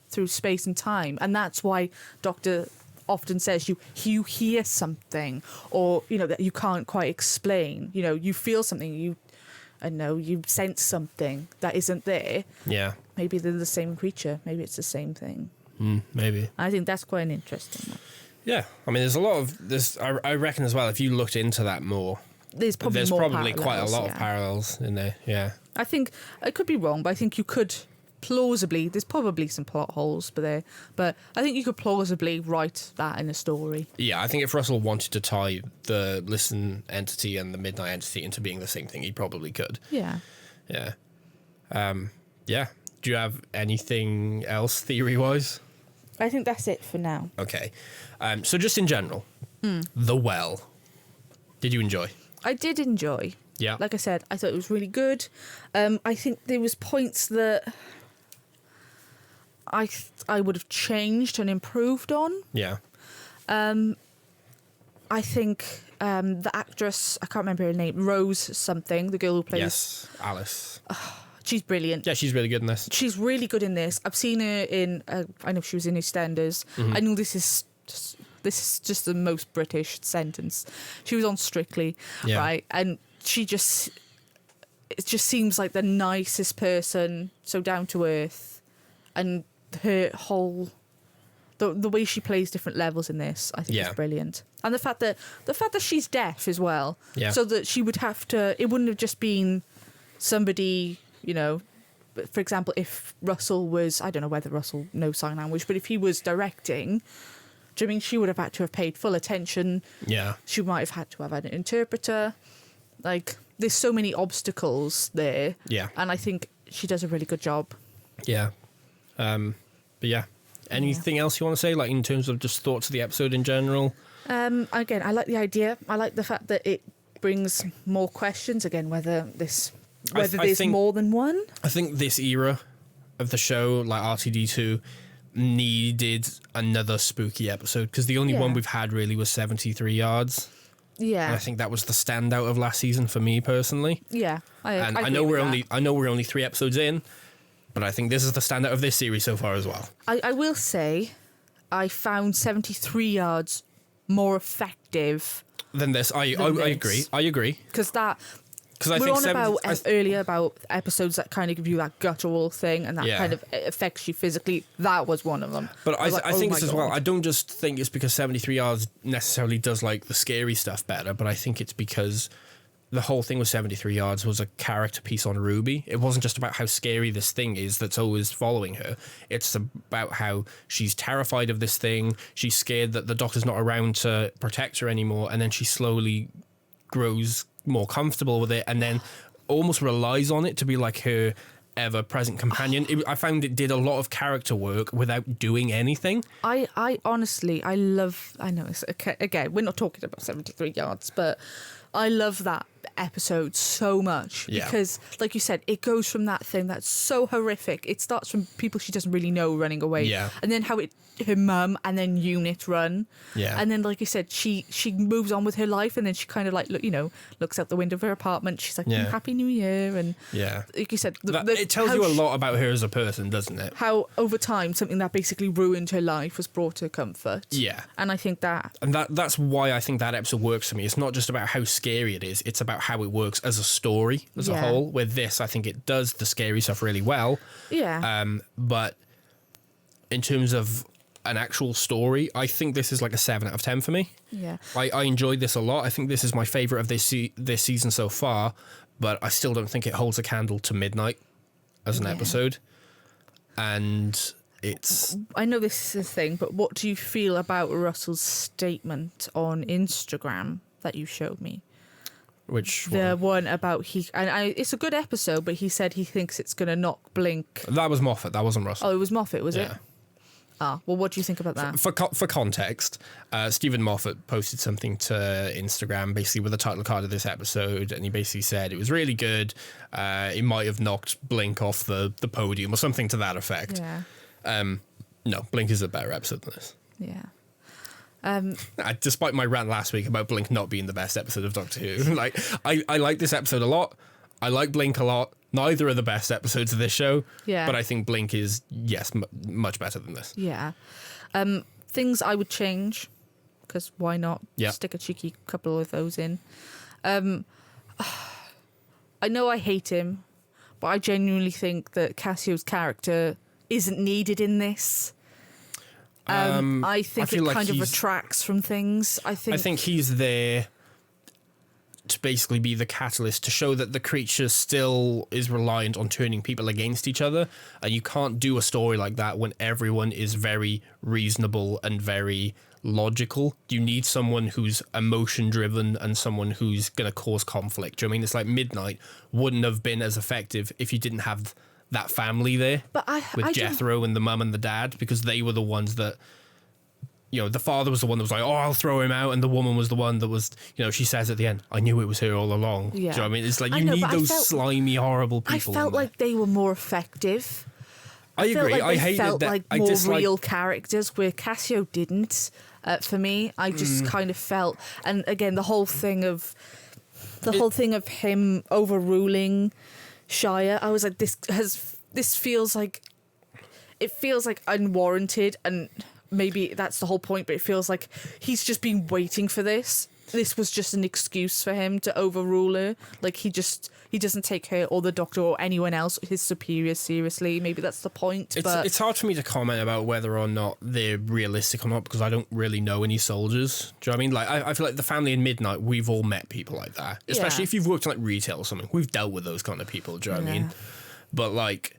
through space and time. And that's why Doctor often says you hear something, or that you can't quite explain. You feel something. You sense something that isn't there. Yeah. Maybe they're the same creature. Maybe it's the same thing. Maybe. I think that's quite an interesting one. Yeah, I mean, there's a lot of this. I reckon as well. If you looked into that more, there's probably quite a lot of parallels in there. Yeah, I think I could be wrong, but I think you could plausibly. There's probably some plot holes, but I think you could plausibly write that in a story. Yeah, I think if Russell wanted to tie the Listen Entity and the Midnight Entity into being the same thing, he probably could. Yeah. Yeah. Yeah. Do you have anything else theory-wise? I think that's it for now. Okay. So just in general, The Well. Did you enjoy? I did enjoy. Yeah. Like I said, I thought it was really good. I think there was points that I would have changed and improved on. Yeah. I think the actress, I can't remember her name, Rose something, the girl who plays... Yes, Alice. She's brilliant. Yeah, she's really good in this. She's really good in this. I've seen her in... I know she was in EastEnders. I know this is just the most British sentence. She was on Strictly, right? And it just seems like the nicest person, so down to earth. And her whole... The way she plays different levels in this, I think is brilliant. And the fact that she's deaf as well. Yeah. So that she would have to... It wouldn't have just been somebody... for example, if Russell was, I don't know whether Russell knows sign language, but if he was directing, do you mean she would have had to have paid full attention? Yeah. She might have had to have had an interpreter. Like, there's so many obstacles there. Yeah. And I think she does a really good job. Yeah. But yeah. Anything else you want to say, like in terms of just thoughts of the episode in general? Again, I like the idea. I like the fact that it brings more questions. Again, whether there's more than one. I think this era of the show, like RTD2, needed another spooky episode because the only one we've had really was 73 Yards. Yeah, and I think that was the standout of last season for me personally. Yeah, I know we're only 3 episodes in, But I think this is the standout of this series so far as well. I will say, I found 73 yards more effective Than this. I agree. I agree. because that. Because I We're think on about earlier about episodes that kind of give you that guttural thing and that Yeah. kind of affects you physically. That was one of them. But was like, I oh think my this as well. God. I don't just think it's because 73 yards necessarily does like the scary stuff better, but I think it's because the whole thing with 73 yards was a character piece on Ruby. It wasn't just about how scary this thing is that's always following her. It's about how she's terrified of this thing. She's scared that the doctor's not around to protect her anymore, and then she slowly grows more comfortable with it and then almost relies on it to be like her ever-present companion. I found it did a lot of character work without doing anything. I honestly, I know it's okay, again, we're not talking about 73 yards, but I love that episode so much because, like you said, it goes from that thing that's so horrific. It starts from people she doesn't really know running away, and then how her mum and then Unit run, and then like you said, she moves on with her life, and then she kind of like looks out the window of her apartment. She's like, Happy New Year, and like you said, it tells you a lot about her as a person, doesn't it? How over time something that basically ruined her life has brought her comfort. And I think that's why I think that episode works for me. It's not just about how scary it is, it's about how it works as a story as a whole. With this, I think it does the scary stuff really well. But in terms of an actual story, I think this is like a 7 out of 10 for me. I enjoyed this a lot. I think this is my favorite of this season so far, but I still don't think it holds a candle to Midnight as an episode. And I know this is a thing, but what do you feel about Russell's statement on Instagram that you showed me? Which the one about it's a good episode, but he said he thinks it's going to knock Blink. That was Moffat. That wasn't Russell. Oh, it was Moffat, was it? Well, what do you think about that? For context, Stephen Moffat posted something to Instagram, basically with the title card of this episode, and he basically said it was really good. It might have knocked Blink off the podium or something to that effect. No, Blink is a better episode than this. Despite my rant last week about Blink not being the best episode of Doctor Who, like I like this episode a lot. I like Blink a lot. Neither are the best episodes of this show. But I think Blink is much better than this. Things I would change, because why not stick a cheeky couple of those in. I know I hate him, but I genuinely think that Cassio's character isn't needed in this. I think it kind of retracts from things. I think he's there to basically be the catalyst to show that the creature still is reliant on turning people against each other, and you can't do a story like that when everyone is very reasonable and very logical. You need someone who's emotion driven and someone who's going to cause conflict. Do you know what I mean? It's like Midnight wouldn't have been as effective if you didn't have that family there, with Jethro and the mum and the dad, because they were the ones that, the father was the one that was like, oh, I'll throw him out, and the woman was the one that was, she says at the end, I knew it was her all along. Do you know what I mean? It's like you need those slimy, horrible people. I felt like they were more effective. I agree. Like I hated felt that. Like more real characters, where Cassio didn't. For me, I just kind of felt, and again, the whole thing of him overruling Shire, I was like, this feels like unwarranted, and maybe that's the whole point, but it feels like he's just been waiting for this. This was just an excuse for him to overrule her. Like he doesn't take her or the Doctor or anyone else, his superiors, seriously. Maybe that's the point. It's hard for me to comment about whether or not they're realistic or not, because I don't really know any soldiers. Do you know what I mean? Like I feel like the family in Midnight, we've all met people like that. Especially if you've worked in like retail or something. We've dealt with those kind of people, do you know what I mean? But like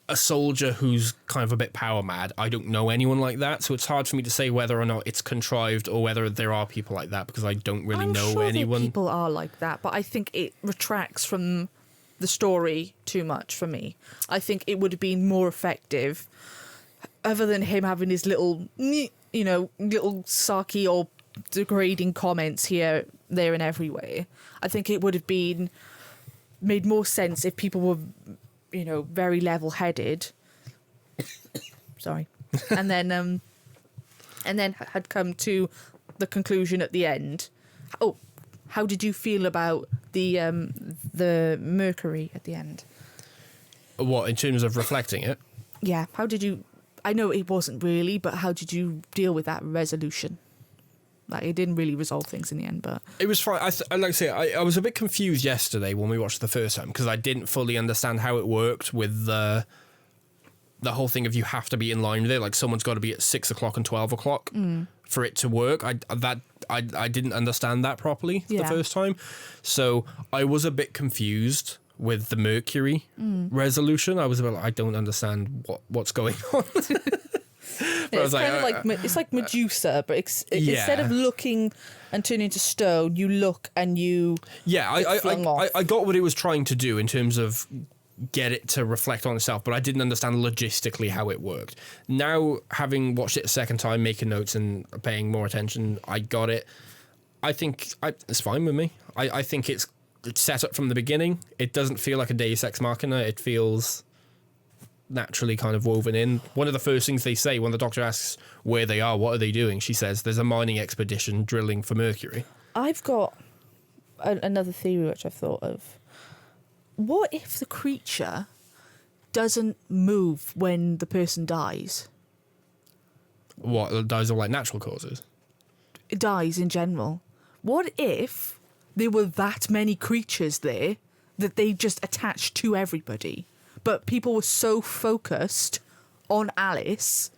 a soldier who's kind of a bit power mad, I don't know anyone like that, so it's hard for me to say whether or not it's contrived or whether there are people like that, because I don't really know anyone. That people are like that, but I think it retracts from the story too much for me. I think it would have been more effective, other than him having his little sarky or degrading comments here, there, and everywhere. I think it would have been made more sense if people were, very level-headed. Sorry. And then had come to the conclusion at the end. Oh, how did you feel about the Mercury at the end? What, in terms of reflecting it? Yeah. How did you? I know it wasn't really, but how did you deal with that resolution? Like, it didn't really resolve things in the end, but It was fine. I like to say, I was a bit confused yesterday when we watched the first time because I didn't fully understand how it worked with the whole thing of you have to be in line with it. Like, someone's got to be at 6 o'clock and 12 o'clock for it to work. I didn't understand that properly the first time. So I was a bit confused with the Mercury resolution. I was a bit like, I don't understand what's going on. it's kind of like it's like Medusa, but instead of looking and turning to stone, you look and you I got what it was trying to do in terms of get it to reflect on itself, but I didn't understand logistically how it worked. Now, having watched it a second time, making notes and paying more attention, I got it. I think it's fine with me. I think it's set up from the beginning. It doesn't feel like a Deus Ex Machina. It feels naturally kind of woven in. One of the first things they say when the Doctor asks where they are, what are they doing, she says there's a mining expedition drilling for Mercury. I've got another theory which I've thought of. What if the creature doesn't move when the person dies? What, dies of like natural causes? It dies in general. What if there were that many creatures there that they just attached to everybody, but people were so focused on Alice,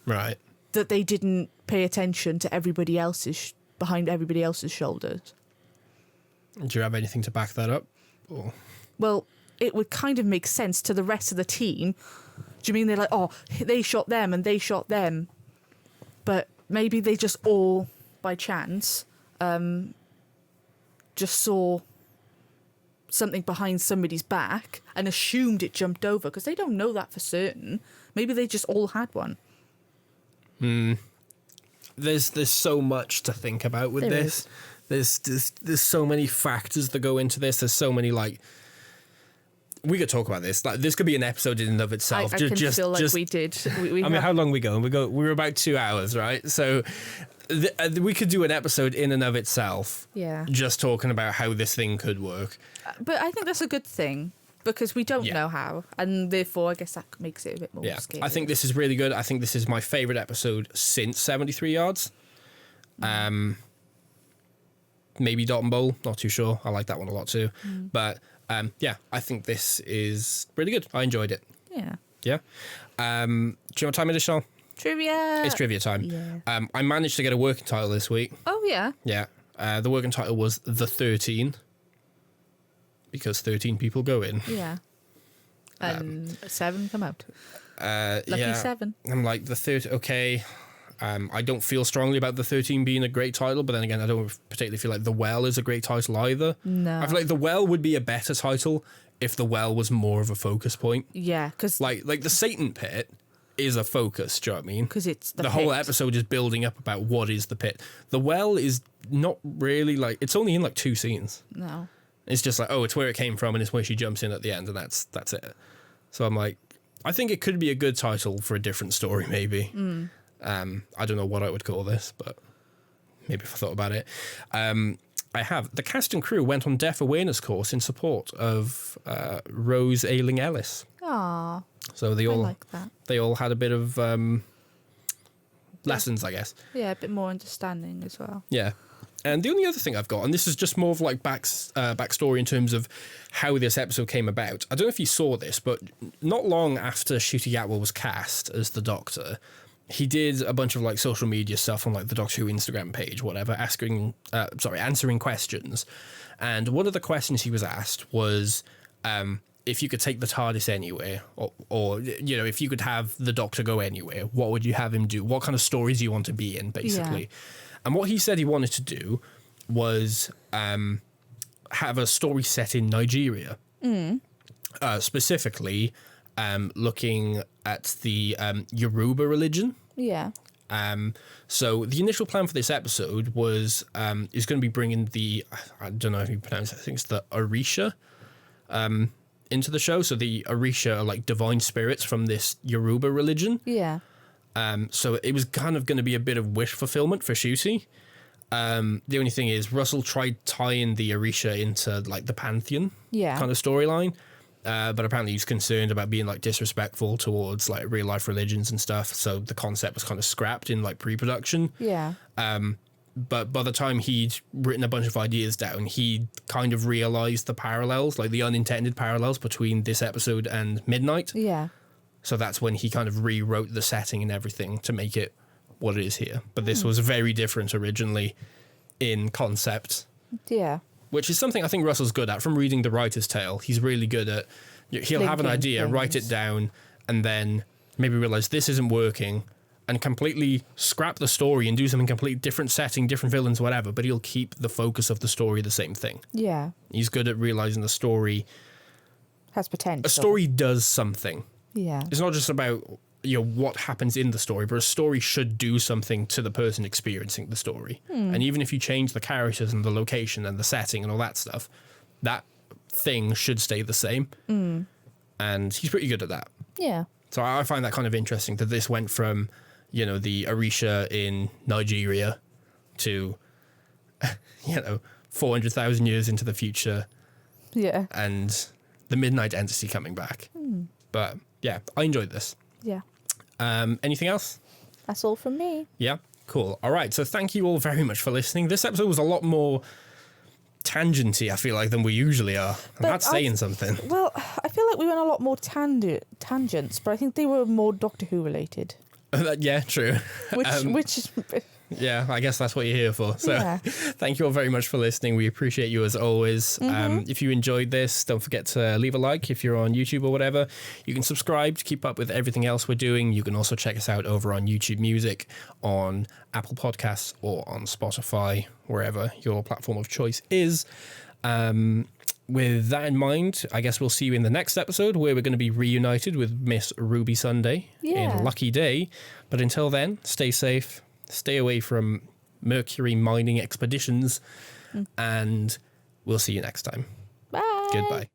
right, that they didn't pay attention to everybody else's behind everybody else's shoulders? Do you have anything to back that up? Or? Well, it would kind of make sense to the rest of the team. Do you mean they're like, oh, they shot them and they shot them? But maybe they just all, by chance, just saw something behind somebody's back and assumed it jumped over, because they don't know that for certain. Maybe they just all had one. There's so much to think about with this. There's so many factors that go into this. There's so many, like, we could talk about this. Like, this could be an episode in and of itself. I can feel like we did. We I mean, how long we go? We're about 2 hours, right? So we could do an episode in and of itself. Yeah. Just talking about how this thing could work. But I think that's a good thing, because we don't know how, and therefore I guess that makes it a bit more scary. I think this is really good. I think this is my favourite episode since 73 Yards. Maybe Dot and Bowl, not too sure. I like that one a lot too. But I think this is really good. I enjoyed it. Yeah. Yeah. Do you know what time it is, Sean? Trivia. It's trivia time. Yeah. I managed to get a working title this week. Oh, yeah. Yeah. The working title was The 13. Because 13 people go in. Yeah. And 7 come out. Lucky 7. I'm like, the 13, okay. I don't feel strongly about the 13 being a great title, but then again, I don't particularly feel like The Well is a great title either. No. I feel like The Well would be a better title if The Well was more of a focus point. Yeah, because Like the Satan Pit is a focus, do you know what I mean? Because it's the whole pit. episode is building up about what is the pit. The Well is not really like, it's only in like 2 scenes. No. It's just like, oh, it's where it came from and it's where she jumps in at the end, and that's it. So I'm like, I think it could be a good title for a different story, maybe. I don't know what I would call this, but maybe if I thought about it. I have. The cast and crew went on deaf awareness course in support of Rose Ailing Ellis. Aww. So they I all like that. They all had a bit of lessons, I guess. Yeah, a bit more understanding as well. Yeah. And the only other thing I've got, and this is just more of like backstory in terms of how this episode came about. I don't know if you saw this, but not long after Ncuti Gatwa was cast as the Doctor, he did a bunch of like social media stuff on like the Doctor Who Instagram page, whatever, answering questions. And one of the questions he was asked was if you could take the TARDIS anywhere, or you know, if you could have the Doctor go anywhere, what would you have him do? What kind of stories do you want to be in, basically? Yeah. And what he said he wanted to do was have a story set in Nigeria, specifically looking at the Yoruba religion. Yeah. So the initial plan for this episode was is going to be bringing the, I don't know how you pronounce it, I think it's the Orisha into the show. So the Orisha are like divine spirits from this Yoruba religion. Yeah. So it was kind of going to be a bit of wish fulfillment for Ncuti. The only thing is Russell tried tying the Orisha into like the Pantheon kind of storyline, But apparently he's concerned about being like disrespectful towards like real life religions and stuff. So the concept was kind of scrapped in like pre-production. Yeah. But by the time he'd written a bunch of ideas down, he kind of realized the parallels, like the unintended parallels between this episode and Midnight. Yeah. So that's when he kind of rewrote the setting and everything to make it what it is here. But this was very different originally in concept. Yeah. Which is something I think Russell's good at. From reading the writer's tale, he's really good at, he'll have an idea, write it down, and then maybe realize this isn't working, and completely scrap the story and do something completely different setting, different villains, whatever, but he'll keep the focus of the story the same thing. Yeah. He's good at realizing the story Has potential. a story does something. Yeah. It's not just about what happens in the story, but a story should do something to the person experiencing the story. And even if you change the characters and the location and the setting and all that stuff, that thing should stay the same. And he's pretty good at that. Yeah. So I find that kind of interesting that this went from, the Orisha in Nigeria to, 400,000 years into the future. Yeah. And the Midnight Entity coming back. But yeah, I enjoyed this. Yeah. Anything else? That's all from me. Yeah, cool. All right, so thank you all very much for listening. This episode was a lot more tangenty, I feel like, than we usually are. And that's saying something. Well, I feel like we went a lot more tangents, but I think they were more Doctor Who related. Yeah, true. Which Yeah, I guess that's what you're here for. So Yeah. thank you all very much for listening. We appreciate you as always. If you enjoyed this, don't forget to leave a like if you're on YouTube or whatever. You can subscribe to keep up with everything else we're doing. You can also check us out over on YouTube Music, on Apple Podcasts, or on Spotify, wherever your platform of choice is. With that in mind, I guess we'll see you in the next episode where we're going to be reunited with Miss Ruby Sunday in Lucky Day. But until then, stay safe, stay away from Mercury mining expeditions, and we'll see you next time. Bye. Goodbye.